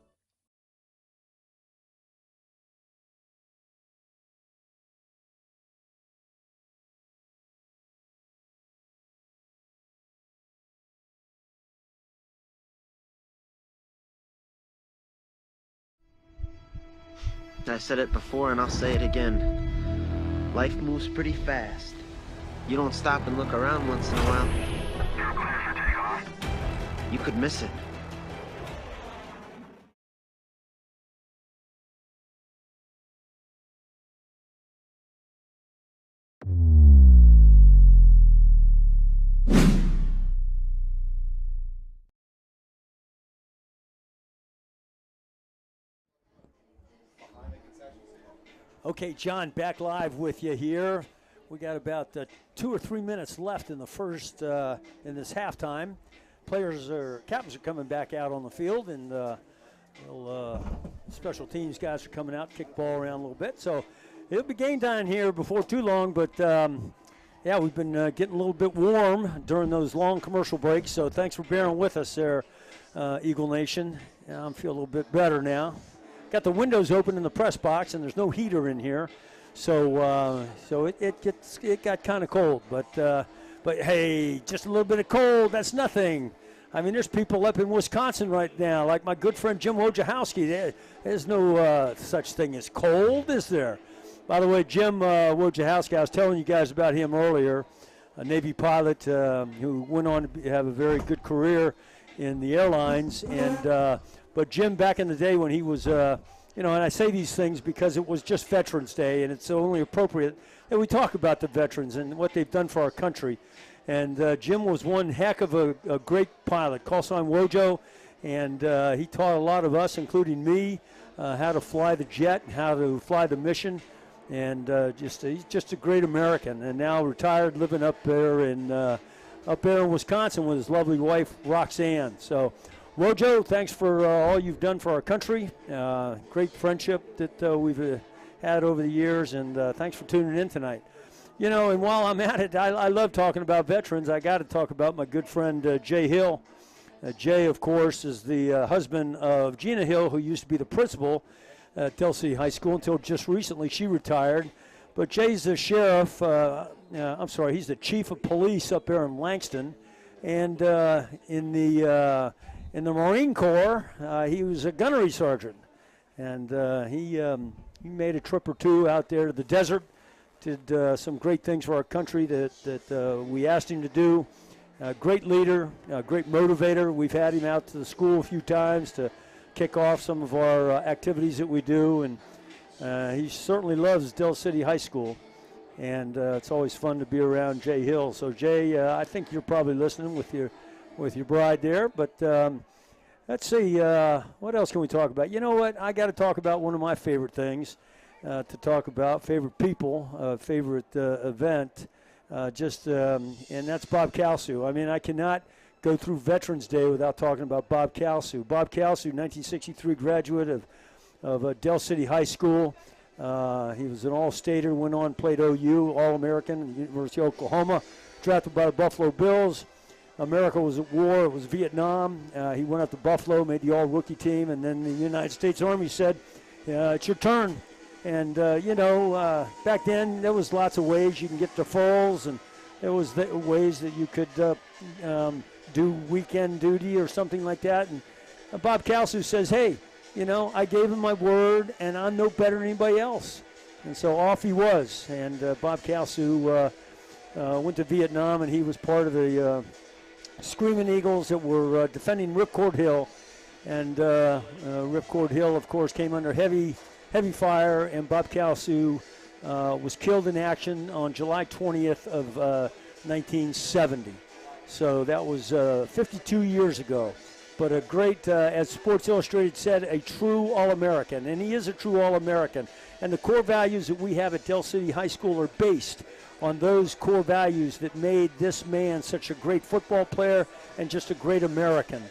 I said it before and I'll say it again. Life moves pretty fast. You don't stop and look around once in a while, you could miss it. Okay, John, back live with you here. We got about 2 or 3 minutes left in the first, in this halftime. Captains are coming back out on the field, and special teams guys are coming out, kick ball around a little bit. So it'll be game time here before too long, but yeah, we've been getting a little bit warm during those long commercial breaks, so thanks for bearing with us there, Eagle Nation. I'm feeling a little bit better now. Got the windows open in the press box, and there's no heater in here, so it got kind of cold. But hey, just a little bit of cold, that's nothing. I mean, there's people up in Wisconsin right now, like my good friend Jim Wojciechowski. There's no such thing as cold, is there? By the way, Jim Wojciechowski, I was telling you guys about him earlier, a Navy pilot who went on to have a very good career in the airlines, and but Jim, back in the day when he was, and I say these things because it was just Veterans Day, and it's only appropriate that we talk about the veterans and what they've done for our country. And Jim was one heck of a great pilot, call sign Wojo, and he taught a lot of us, including me, how to fly the jet, how to fly the mission, and he's just a great American. And now retired, living up there in Wisconsin with his lovely wife Roxanne. So. Wojo, thanks for all you've done for our country. Great friendship that we've had over the years, and thanks for tuning in tonight. And while I'm at it, I love talking about veterans. I got to talk about my good friend Jay Hill. Jay, of course, is the husband of Gina Hill, who used to be the principal at Del City High School until just recently she retired. But Jay's the sheriff. He's the chief of police up there in Langston, and in the Marine Corps, he was a gunnery sergeant, and he made a trip or two out there to the desert, did some great things for our country that we asked him to do. Great leader, great motivator. We've had him out to the school a few times to kick off some of our activities that we do, and he certainly loves Del City High School, and it's always fun to be around Jay Hill. So Jay, I think you're probably listening with your bride there, but let's see, what else can we talk about? You know what, I got to talk about one of my favorite things to talk about, favorite people, favorite event, and that's Bob Kalsu. I mean, I cannot go through Veterans Day without talking about Bob Kalsu. Bob Kalsu, 1963 graduate of Del City High School. He was an all-stater, went on, played OU, All-American at the University of Oklahoma, drafted by the Buffalo Bills. America was at war. It was Vietnam. He went up to Buffalo, made the all-rookie team, and then the United States Army said, it's your turn. And, back then there was lots of ways you can get deferrals, and there was ways that you could do weekend duty or something like that. And Bob Kalsu says, hey, I gave him my word, and I'm no better than anybody else. And so off he was. And Bob Kalsu went to Vietnam, and he was part of the Screaming Eagles that were defending Ripcord Hill, and Ripcord Hill, of course, came under heavy fire, and Bob Kalsu was killed in action on July 20th of 1970. So that was 52 years ago. But a great, as Sports Illustrated said, a true All-American, and he is a true All-American. And the core values that we have at Del City High School are based on those core values that made this man such a great football player and just a great American.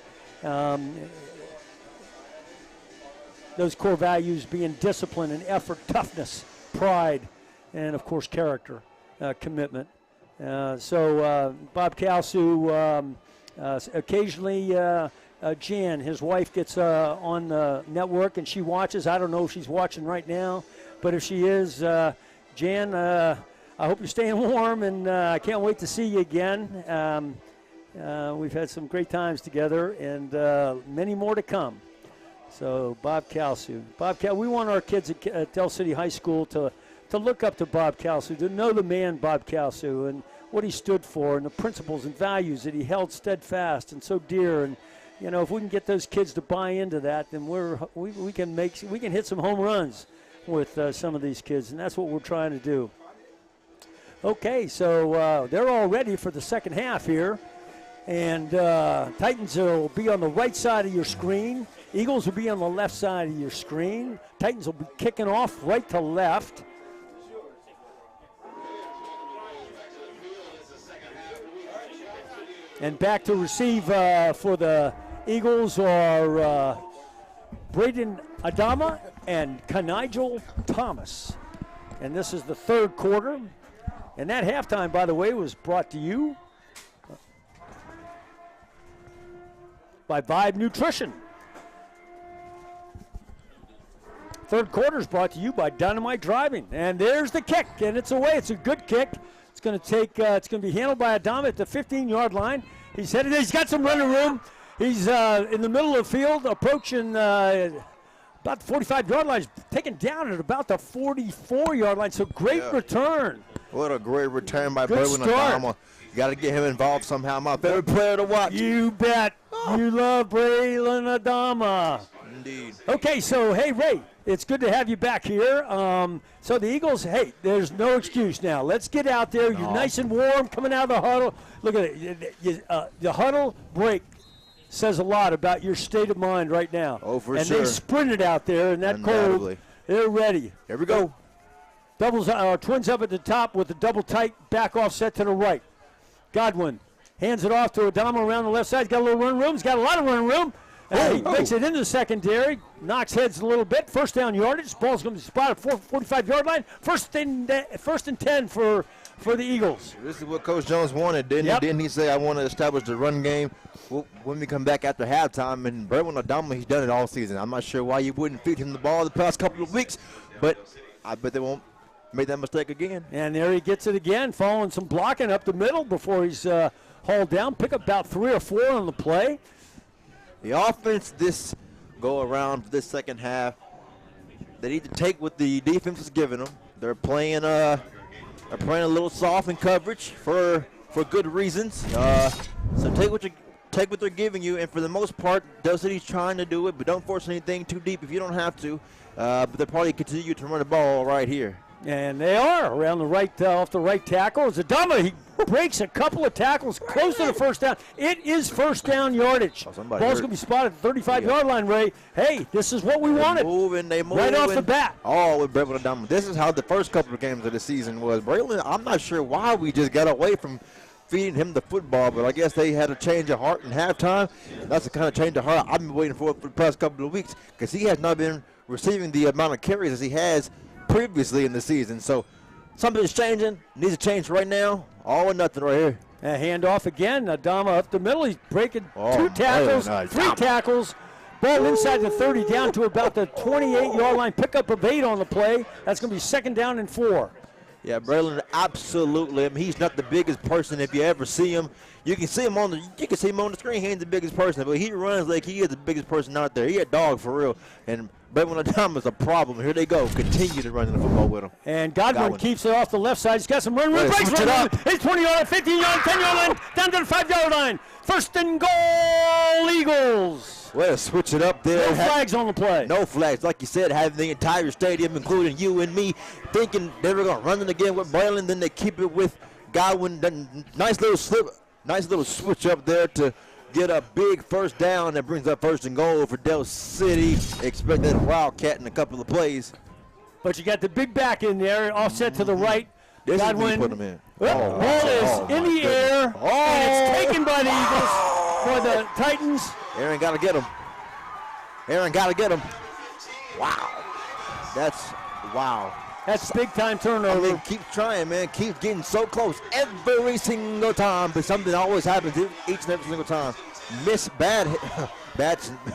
Those core values being discipline and effort, toughness, pride, and, of course, character, commitment. So Bob Kalsu, occasionally Jan, his wife, gets on the network, and she watches. I don't know if she's watching right now, but if she is, Jan, I hope you're staying warm, and I can't wait to see you again. We've had some great times together, and many more to come. So Bob Kalsu. We want our kids at Del City High School to look up to Bob Kalsu, to know the man Bob Kalsu and what he stood for and the principles and values that he held steadfast and so dear. And, if we can get those kids to buy into that, then we can hit some home runs with some of these kids, and that's what we're trying to do. Okay, so they're all ready for the second half here. And Titans will be on the right side of your screen. Eagles will be on the left side of your screen. Titans will be kicking off right to left. And back to receive for the Eagles are Braden Adama and Kanigel Thomas. And this is the third quarter. And that halftime, by the way, was brought to you by Vibe Nutrition. Third quarter is brought to you by Dynamite Driving. And there's the kick, and it's away. It's a good kick. It's going to take. It's going to be handled by Adama at the 15-yard line. He's headed. He's got some running room. He's in the middle of the field, approaching about the 45-yard line. He's taken down at about the 44-yard line. So great return. What a great return by Good Braylon start. Adama. You got to get him involved somehow. My favorite player to watch. You bet. You love Braylon Adama. Indeed. Okay, so, hey, Ray, it's good to have you back here. So the Eagles, hey, there's no excuse now. Let's get out there. You're nice and warm coming out of the huddle. Look at it. The huddle break says a lot about your state of mind right now. Oh, for and sure. they sprinted out there in that Undoubtedly. cold. They're ready. Here we go. Doubles, twins up at the top with the double tight back offset to the right. Godwin hands it off to Adama around the left side. He's got a little run room. He's got a lot of run room. He makes it into the secondary. Knocks heads a little bit. First down yardage. Ball's going to be spotted at 45-yard line. First and 10 for the Eagles. This is what Coach Jones wanted, didn't he? Didn't he say, I want to establish the run game when we come back after halftime? And Braylon Adama, he's done it all season. I'm not sure why you wouldn't feed him the ball the past couple of weeks, but I bet they won't make that mistake again. And there he gets it again, following some blocking up the middle before he's hauled down. Pick up about 3 or 4 on the play. The offense this go around for this second half, they need to take what the defense is giving them. They're playing a little soft in coverage for good reasons. So take what they're giving you, and for the most part, Del City's trying to do it, but don't force anything too deep if you don't have to. But they'll probably continue to run the ball right here. And they are around the right, off the right tackle. It's Adama. He breaks a couple of tackles close to the first down. It is first down yardage. Ball's going to be spotted at the 35-yard line, Ray. Hey, this is what we wanted. They moving. Right off the bat. Oh, with Braylon Adama. This is how the first couple of games of the season was. Braylon, I'm not sure why we just got away from feeding him the football, but I guess they had a change of heart in halftime. That's the kind of change of heart I've been waiting for the past couple of weeks, because he has not been receiving the amount of carries as he has previously in the season. So something's changing. Needs to change right now. All or nothing right here. A handoff again. Adama up the middle. He's breaking 2 tackles, 3 tackles. Ball inside the 30 down to about the 28-yard line. Pickup of 8 on the play. That's going to be second down and 4. Yeah, Braylon, absolutely. I mean, he's not the biggest person. If you ever see him, you can see him on the screen. He ain't the biggest person, but he runs like he is the biggest person out there. He a dog for real. And Braylon Adama is a problem. Here they go. Continue to run the football with him. And Godwin keeps it off the left side. He's got some run room. Breaks run room. It's 20-yard, 15-yard, 10-yard line, down to the 5-yard line. First and goal, Eagles. Well, switch it up there. No flags on the play. No flags. Like you said, having the entire stadium, including you and me, thinking they were going to run it again with Braylon. Then they keep it with Godwin. Nice little switch up there to get a big first down that brings up first and goal for Del City. Expect that Wildcat in a couple of plays. But you got the big back in there, offset to the right. This Godwin. is me putting him in. Well, ball is in the air, and it's taken by the Eagles for the Titans. Aaron got to get him. Wow. That's big-time turnover. I mean, keep trying, man. Keep getting so close every single time, but something always happens each and every single time. Miss bad,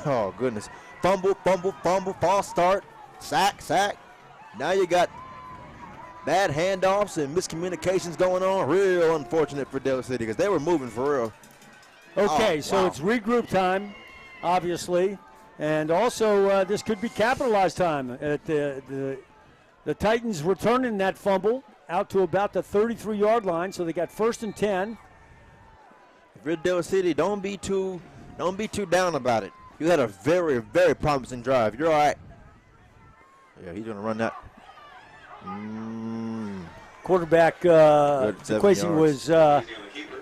oh, goodness. Fumble, false start, sack. Now you got bad handoffs and miscommunications going on. Real unfortunate for Del City because they were moving for real. Okay, so it's regroup time, obviously, and also this could be capitalized time. At the Titans returning that fumble out to about the 33-yard line, so they got first and 10. If you're Del City, don't be too down about it. You had a very, very promising drive. You're all right. Yeah, he's gonna run that. Quarterback equation was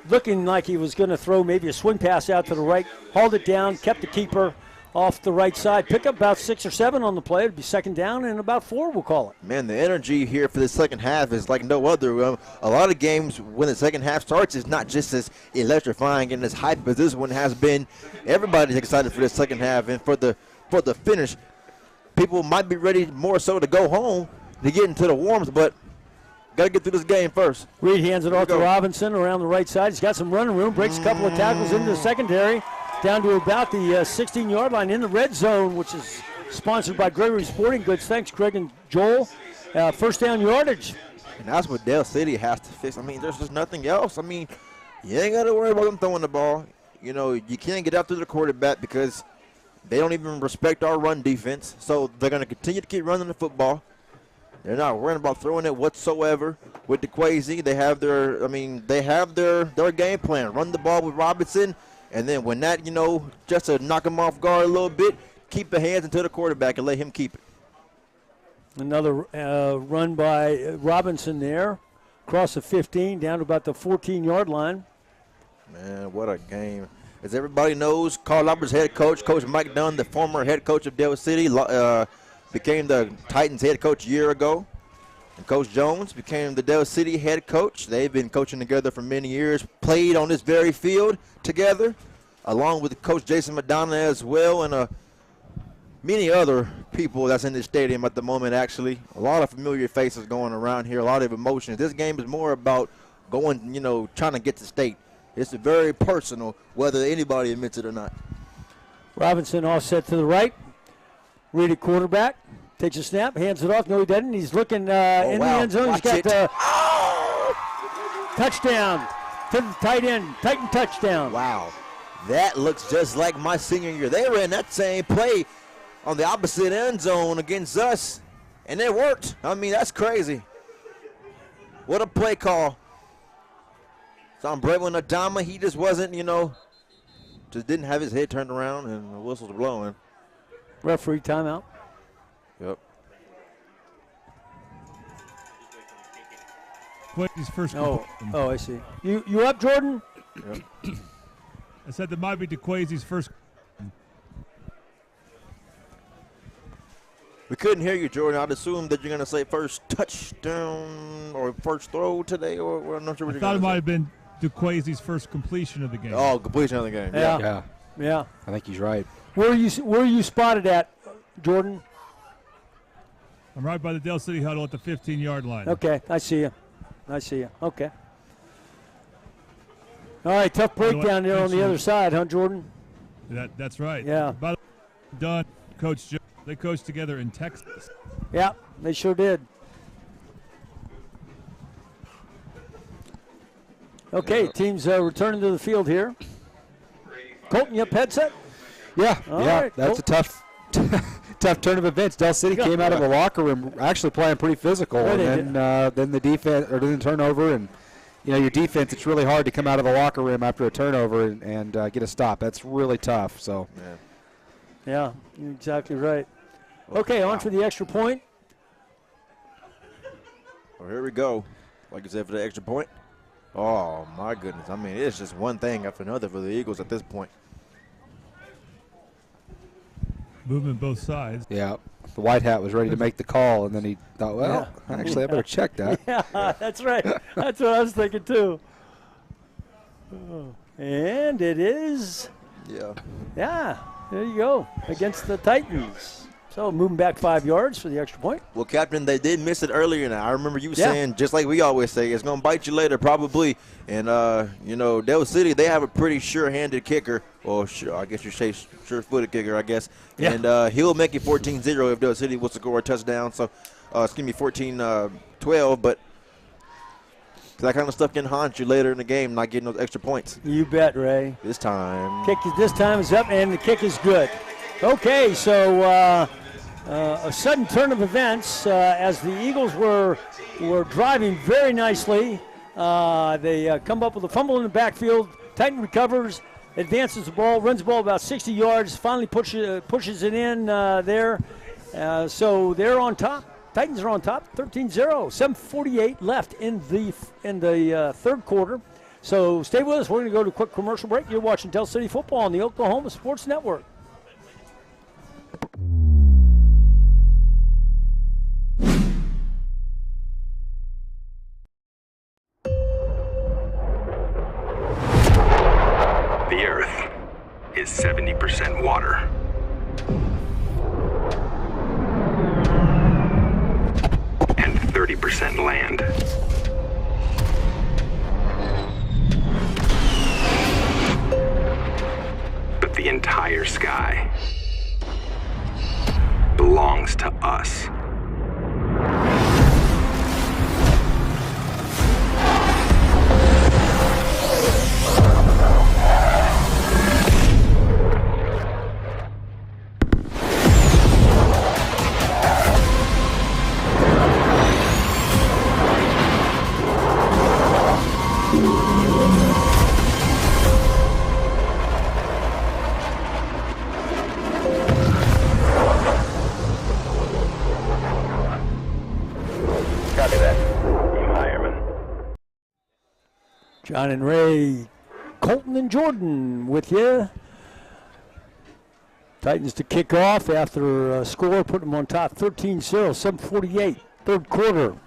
looking like he was going to throw maybe a swing pass out to the right, hauled it down, kept the keeper off the right side. Pick up about 6 or 7 on the play. It'd be second down and about 4, we'll call it. Man, the energy here for the second half is like no other. A lot of games when the second half starts is not just as electrifying and as hype as this one has been. Everybody's excited for the second half and for the finish. People might be ready more so to go home to get into the warms, but got to get through this game first. Reed hands it off to Robinson around the right side. He's got some running room, breaks a couple of tackles into the secondary, down to about the 16-yard line in the red zone, which is sponsored by Gregory Sporting Goods. Thanks, Greg and Joel. First down yardage. And that's what Dale City has to fix. I mean, there's just nothing else. I mean, you ain't got to worry about them throwing the ball. You know, you can't get after the quarterback because they don't even respect our run defense. So they're going to continue to keep running the football. They're not worrying about throwing it whatsoever with DeQuazy. They have their game plan. Run the ball with Robinson, and then when that, just to knock him off guard a little bit, keep the hands into the quarterback and let him keep it. Another run by Robinson there, across the 15, down to about the 14-yard line. Man, what a game. As everybody knows, Carl Roberts head coach, Coach Mike Dunn, the former head coach of Dale City, became the Titans head coach a year ago. And Coach Jones became the Dale City head coach. They've been coaching together for many years, played on this very field together, along with Coach Jason Madonna as well, and many other people that's in this stadium at the moment, actually. A lot of familiar faces going around here, a lot of emotions. This game is more about going, trying to get to state. It's very personal, whether anybody admits it or not. Robinson offset to the right. Reed at quarterback. Takes a snap, hands it off. No, he doesn't. He's looking in the end zone. He's got the touchdown to the tight end. Titan touchdown. Wow. That looks just like my senior year. They ran that same play on the opposite end zone against us, and it worked. I mean, that's crazy. What a play call. So I'm Brevin Adama. He just wasn't, just didn't have his head turned around, and the whistles were blowing. Referee timeout. Yep. His first. Oh, I see. You up, Jordan? Yep. I said that might be DeQuazy's first. We couldn't hear you, Jordan. I'd assume that you're going to say first touchdown or first throw today, or I'm not sure what you're going to say. I thought it might have been DeQuazy's first completion of the game. Oh, completion of the game. Yeah. I think he's right. Where are you spotted at, Jordan? I'm right by the Dale City huddle at the 15-yard line. Okay, I see you. Okay. All right, tough breakdown there on the other side, huh, Jordan? That's right. Yeah. By the way, Dunn, Coach Joe, they coached together in Texas. Yeah, they sure did. Okay, teams returning to the field here. Colton, you up headset? Yeah, All right, that's a tough turn of events. Dell City came out of the locker room actually playing pretty physical, and then the defense, or then turnover, and your defense. It's really hard to come out of the locker room after a turnover and get a stop. That's really tough. So, yeah, you're exactly right. Okay, on for the extra point. Well, here we go. Like I said, for the extra point. Oh my goodness! I mean, it's just one thing after another for the Eagles at this point. Movement both sides. Yeah, the white hat was ready to make the call, and then he thought, well, actually, I better check that. Yeah, that's right. That's what I was thinking, too. And it is. Yeah, there you go, against the Titans. So moving back 5 yards for the extra point. Well, Captain, they did miss it earlier. Now I remember you saying, just like we always say, it's going to bite you later, probably. And, Dale City, they have a pretty sure-handed kicker. Or I guess you say sure-footed kicker, I guess. Yeah. And he'll make it 14-0 if Dale City was to score a touchdown. So, 14-12. But that kind of stuff can haunt you later in the game, not getting those extra points. You bet, Ray. This time is up, and the kick is good. Okay, so a sudden turn of events as the Eagles were driving very nicely. They come up with a fumble in the backfield. Titan recovers, advances the ball, runs the ball about 60 yards, finally pushes it in there. So they're on top. Titans are on top, 13-0. 7:48 left in the third quarter. So stay with us. We're going to go to a quick commercial break. You're watching Del City Football on the Oklahoma Sports Network. The Earth is 70% water. And 30% land. But the entire sky belongs to us. John and Ray, Colton and Jordan with you. Titans to kick off after a score, put them on top 13-0, 7:48, third quarter.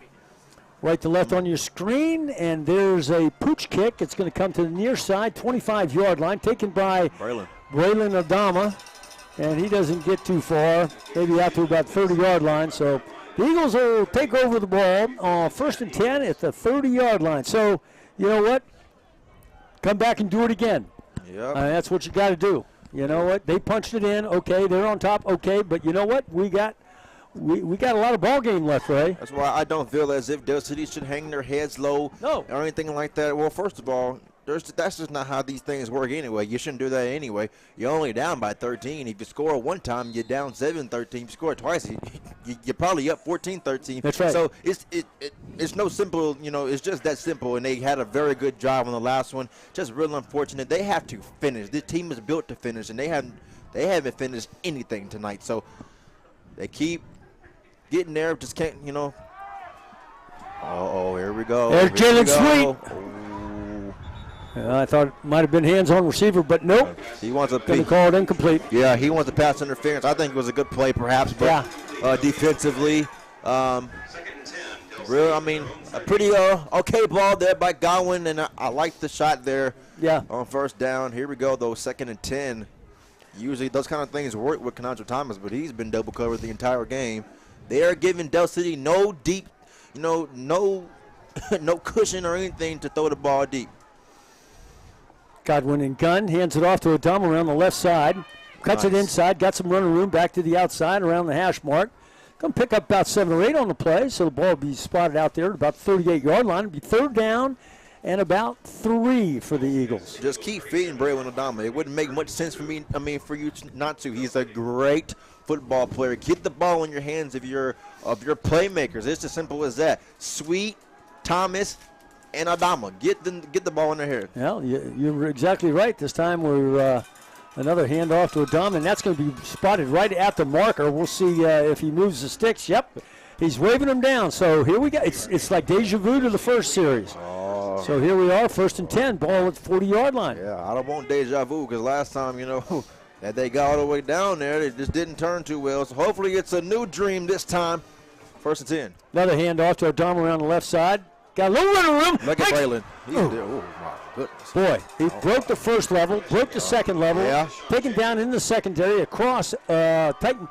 Right to left on your screen, and there's a pooch kick. It's going to come to the near side, 25-yard line, taken by Braylon Adama, and he doesn't get too far, maybe out to about 30-yard line. So the Eagles will take over the ball on 1st and 10 at the 30-yard line. So you know what? Come back and do it again. Yep. That's what you got to do. You know what? They punched it in. Okay, they're on top. Okay, but you know what? We got a lot of ball game left, Ray. That's why I don't feel as if Del City should hang their heads low or anything like that. Well, first of all, that's just not how these things work anyway. You shouldn't do that anyway. You're only down by 13. If you score one time, you're down 7-13. If you score twice, you're probably up 14-13. That's right. So it's no simple, it's just that simple. And they had a very good job on the last one. Just real unfortunate. They have to finish. This team is built to finish, and they haven't finished anything tonight. So they keep getting there, just can't, Oh, here we go. There's Jalen Sweet. I thought it might have been hands on receiver, but nope. He wants going to call it incomplete. Yeah, he wants a pass interference. I think it was a good play, perhaps, but defensively, a pretty okay ball there by Godwin, and I like the shot there. Yeah. On first down. Here we go, though, 2nd and 10. Usually those kind of things work with Conandra Thomas, but he's been double covered the entire game. They are giving Del City no deep, no cushion or anything to throw the ball deep. Godwin and gun, hands it off to Adama around the left side. Cuts it inside, got some running room back to the outside around the hash mark. Going to pick up about 7 or 8 on the play, so the ball will be spotted out there at about the 38-yard line. It'll be 3rd down and about 3 for the Eagles. Just keep feeding Braylon Adama. It wouldn't make much sense for me, for you not to. He's a great football player. Get the ball in your hands of your playmakers. It's as simple as that. Sweet, Thomas, and Adama. Get the ball in their head. Well, you're exactly right. This time we're another handoff to Adama, and that's going to be spotted right at the marker. We'll see if he moves the sticks. Yep, he's waving them down. So here we go. It's like deja vu to the first series. Oh. So here we are, 1st and 10, ball at the 40-yard line. Yeah, I don't want deja vu because last time, that they got all the way down there, it just didn't turn too well. So hopefully it's a new dream this time. 1st and 10. Another handoff to Adama around the left side. Got a little running room. Look at Braylon. Oh, my goodness. Boy, he broke the first level, broke the second level, taken down in the secondary across Titan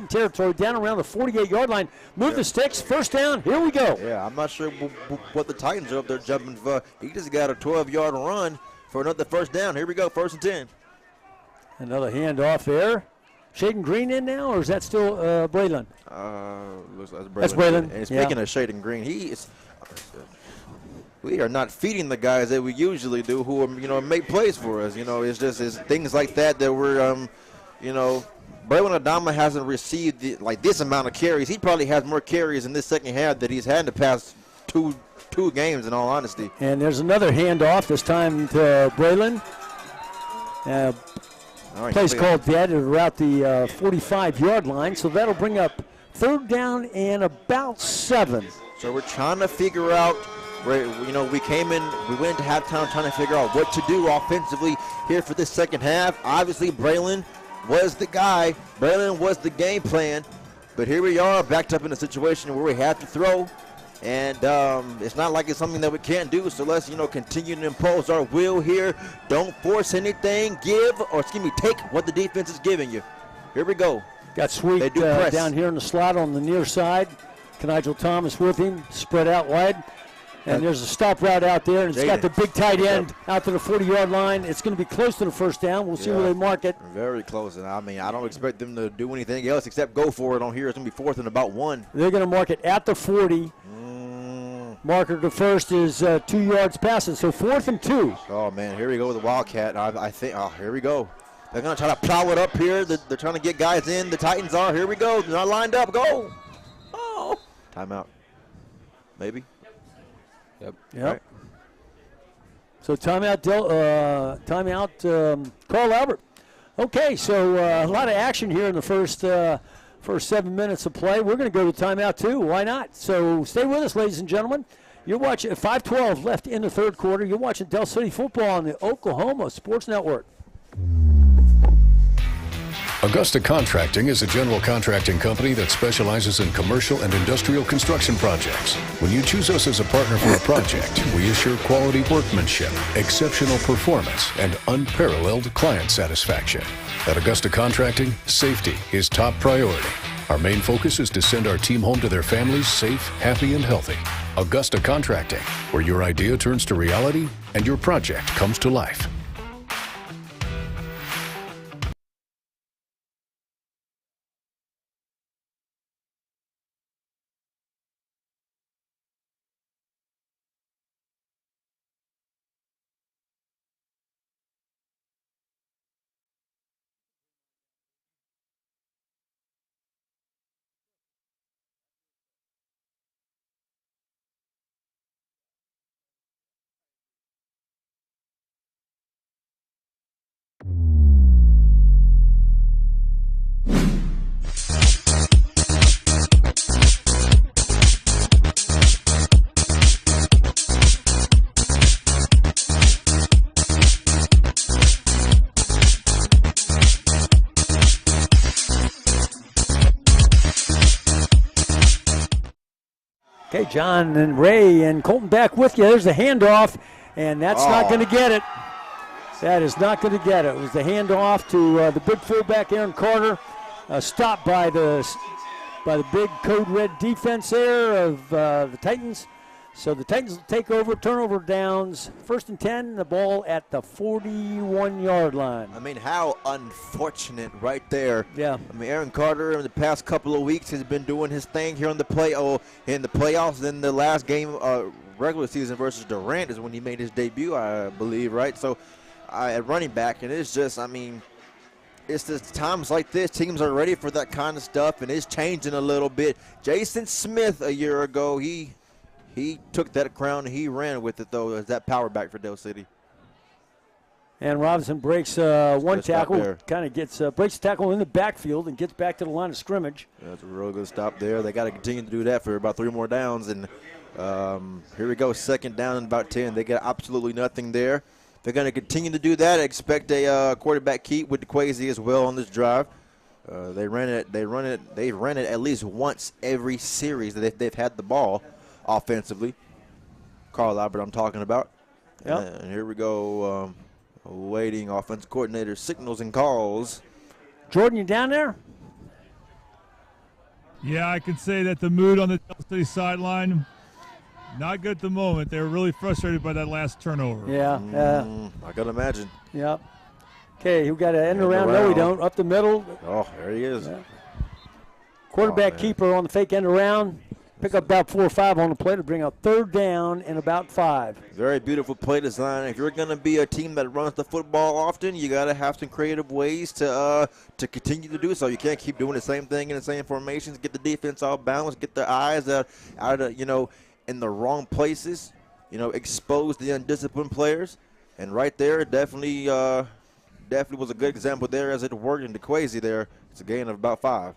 territory, down around the 48-yard line. Move the sticks, 1st down, here we go. Yeah, I'm not sure what the Titans are up there jumping for. He just got a 12-yard run for another 1st down. Here we go, 1st and 10. Another handoff there. Shaden Green in now, or is that still Braylon? Looks like Braylon. That's Braylon. And speaking of Shaden Green, we are not feeding the guys that we usually do who make plays for us. It's just things like that we're Braylon Adama hasn't received this amount of carries. He probably has more carries in this second half that he's had in the past two games, in all honesty. And there's another handoff, this time to Braylon. Plays called dead at about the 45-yard line, so that'll bring up 3rd down and about 7. So we're trying to figure out, We came in, we went into halftime trying to figure out what to do offensively here for this second half. Obviously, Braylon was the guy. Braylon was the game plan. But here we are, backed up in a situation where we have to throw. And it's not like it's something that we can't do, so let's, continue to impose our will here. Don't force anything. Take what the defense is giving you. Here we go. Got Sweet down here in the slot on the near side. Nigel Thomas with him, spread out wide. And there's a stop route out there, and it's got the big tight end out to the 40-yard line. It's going to be close to the first down. We'll see where they mark it. Very close, and I don't expect them to do anything else except go for it on here. It's going to be 4th and about 1. They're going to mark it at the 40. Marker to first is 2 yards passing, so 4th and 2. Oh, man, here we go with the Wildcat. I think, here we go. They're going to try to plow it up here. They're trying to get guys in. The Titans are. Here we go. They're not lined up. Go. Oh. Timeout. Maybe. Yep. Right. So timeout, Carl Albert. Okay, so a lot of action here in the first 7 minutes of play. We're going to go to timeout too. Why not? So stay with us, ladies and gentlemen. You're watching 5:12 left in the third quarter. You're watching Del City football on the Oklahoma Sports Network. Augusta Contracting is a general contracting company that specializes in commercial and industrial construction projects. When you choose us as a partner for a project, we assure quality workmanship, exceptional performance, and unparalleled client satisfaction. At Augusta Contracting, safety is top priority. Our main focus is to send our team home to their families safe, happy, and healthy. Augusta Contracting, where your idea turns to reality and your project comes to life. Okay, John and Ray and Colton back with you. There's the handoff, and that's not going to get it. That is not going to get it. It was the handoff to the big fullback, Aaron Carter, stopped by the big code red defense there of the Titans. So the Titans will take over, turnover downs, 1st and 10, the ball at the 41-yard line. I mean, how unfortunate right there. Yeah. I mean, Aaron Carter in the past couple of weeks has been doing his thing here in the playoffs. Then the last game, regular season versus Durant is when he made his debut, I believe, right? So at running back, and it's just, I mean, it's just times like this, teams are ready for that kind of stuff, and it's changing a little bit. Jason Smith a year ago, he took that crown and he ran with it, though, as that power back for Del City. And Robinson breaks one tackle, kind of gets breaks the tackle in the backfield and gets back to the line of scrimmage. That's a real good stop there. They got to continue to do that for about 3 more downs. And here we go, 2nd down and about 10. They got absolutely nothing there. They're going to continue to do that. Expect a quarterback keep with DeQuazy as well on this drive. They ran it at least once every series that they've had the ball. Offensively, Carl Albert I'm talking about. Yep. And here we go, waiting offensive coordinator signals and calls. Jordan, you down there? Yeah, I can say that the mood on the Del City sideline, not good at the moment. They were really frustrated by that last turnover. Yeah. I can imagine. Yep. Okay, we got an end around. No, we don't. Up the middle. Oh, there he is. Yeah. Quarterback keeper on the fake end around. Pick up about 4 or 5 on the play to bring up 3rd down and about 5. Very beautiful play design. If you're going to be a team that runs the football often, you got to have some creative ways to continue to do so. You can't keep doing the same thing in the same formations. Get the defense all balanced. Get their eyes out of in the wrong places. Expose the undisciplined players. And right there, definitely was a good example there as it worked in DeQuazy there. It's a gain of about 5.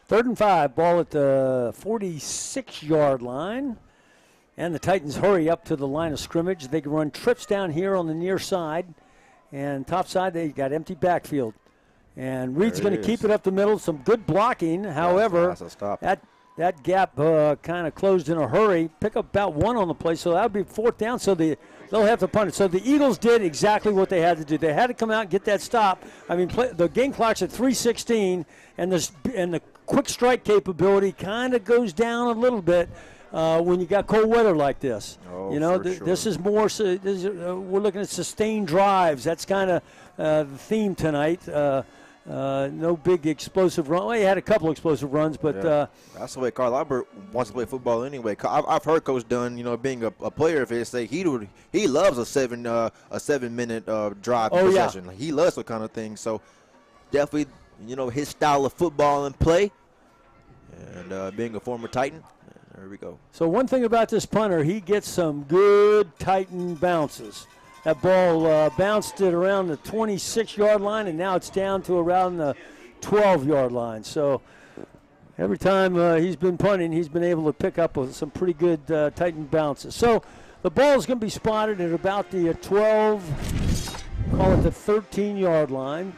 3rd and 5, ball at the 46-yard line. And the Titans hurry up to the line of scrimmage. They can run trips down here on the near side. And top side, they got empty backfield. And Reed's going to keep it up the middle. Some good blocking. However, that's a stop. that gap kind of closed in a hurry. Pick up about 1 on the play, so that would be 4th down. So they'll have to punt it. So the Eagles did exactly what they had to do. They had to come out and get that stop. I mean, the game clock's at 3:16, and the quick strike capability kind of goes down a little bit when you got cold weather like this. Oh, you know, for sure. this is more. We're looking at sustained drives. That's kind of the theme tonight. No big explosive run. Well, he had a couple explosive runs, but that's the way Carl Albert wants to play football anyway. I've heard Coach Dunn, being a player, if they say he loves a 7-minute drive possession. He loves that kind of thing. So definitely, his style of football and play, and being a former Titan. There we go. So one thing about this punter, he gets some good Titan bounces. That ball bounced it around the 26-yard line, and now it's down to around the 12-yard line. So every time he's been punting, he's been able to pick up some pretty good Titan bounces. So the ball is going to be spotted at about the 12, call it the 13-yard line.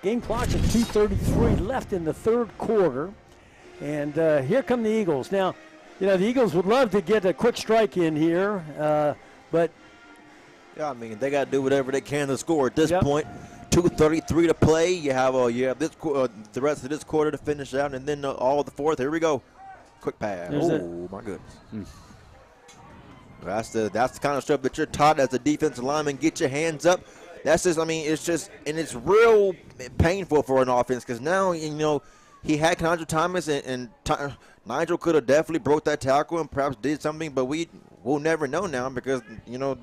Game clock's at 2:33 left in the third quarter. And here come the Eagles. Now, the Eagles would love to get a quick strike in here, but yeah, I mean, they got to do whatever they can to score at this point. 2:33 to play. You have this the rest of this quarter to finish out, and then all of the fourth. Here we go. Quick pass. My goodness. That's the kind of stuff that you're taught as a defensive lineman. Get your hands up. That's just, and it's real painful for an offense because now, he had Nigel Thomas, and Nigel could have definitely broke that tackle and perhaps did something, but we'll never know now because,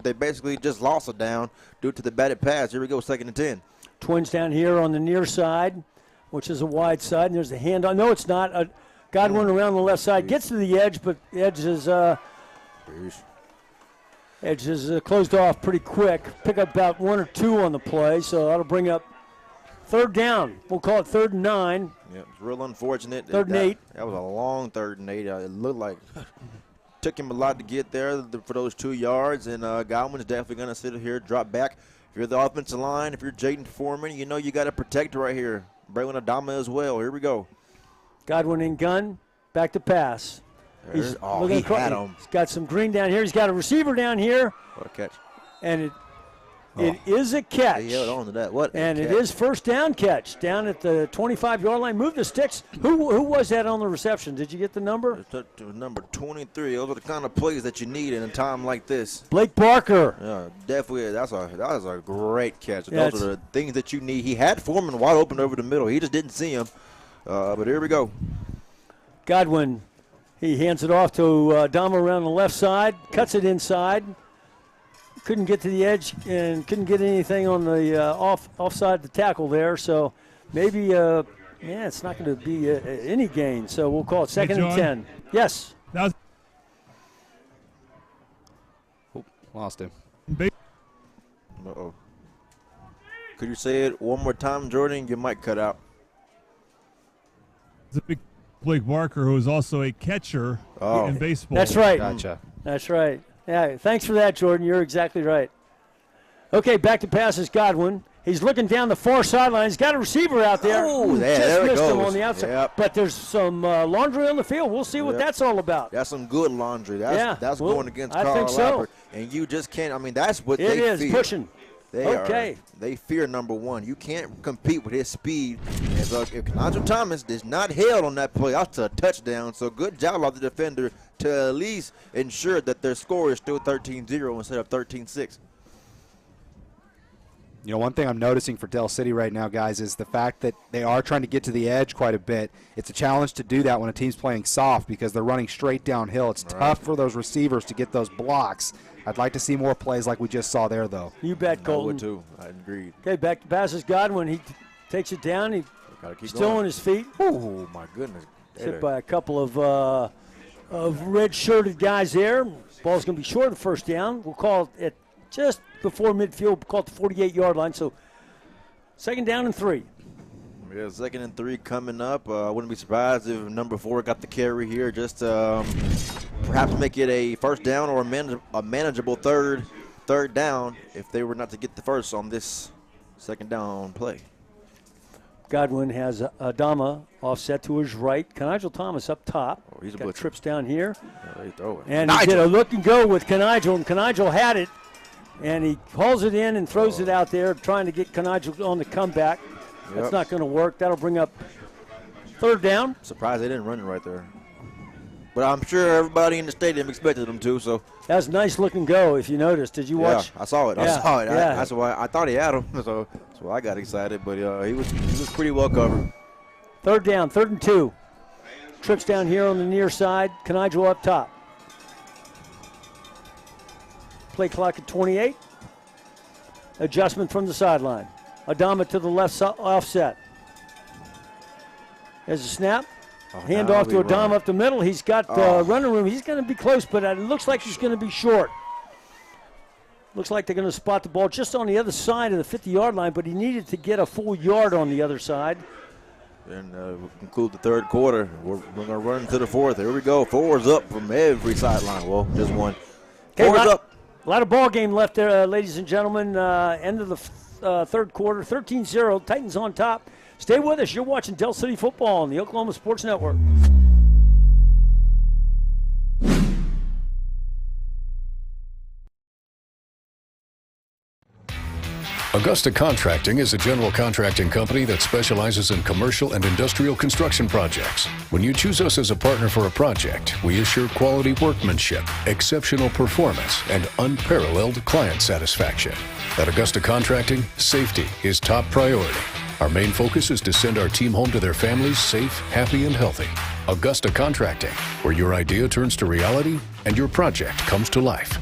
they basically just lost it down due to the batted pass. Here we go, 2nd and 10. Twins down here on the near side, which is a wide side, and there's a hand on. No, it's not. Godwin around the left side gets to the edge, but the edge is closed off pretty quick. Pick up about 1 or 2 on the play, so that'll bring up 3rd down. We'll call it 3rd and 9. Yeah, it's real unfortunate. 3rd and 8. That was a long 3rd and 8. It looked like took him a lot to get there for those 2 yards, and Godwin's definitely going to sit here, drop back. If you're the offensive line, if you're Jaden Foreman, you got to protect right here. Braylon Adama as well. Here we go. Godwin in gun, back to pass. He had him. He's got some green down here. He's got a receiver down here. What a catch. And it is a catch. He held on to that. And it is 1st down catch down at the 25-yard line. Move the sticks. Who was that on the reception? Did you get the number? It was number 23. Those are the kind of plays that you need in a time like this. Blake Barker. Yeah, definitely. That was a great catch. Yeah, those are the things that you need. He had Foreman wide open over the middle. He just didn't see him. But here we go. Godwin, he hands it off to Dama around the left side, cuts it inside. Couldn't get to the edge and couldn't get anything on the offside the tackle there. So maybe, it's not going to be any gain. So we'll call it 2nd and 10. Yes. Lost him. Uh-oh. Could you say it one more time, Jordan? Your mic cut out. It's a big Blake Barker, who is also a catcher in baseball. That's right. Gotcha. That's right. Yeah, thanks for that, Jordan. You're exactly right. Okay, back to pass is Godwin. He's looking down the far sideline. He's got a receiver out there. Oh, there it missed goes. him on the outside. Yep. But there's some laundry on the field. We'll see what that's all about. That's some good laundry. That's going against I Carl think so. Albert. And you just can't. That's what it they is, fear. pushing. They fear number 1. You can't compete with his speed. If Nigel Thomas is not held on that play, that's a touchdown. So good job by the defender to at least ensure that their score is still 13-0 instead of 13-6. One thing I'm noticing for Del City right now, guys, is the fact that they are trying to get to the edge quite a bit. It's a challenge to do that when a team's playing soft because they're running straight downhill. It's tough for those receivers to get those blocks. I'd like to see more plays like we just saw there, though. You bet, Colton. I would, too. I agree. Okay, back to passes Godwin. He takes it down. He's still on his feet. Oh, my goodness. Hit by a couple of red-shirted guys there. Ball's going to be short of 1st down. We'll call it just before midfield. We'll call it the 48-yard line. So 2nd down and 3. Yeah, 2nd and 3 coming up. I wouldn't be surprised if number 4 got the carry here. Just perhaps make it a first down or a manageable third down if they were not to get the first on this second down play. Godwin has Adama offset to his right. Kanigel Thomas up top. Oh, he's a got butcher. trips down here. They throw it. And he did a look and go with Kanigel, and Kanigel had it. And he hauls it in and throws it out there, trying to get Kanigel on the comeback. That's not going to work. That'll bring up third down. Surprised they didn't run it right there. But I'm sure everybody in the stadium expected them to. So that was a nice look and go. If you noticed, did you watch? Yeah, I saw it. Yeah, I saw it. yeah. That's why I thought he had him. So that's why I got excited. But he was pretty well covered. Third down, 3rd and 2. Trips down here on the near side. Kanigel up top. Play clock at 28. Adjustment from the sideline. Adama to the left offset. There's a snap. Hand off to Adama up the middle. He's got running room. He's going to be close, but it looks like he's going to be short. Looks like they're going to spot the ball just on the other side of the 50-yard line, but he needed to get a full yard on the other side. And we'll conclude the third quarter. We're going to run to the fourth. Here we go. 4's up from every sideline. Well, just one. 4's up. A lot of ball game left there, ladies and gentlemen. End of the third quarter, 13-0. Titans on top. Stay with us. You're watching Del City football on the Oklahoma Sports Network. Augusta Contracting is a general contracting company that specializes in commercial and industrial construction projects. When you choose us as a partner for a project, we assure quality workmanship, exceptional performance, and unparalleled client satisfaction. At Augusta Contracting, safety is top priority. Our main focus is to send our team home to their families safe, happy, and healthy. Augusta Contracting, where your idea turns to reality and your project comes to life.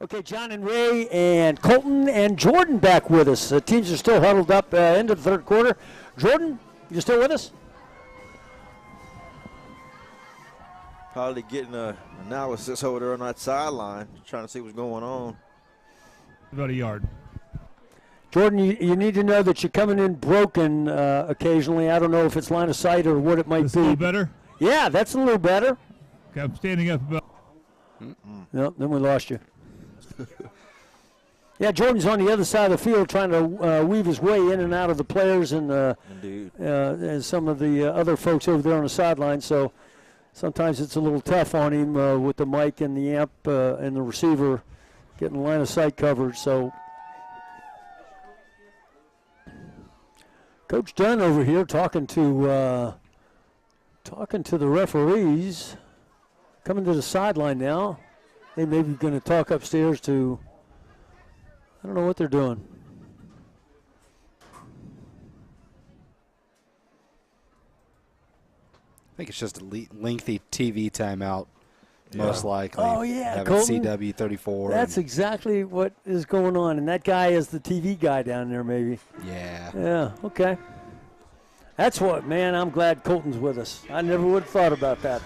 Okay, John and Ray and Colton and Jordan back with us. The teams are still huddled up end of the third quarter. Jordan, you still with us? Probably getting an analysis over there on that sideline, trying to see what's going on. About a yard. Jordan, you need to know that you're coming in broken occasionally. I don't know if it's line of sight or what it might be. A little better? Yeah, that's a little better. Okay, I'm standing up about. No, then we lost you. Yeah, Jordan's on the other side of the field trying to weave his way in and out of the players and some of the other folks over there on the sideline. So sometimes it's a little tough on him with the mic and the amp and the receiver getting line of sight covered. So Coach Dunn over here talking to the referees, coming to the sideline now. They may be going to talk upstairs to, I don't know what they're doing. I think it's just a lengthy TV timeout, most likely. Oh, yeah, having Colton. CW 34. That's exactly what is going on. And that guy is the TV guy down there, maybe. Yeah. Yeah, okay. That's what, man, I'm glad Colton's with us. I never would have thought about that.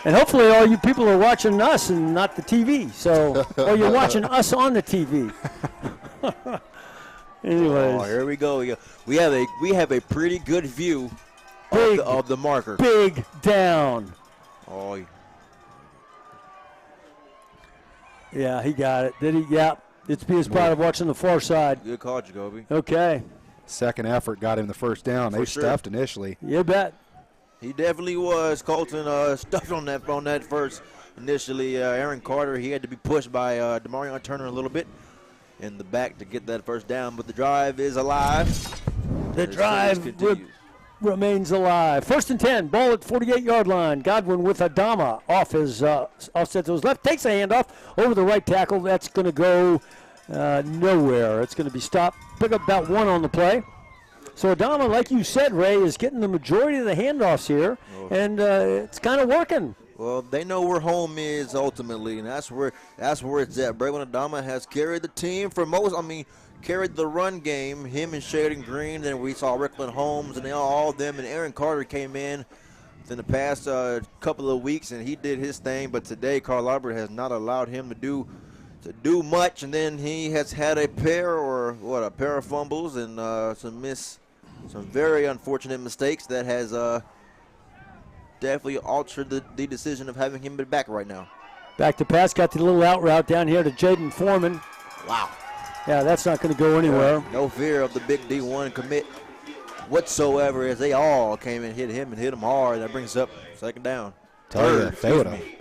And hopefully all you people are watching us and not the TV. So, or you're watching us on the TV. Anyways. Oh, here we go. We have a pretty good view of the marker. Big down. Oh. Yeah, he got it. Did he? Yeah. It's part of watching the far side. Good call, Jacoby. Okay. Second effort got him the first down. They stuffed initially. You bet. He definitely was. Colton stuffed on that first initially. Aaron Carter, he had to be pushed by Demarion Turner a little bit in the back to get that first down, but the drive is alive. The drive remains alive. 1st and 10, ball at 48-yard line. Godwin with Adama off his offset to his left, takes a handoff over the right tackle. That's going to go nowhere. It's going to be stopped. Pick up about 1 on the play. So Adama, like you said, Ray, is getting the majority of the handoffs here, and it's kind of working. Well, they know where home is ultimately, and that's where it's at. Braylon Adama has carried the team for carried the run game. Him and Shaden Green, then we saw Rickland Holmes, and all of them, and Aaron Carter came in in the past couple of weeks, and he did his thing. But today, Carl Albert has not allowed him to do much, and then he has had a pair of fumbles and some very unfortunate mistakes that has definitely altered the decision of having him back right now. Back to pass, got the little out route down here to Jaden Foreman. Wow. Yeah, that's not going to go anywhere. No fear of the big D1 commit whatsoever, as they all came and hit him hard. That brings up second down. Tell you, if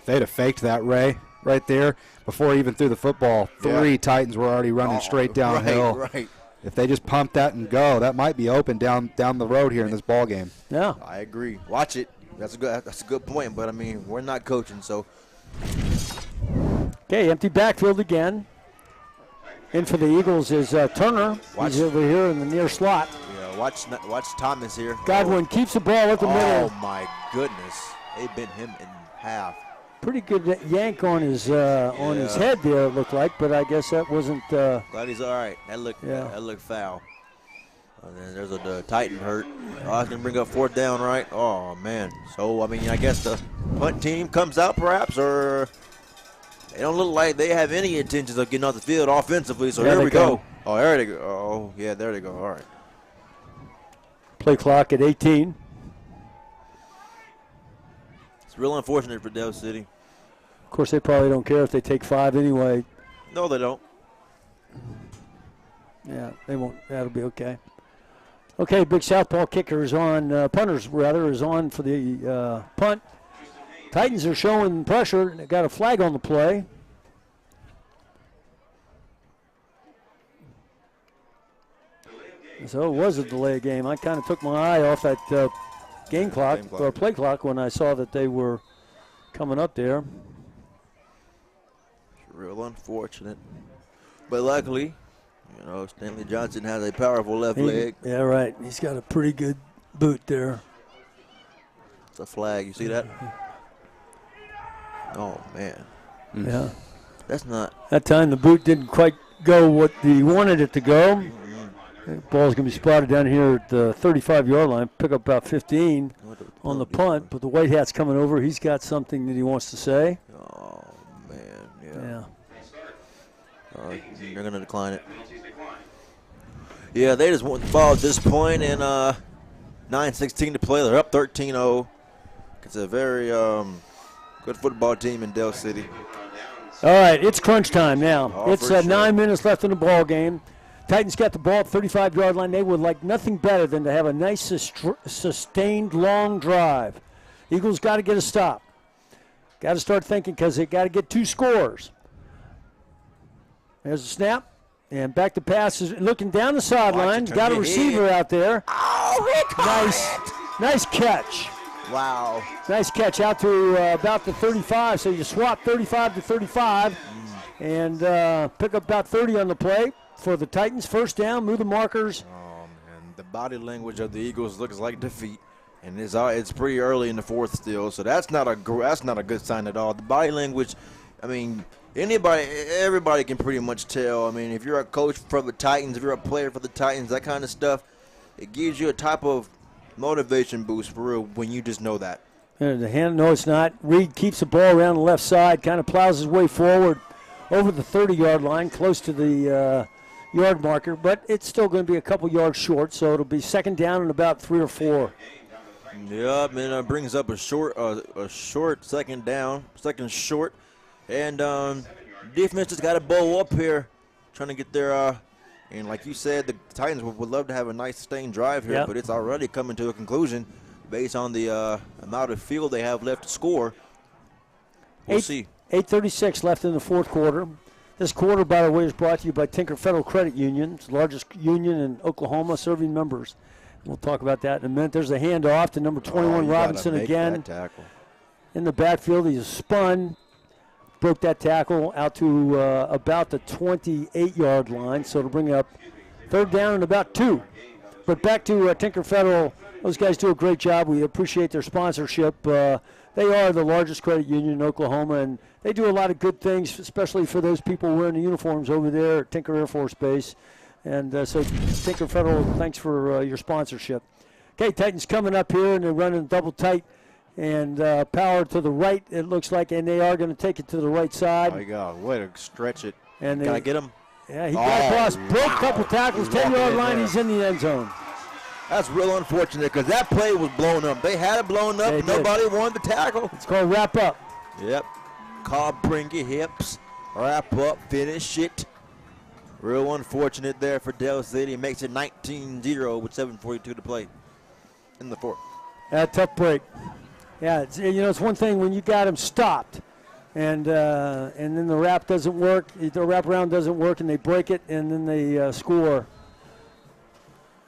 they'd have faked that, Ray, right there before he even threw the football, three Titans were already running straight downhill. Right. If they just pump that and go, that might be open down the road here in this ball game. Yeah, I agree. Watch it. That's a good point. But I mean, we're not coaching, so. Okay, empty backfield again. In for the Eagles is Turner. He's over here in the near slot. Yeah, watch Thomas here. Godwin keeps the ball at the middle. Oh my goodness, they bent him in half. Pretty good yank on his head there, it looked like, but I guess that wasn't. Glad he's all right. That looked foul. And then there's the Titan hurt. Oh, it's gonna bring up fourth down, right? Oh man. So I mean, I guess the punt team comes out perhaps, or they don't look like they have any intentions of getting off the field offensively. So here we go. Oh, there they go. Oh yeah, there they go. All right. Play clock at 18. It's real unfortunate for Del City. Of course, they probably don't care if they take 5 anyway. No, they don't. Yeah, they won't. That'll be okay. Okay, big southpaw kicker is on, punters rather, is on for the punt. Titans are showing pressure. They got a flag on the play. So it was a delay game. I kind of took my eye off that game clock or play clock when I saw that they were coming up there. It's real unfortunate. But luckily, you know, Stanley Johnson has a powerful left leg. Yeah, right. He's got a pretty good boot there. It's a flag. You see that? Oh, man. Yeah. That's not. That time the boot didn't quite go what he wanted it to go. The ball's going to be spotted down here at the 35-yard line. Pick up about 15 on the punt, but the white hat's coming over. He's got something that he wants to say. Oh, man. Yeah. They're going to decline it. Yeah, they just want the ball at this point, and 9:16 to play. They're up 13-0. It's a very good football team in Del City. All right, it's crunch time now. It's 9 minutes left in the ball game. Titans got the ball at 35-yard line. They would like nothing better than to have a nice, sustained, long drive. Eagles got to get a stop. Got to start thinking because they got to get 2 scores. There's a snap. And back to pass is looking down the sideline. Got a receiver out there. Oh, nice catch. Wow. Nice catch out to about the 35. So you swap 35 to 35 and pick up about 30 on the play for the Titans. First down, move the markers. Oh, man. The body language of the Eagles looks like defeat. And it's pretty early in the fourth still. So that's not a good sign at all. The body language, I mean, everybody can pretty much tell. I mean, if you're a coach for the Titans, if you're a player for the Titans, that kind of stuff, it gives you a type of motivation boost for real when you just know that. The hand, no, it's not. Reed keeps the ball around the left side, kind of plows his way forward over the 30-yard line, close to the yard marker, but it's still going to be a couple yards short, so it'll be second down and about 3 or 4. Yep, and it brings up a short second down, second short. And defense just got to bow up here, trying to get their and like you said, the Titans would love to have a nice sustained drive here, but it's already coming to a conclusion based on the amount of field they have left to score. We'll see. 8:36 left in the fourth quarter. This quarter, by the way, is brought to you by Tinker Federal Credit Union. It's the largest union in Oklahoma, serving members. We'll talk about that in a minute. There's a handoff to number 21, Robinson again. In the backfield, he's spun. Broke that tackle out to about the 28-yard line, so it'll bring up third down and about 2. But back to Tinker Federal. Those guys do a great job. We appreciate their sponsorship. They are the largest credit union in Oklahoma, and they do a lot of good things, especially for those people wearing the uniforms over there at Tinker Air Force Base. And so Tinker Federal, thanks for your sponsorship. Okay, Titans coming up here, and they're running double tight. and power to the right, it looks like, and they are going to take it to the right side. There you go. Way to stretch it. And Can I get him? Yeah, he got across, broke a couple tackles, 10-yard line, he's in the end zone. That's real unfortunate because that play was blown up. They had it blown up. Nobody wanted to tackle. It's called wrap up. Yep. Call bring your hips, wrap up, finish it. Real unfortunate there for Del City. Makes it 19-0 with 7:42 to play in the fourth. Tough break. Yeah, it's one thing when you got him stopped, and then the wrap doesn't work, the wraparound doesn't work, and they break it, and then they score.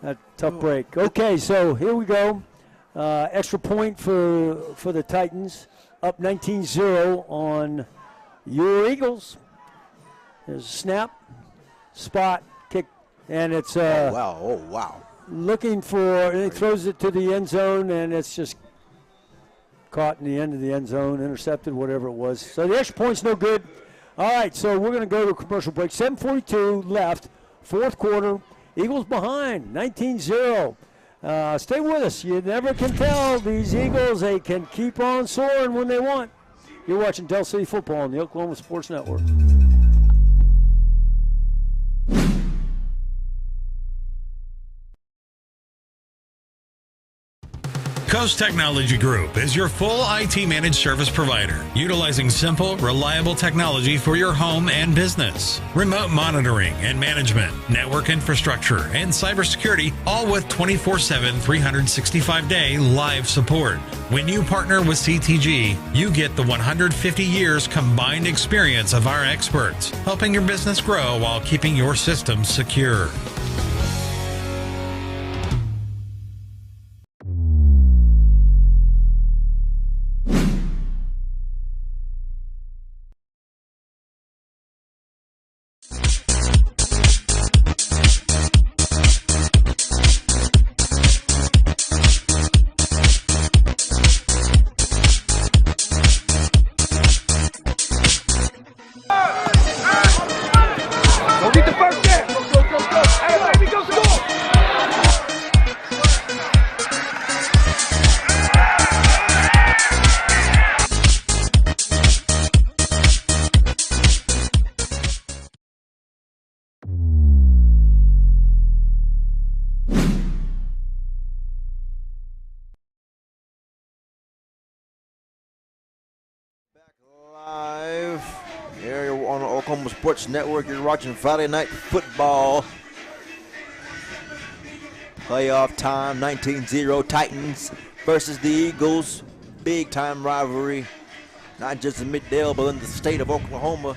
A tough break. Okay, so here we go. Extra point for the Titans. Up 19-0 on your Eagles. There's a snap, spot, kick, and it's wow. Looking for, and he throws it to the end zone, and it's just caught in the end of the end zone, intercepted, whatever it was. So the extra point's no good. All right, so we're going to go to a commercial break. 7:42 left, fourth quarter. Eagles behind, 19-0. Stay with us. You never can tell. These Eagles, they can keep on soaring when they want. You're watching Del City Football on the Oklahoma Sports Network. Coast Technology Group is your full IT managed service provider, utilizing simple, reliable technology for your home and business. Remote monitoring and management, network infrastructure, and cybersecurity, all with 24/7, 365-day live support. When you partner with CTG, you get the 150 years combined experience of our experts, helping your business grow while keeping your systems secure. Live here on the Oklahoma Sports Network. You're watching Friday Night Football. Playoff time, 19-0 Titans versus the Eagles. Big time rivalry, not just in Middale, but in the state of Oklahoma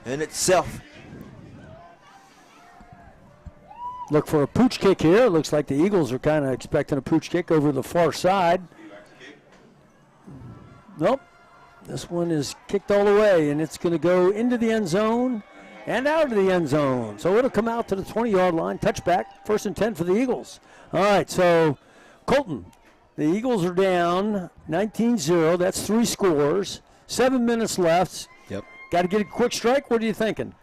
in itself. Look for a pooch kick here. It looks like the Eagles are kind of expecting a pooch kick over the far side. Nope. This one is kicked all the way, and it's going to go into the end zone and out of the end zone. So it'll come out to the 20-yard line. Touchback, 1st and 10 for the Eagles. All right, so Colton, the Eagles are down 19-0. That's 3 scores. 7 minutes left. Yep. Got to get a quick strike. What are you thinking?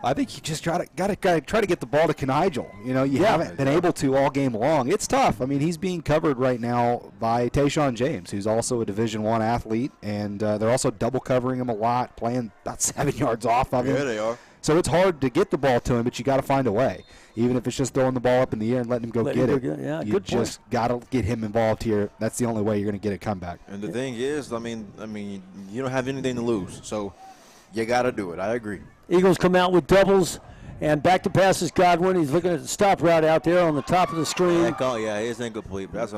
I think you just got to try to get the ball to Knigel. You know, you haven't been able to all game long. It's tough. I mean, he's being covered right now by Tayshawn James, who's also a Division I athlete, and they're also double covering him a lot, playing about 7 yards off of him. Yeah, they are. So it's hard to get the ball to him, but you got to find a way. Even if it's just throwing the ball up in the air and letting him go get it. Yeah, you just got to get him involved here. That's the only way you're going to get a comeback. And the thing is, I mean, you don't have anything to lose, so you got to do it. I agree. Eagles come out with doubles. And back to passes Godwin. He's looking at the stop route out there on the top of the screen. Yeah, it's incomplete. But that's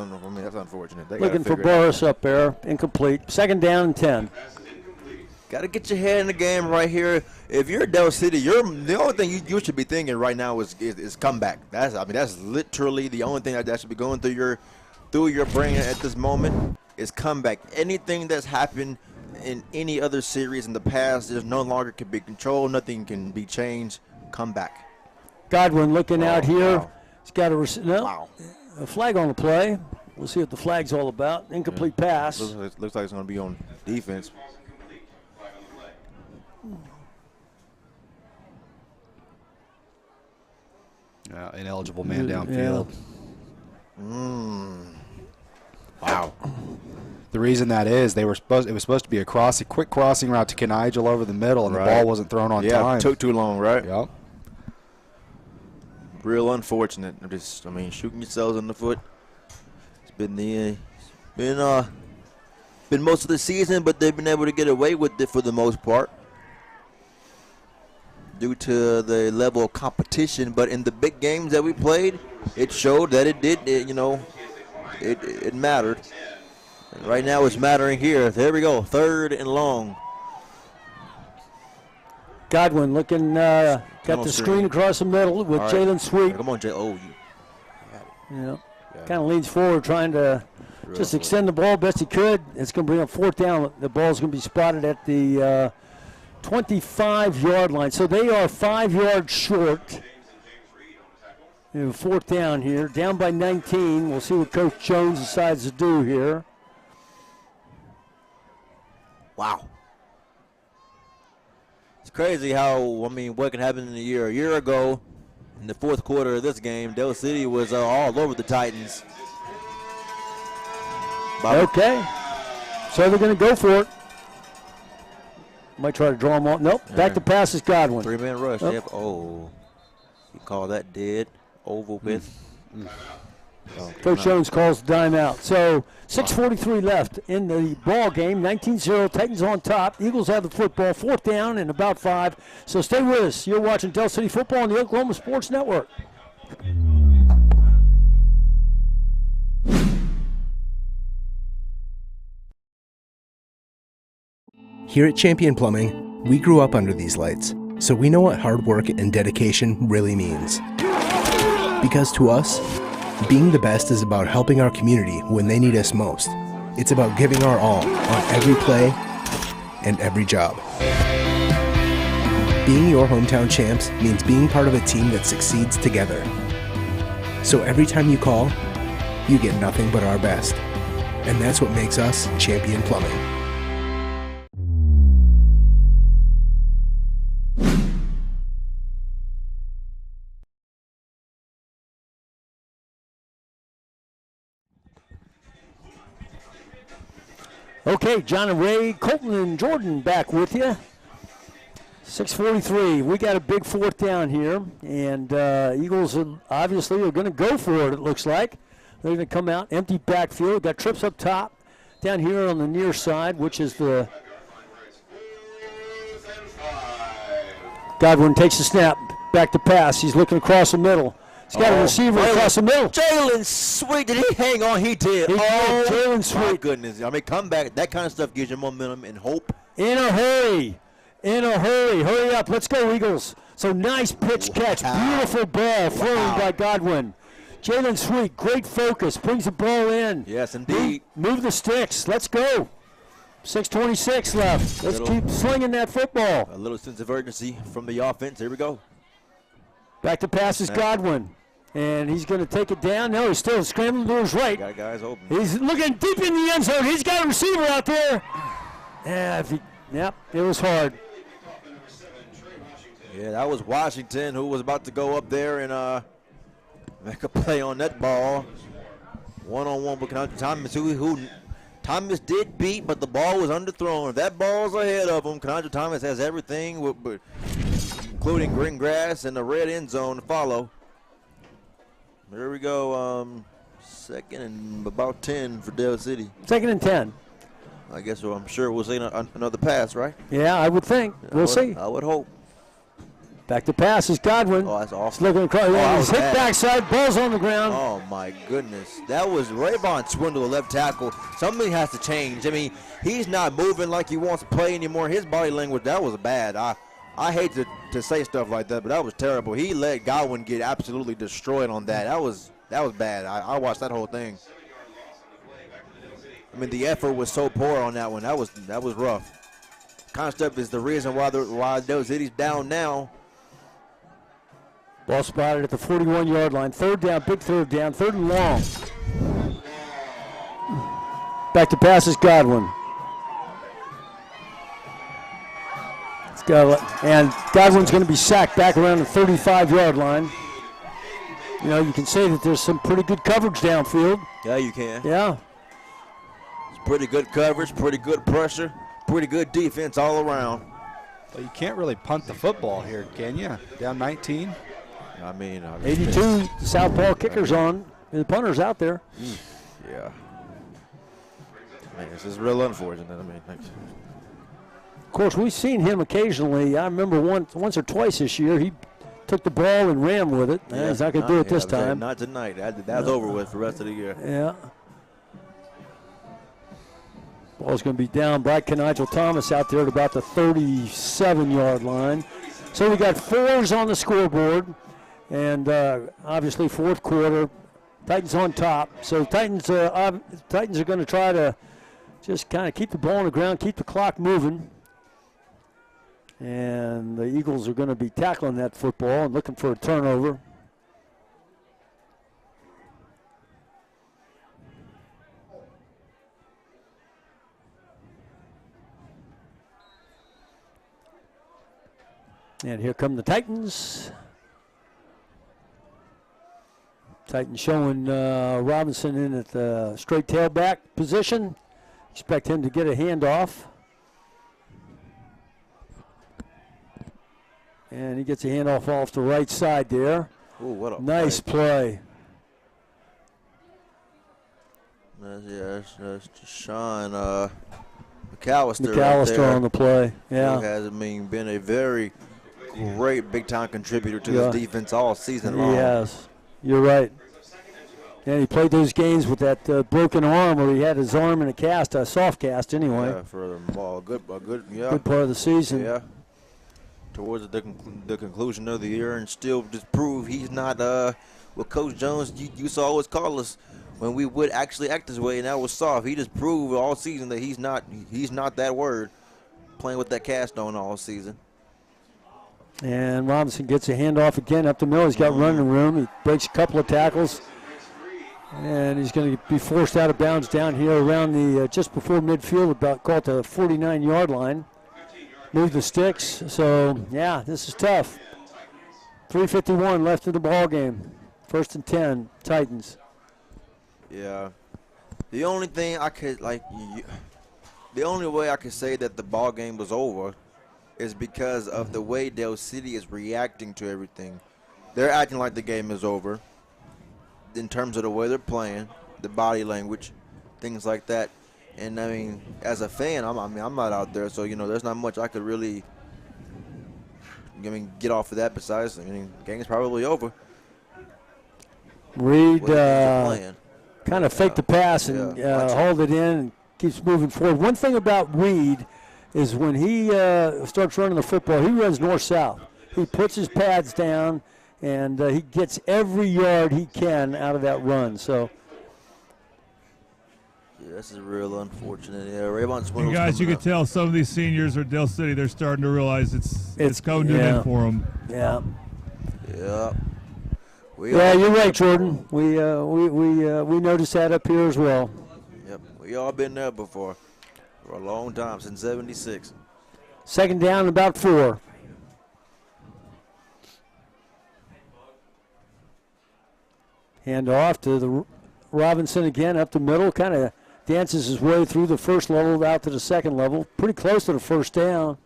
unfortunate. Looking for Boris up there. Incomplete. 2nd down and 10. Got to get your head in the game right here. If you're Del City, the only thing you should be thinking right now is comeback. That's literally the only thing that should be going through your brain at this moment is comeback. Anything that's happened in any other series in the past is no longer can be controlled. Nothing can be changed. Come back. Godwin looking out here. Wow. He's got a flag on the play. We'll see what the flag's all about. Incomplete pass. Looks like it's going to be on defense. Ineligible man downfield. Wow. The reason that is it was supposed to be a quick crossing route to Kenigel over the middle, and the ball wasn't thrown on time. Yeah, took too long, right? Yep. Real unfortunate. Shooting yourselves in the foot. It's been most of the season, but they've been able to get away with it for the most part due to the level of competition. But in the big games that we played, it showed that it mattered. And right now it's mattering here. There we go, 3rd and long. Godwin looking, got the screen across the middle with Jalen Sweet. Come on, Jay. Oh, you. Kind of leans forward trying to just extend the ball best he could. It's going to bring up 4th down. The ball's going to be spotted at the 25-yard line. So they are 5 yards short. 4th down here. Down by 19. We'll see what Coach Jones decides to do here. Wow. It's crazy how, what can happen in a year. A year ago, in the 4th quarter of this game, Del City was all over the Titans. Okay. So they're going to go for it. Might try to draw them off. Nope. Back to pass is Godwin. 3-man rush. Yep. Oh. You call that dead, over with. Coach Jones calls the timeout. So 6:43 left in the ball game. 19-0. Titans on top. Eagles have the football. 4th down and about 5. So stay with us. You're watching Del City football on the Oklahoma Sports Network. Here at Champion Plumbing, we grew up under these lights, so we know what hard work and dedication really means. Because to us, being the best is about helping our community when they need us most. It's about giving our all on every play and every job. Being your hometown champs means being part of a team that succeeds together. So every time you call, you get nothing but our best. And that's what makes us Champion Plumbing. Okay, John and Ray, Colton and Jordan back with you. 6:43. We got a big 4th down here, and Eagles obviously are going to go for it, it looks like. They're going to come out, empty backfield. Got trips up top, down here on the near side, which is the... Godwin takes the snap, back to pass. He's looking across the middle. He's got a receiver across the middle. Jalen Sweet, did he hang on? He did. Jalen Sweet. My goodness. Come back. That kind of stuff gives you momentum and hope. In a hurry. Hurry up. Let's go, Eagles. So nice pitch catch. Beautiful ball thrown by Godwin. Jalen Sweet, great focus. Brings the ball in. Yes, indeed. Move the sticks. Let's go. 6:26 left. Let's keep slinging that football. A little sense of urgency from the offense. Here we go. Back to pass is Godwin. And he's going to take it down. No, he's still scrambling to his right. Got guys open. He's looking deep in the end zone. He's got a receiver out there. Yep, it was hard. Yeah, that was Washington who was about to go up there and make a play on that ball. One-on-one with Thomas, who Thomas did beat, but the ball was underthrown. If that ball's ahead of him, Contra Thomas has everything, including green grass and the red end zone to follow. There we go. 2nd and about 10 for Del City. 2nd and 10. I guess I'm sure we'll see another pass, right? Yeah, I would think. We'll see. I would hope. Back to pass is Godwin. Oh, that's awful. He's looking across. He's hit backside. Ball's on the ground. Oh, my goodness. That was Rayvon Swindle, left tackle. Something has to change. I mean, he's not moving like he wants to play anymore. His body language, that was bad. I hate to say stuff like that, but that was terrible. He let Godwin get absolutely destroyed on that. That was bad. I watched that whole thing. I mean, the effort was so poor on that one. That was rough. Kind of stuff is the reason why Del City's down now. Ball spotted at the 41-yard line. 3rd down, big 3rd down, 3rd and long. Back to pass is Godwin. And Godwin's going to be sacked back around the 35-yard line. You can say that there's some pretty good coverage downfield. Yeah, you can. Yeah. Pretty good coverage, pretty good pressure, pretty good defense all around. Well, you can't really punt the football here, can you? Down 19. I mean, 82 southpaw kickers on. The punter's out there. Yeah. Man, this is real unfortunate. I mean, of course, we've seen him occasionally. I remember once or twice this year, he took the ball and ran with it. He's not going to do it this time. Not tonight. That's over with for the rest of the year. Yeah. Ball's going to be down by Nigel Thomas out there at about the 37-yard line. So we got 4s on the scoreboard, and obviously fourth quarter, Titans on top. So Titans are going to try to just kind of keep the ball on the ground, keep the clock moving. And the Eagles are going to be tackling that football and looking for a turnover. And here come the Titans. Titans showing Robinson in at the straight tailback position. Expect him to get a handoff. And he gets a handoff off the right side there. Ooh, what a nice play. That's Sean McAllister. McAllister right on the play. Yeah. He has, been a very great big-time contributor to this defense all season long. He has. You're right. And he played those games with that broken arm where he had his arm in a cast, a soft cast anyway. Yeah, for a good good part of the season. Yeah. Towards the conclusion of the year, and still just prove he's not what Coach Jones used to always call us when we would actually act this way, and that was soft. He just proved all season that he's not that word, playing with that cast on all season. And Robinson gets a handoff again up the middle. He's got running room. He breaks a couple of tackles, and he's going to be forced out of bounds down here around the just before midfield, about call it the 49-yard line. Move the sticks. So yeah, this is tough. 3:51 left in the ball game. 1st and 10, Titans. Yeah. The only thing I could the only way I could say that the ball game was over is because of the way Dell City is reacting to everything. They're acting like the game is over in terms of the way they're playing, the body language, things like that. And I mean, as a fan, I'm not out there, so there's not much I could really get off of that. Besides, the game's probably over. Reed kind of faked the pass and hauled it in and keeps moving forward. One thing about Reed is when he starts running the football, he runs north-south. He puts his pads down, and he gets every yard he can out of that run. So. Yeah, this is real unfortunate. Yeah, Rayvon Swindle's you guys, you coming can tell some of these seniors at Dell City, they're starting to realize it's coming to an end for them. Yeah. Yeah. You're right, Jordan. We noticed that up here as well. Yep, we all been there before for a long time, since '76. 2nd down, about 4. Hand off to the Robinson again up the middle, kind of dances his way through the first level out to the second level. Pretty close to the first down.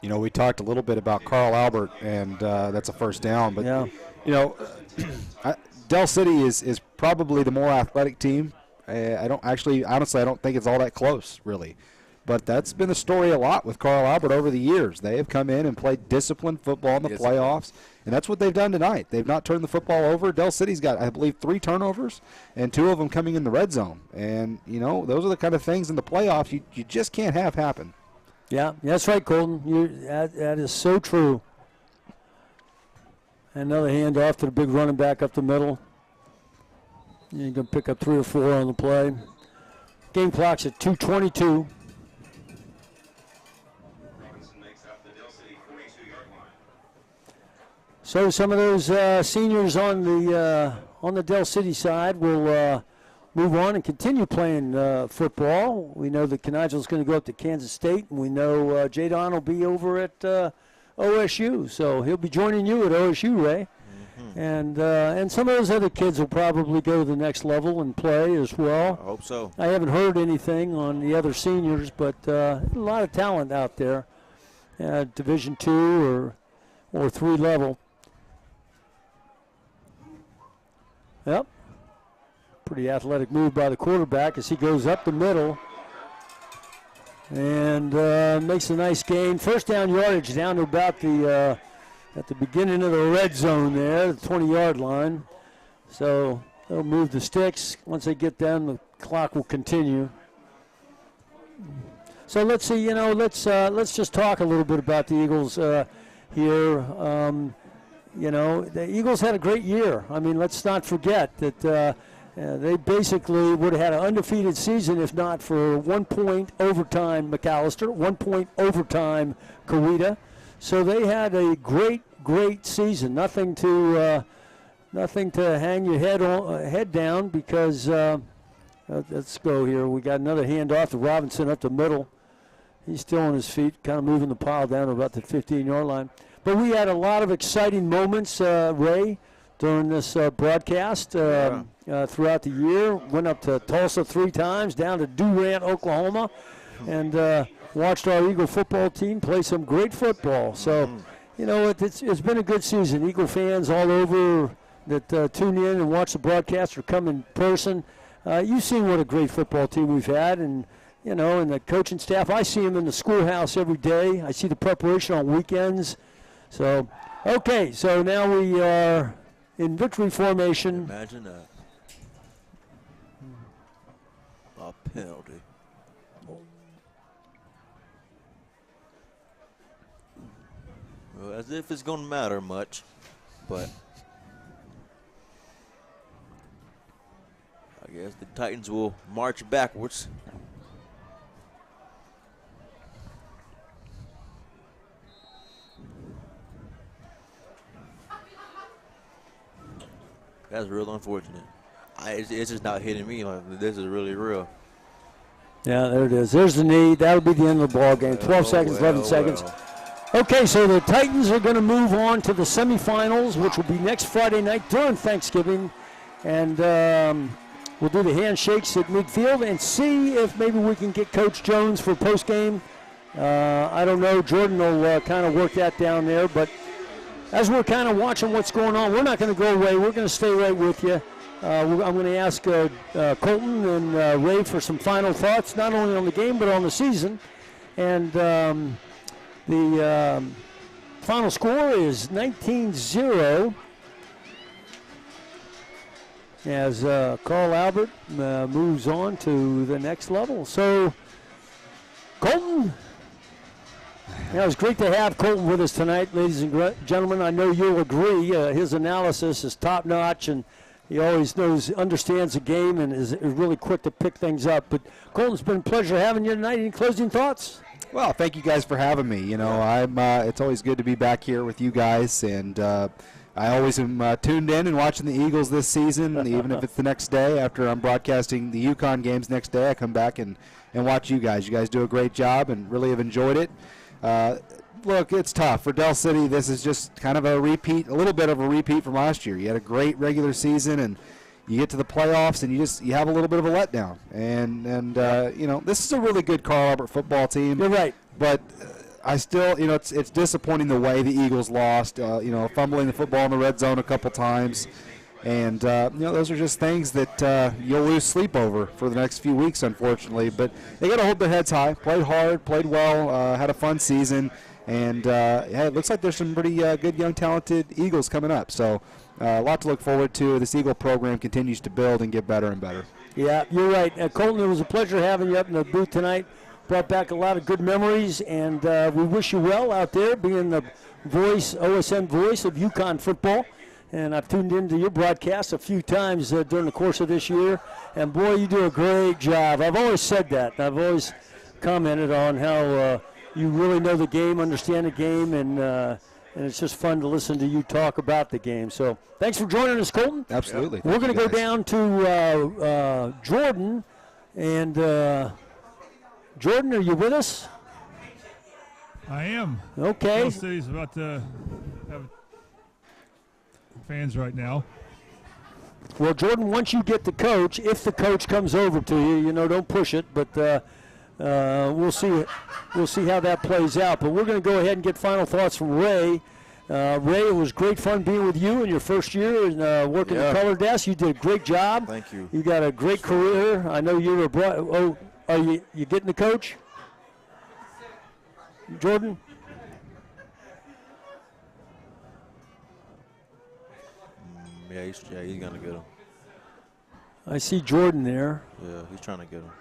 We talked a little bit about Carl Albert, and that's a first down. But, Dell City is probably the more athletic team. Honestly, I don't think it's all that close, really. But that's been the story a lot with Carl Albert over the years. They have come in and played disciplined football in the playoffs, and that's what they've done tonight. They've not turned the football over. Dell City's got, I believe, 3 turnovers, and 2 of them coming in the red zone. And, those are the kind of things in the playoffs you just can't have happen. Yeah, that's right, Colton. That is so true. Another handoff to the big running back up the middle. You're going to pick up 3 or 4 on the play. Game clock's at 2:22. So some of those seniors on the Dell City side will move on and continue playing football. We know that Canigel's going to go up to Kansas State, and we know Jadon will be over at OSU. So he'll be joining you at OSU, Ray. And some of those other kids will probably go to the next level and play as well. I hope so. I haven't heard anything on the other seniors, but a lot of talent out there, Division II or 3 level. Yep. Pretty athletic move by the quarterback as he goes up the middle and makes a nice gain. First down yardage down to about the at the beginning of the red zone there, the 20-yard line. So they'll move the sticks. Once they get down, the clock will continue. So let's see, let's just talk a little bit about the Eagles here. The Eagles had a great year. I mean, let's not forget that they basically would have had an undefeated season if not for 1 point overtime McAllister, 1 point overtime Coweta. So they had a great season. Nothing to hang your head down because let's go here. We got another handoff to Robinson up the middle. He's still on his feet, kind of moving the pile down to about the 15-yard line. But we had a lot of exciting moments, Ray, during this broadcast throughout the year. Went up to Tulsa 3 times, down to Durant, Oklahoma, and watched our Eagle football team play some great football. So, it's been a good season. Eagle fans all over that tune in and watch the broadcast or come in person. You've seen what a great football team we've had, and and the coaching staff. I see them in the schoolhouse every day. I see the preparation on weekends. So, okay, so now we are in victory formation. Imagine that. A penalty. Well, as if it's going to matter much, but I guess the Titans will march backwards. That's real unfortunate. It's just not hitting me. Like, this is really real. Yeah, there it is. There's the knee. That'll be the end of the ball game. 12 seconds, 11 seconds. Okay, so the Titans are going to move on to the semifinals, which will be next Friday night during Thanksgiving. And we'll do the handshakes at midfield and see if maybe we can get Coach Jones for postgame. I don't know. Jordan will kind of work that down there. But as we're kind of watching what's going on, we're not going to go away. We're going to stay right with you. I'm going to ask Colton and Ray for some final thoughts, not only on the game but on the season. And the final score is 19-0 as Carl Albert moves on to the next level. So, Colton, it was great to have Colton with us tonight, ladies and gentlemen. I know you'll agree. His analysis is top-notch, and he always understands the game and is really quick to pick things up. But, Colton, it's been a pleasure having you tonight. Any closing thoughts? Well, thank you guys for having me. It's always good to be back here with you guys, and I always am tuned in and watching the Eagles this season, even if it's the next day after I'm broadcasting the UConn games next day. I come back and watch you guys. You guys do a great job and really have enjoyed it. Look, it's tough. For Del City, this is just kind of a little bit of a repeat from last year. You had a great regular season, and you get to the playoffs, and you have a little bit of a letdown. And this is a really good Carl Albert football team. You're right. But I still, it's disappointing the way the Eagles lost, fumbling the football in the red zone a couple times. And, those are just things that you'll lose sleep over for the next few weeks, unfortunately. But they got to hold their heads high, played hard, played well, had a fun season. And, it looks like there's some pretty good, young, talented Eagles coming up. So a lot to look forward to. This Eagle program continues to build and get better and better. Yeah, you're right. Colton, it was a pleasure having you up in the booth tonight. Brought back a lot of good memories, and we wish you well out there, being the OSN voice of UConn football. And I've tuned into your broadcast a few times during the course of this year. And, boy, you do a great job. I've always said that. I've always commented on how you really know the game, understand the game, and it's just fun to listen to you talk about the game. So thanks for joining us, Colton. Absolutely. We're going to go down to Jordan. And, Jordan, are you with us? I am. Okay. Del City's about to have fans right now. Well, Jordan, once you get the coach, if the coach comes over to you, don't push it, but we'll see how that plays out. But we're going to go ahead and get final thoughts from Ray. Ray, it was great fun being with you in your first year and working the color desk. You did a great job. Thank you. You got a great career. I know you were are you getting the coach? Jordan? Yeah, he's going to get him. I see Jordan there. Yeah, he's trying to get him.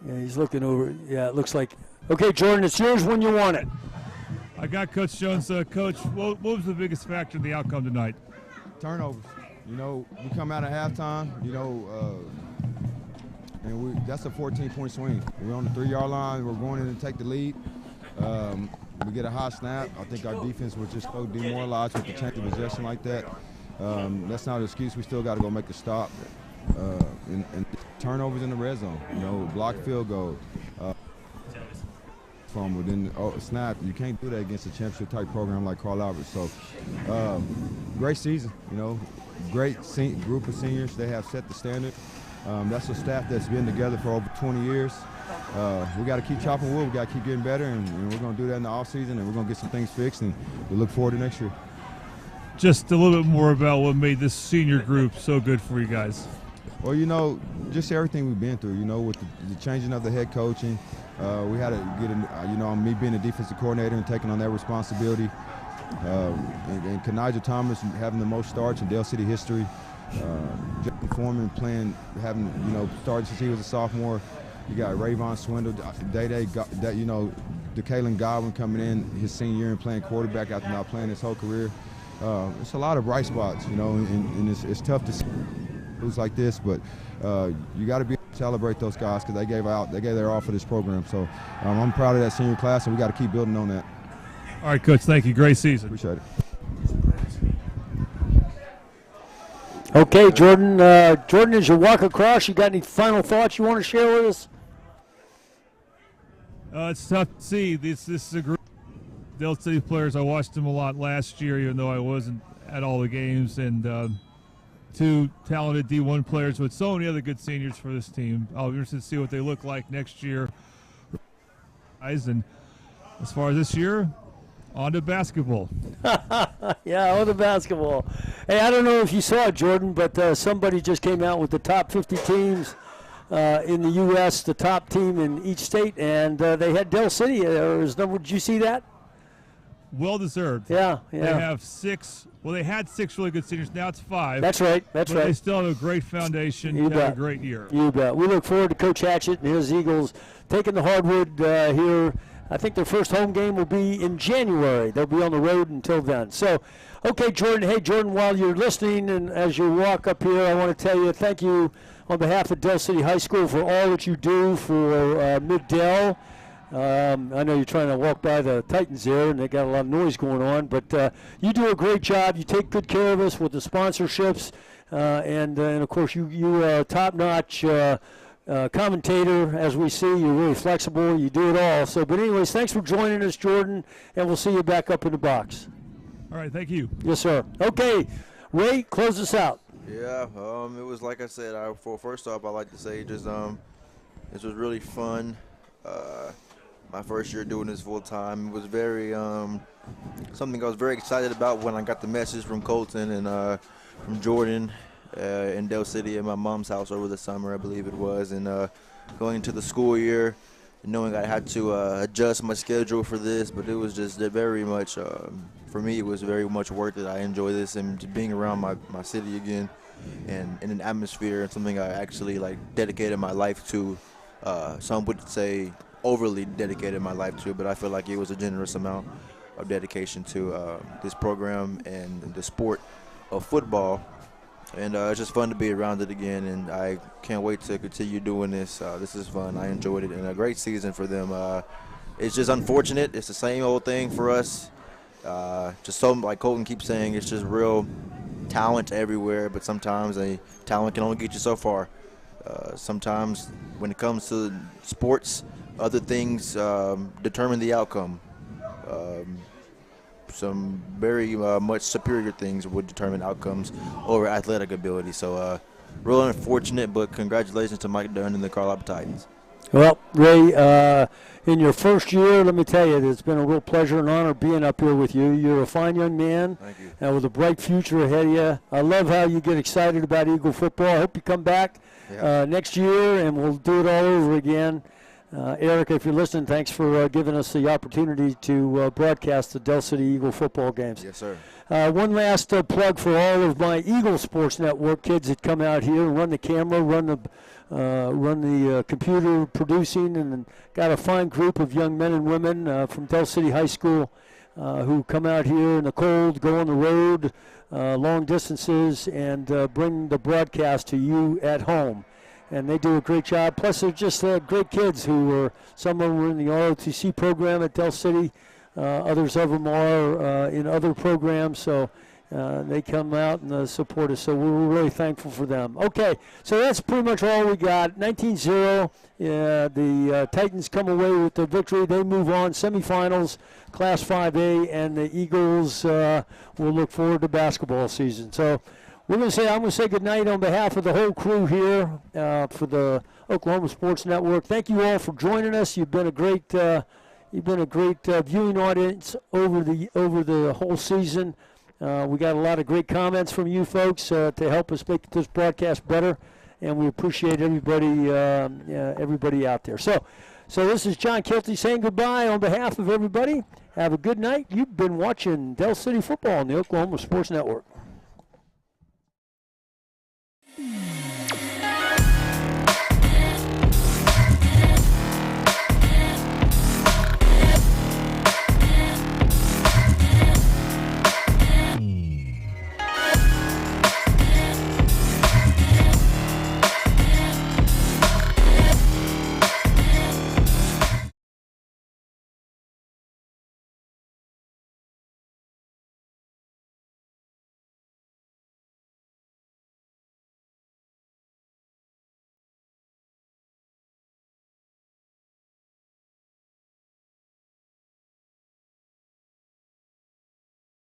Yeah, he's looking over. Yeah, it looks like. Okay, Jordan, it's yours when you want it. I got Coach Jones. Coach, what was the biggest factor in the outcome tonight? Turnovers. We come out at halftime, and that's a 14-point swing. We're on the 3-yard line. We're going in to take the lead. We get a high snap. I think our defense was just so demoralized with the change of possession like that. That's not an excuse. We still got to go make a stop. And turnovers in the red zone, blocked field goal. From within the snap, you can't do that against a championship-type program like Carl Albert. So, great season, great group of seniors. They have set the standard. That's a staff that's been together for over 20 years. We got to keep chopping wood. We got to keep getting better, and we're going to do that in the offseason, and we're going to get some things fixed, and we look forward to next year. Just a little bit more about what made this senior group so good for you guys. Well, just everything we've been through, with the changing of the head coaching. We had to get in, me being a defensive coordinator and taking on that responsibility. And Kanija Thomas having the most starts in Dale City history. Justin Foreman having started since he was a sophomore. You got Rayvon Swindle, DeKalen Godwin coming in his senior year and playing quarterback after not playing his whole career. It's a lot of bright spots, and it's tough to see who's like this, but you got to be able to celebrate those guys because they gave their all for this program. So I'm proud of that senior class, and we got to keep building on that. All right, Coach, thank you. Great season. Appreciate it. Okay, Jordan. Jordan, as you walk across, you got any final thoughts you want to share with us? It's tough to see. This is a group of Dale City players. I watched them a lot last year, even though I wasn't at all the games, and two talented D1 players with so many other good seniors for this team. I'll be interested to see what they look like next year. And as far as this year, on to basketball. Yeah, on to basketball. Hey, I don't know if you saw it, Jordan, but somebody just came out with the top 50 teams in the U.S., the top team in each state, and they had Dell City as number. Did you see that? Well deserved. Yeah. They have 6. Well, they had 6 really good seniors. Now it's 5. That's right. But they still have a great foundation. You have bet. a great year. You bet. We look forward to Coach Hatchett and his Eagles taking the hardwood here. I think their first home game will be in January. They'll be on the road until then. So, okay, Jordan. Hey, Jordan, while you're listening and as you walk up here, I want to tell you thank you on behalf of Dell City High School for all that you do for Mid-Dell. I know you're trying to walk by the Titans there, and they got a lot of noise going on, but you do a great job. You take good care of us with the sponsorships, and of course, you are a top-notch commentator, as we see. You're really flexible. You do it all. So, but anyways, thanks for joining us, Jordan, and we'll see you back up in the box. All right, thank you. Yes, sir. Okay, Ray, close us out. Yeah, it was like I said. First off, I'd like to say just this was really fun. My first year doing this full time. It was very something I was very excited about when I got the message from Colton and from Jordan in Dell City at my mom's house over the summer, I believe it was, and going into the school year, knowing I had to adjust my schedule for this, but it was just very much for me. It was very much worth it. I enjoy this and being around my city again, and in an atmosphere and something I actually dedicated my life to. Some would say overly dedicated my life to, but I feel like it was a generous amount of dedication to this program and the sport of football. And it's just fun to be around it again, and I can't wait to continue doing this. This is fun. I enjoyed it, and a great season for them. It's just unfortunate. It's the same old thing for us. Just so, like Colton keeps saying, it's just real talent everywhere, but sometimes talent can only get you so far. Sometimes when it comes to sports, other things determine the outcome. some very much superior things would determine outcomes over athletic ability. So real unfortunate, but congratulations to Mike Dunn and the Carl Albert Titans. Well, Ray, in your first year, let me tell you, it's been a real pleasure and honor being up here with you. You're a fine young man. Thank you. And with a bright future ahead of you. I love how you get excited about Eagle football. I hope you come back next year, and we'll do it all over again. Eric, if you're listening, thanks for giving us the opportunity to broadcast the Del City Eagle football games. Yes, sir. One last plug for all of my Eagle Sports Network kids that come out here and run the camera, run the computer producing, and got a fine group of young men and women from Del City High School who come out here in the cold, go on the road, long distances, and bring the broadcast to you at home. And they do a great job. Plus, they're just great kids some of them were in the ROTC program at Del City. Others of them are in other programs. So they come out and support us. So we're really thankful for them. Okay, so that's pretty much all we got. 19-0. The Titans come away with the victory. They move on. Semifinals, Class 5A, and the Eagles will look forward to basketball season. So I'm going to say good night on behalf of the whole crew here for the Oklahoma Sports Network. Thank you all for joining us. You've been a great viewing audience over the whole season. We got a lot of great comments from you folks to help us make this broadcast better, and we appreciate everybody out there. So this is John Kilty saying goodbye on behalf of everybody. Have a good night. You've been watching Del City football on the Oklahoma Sports Network.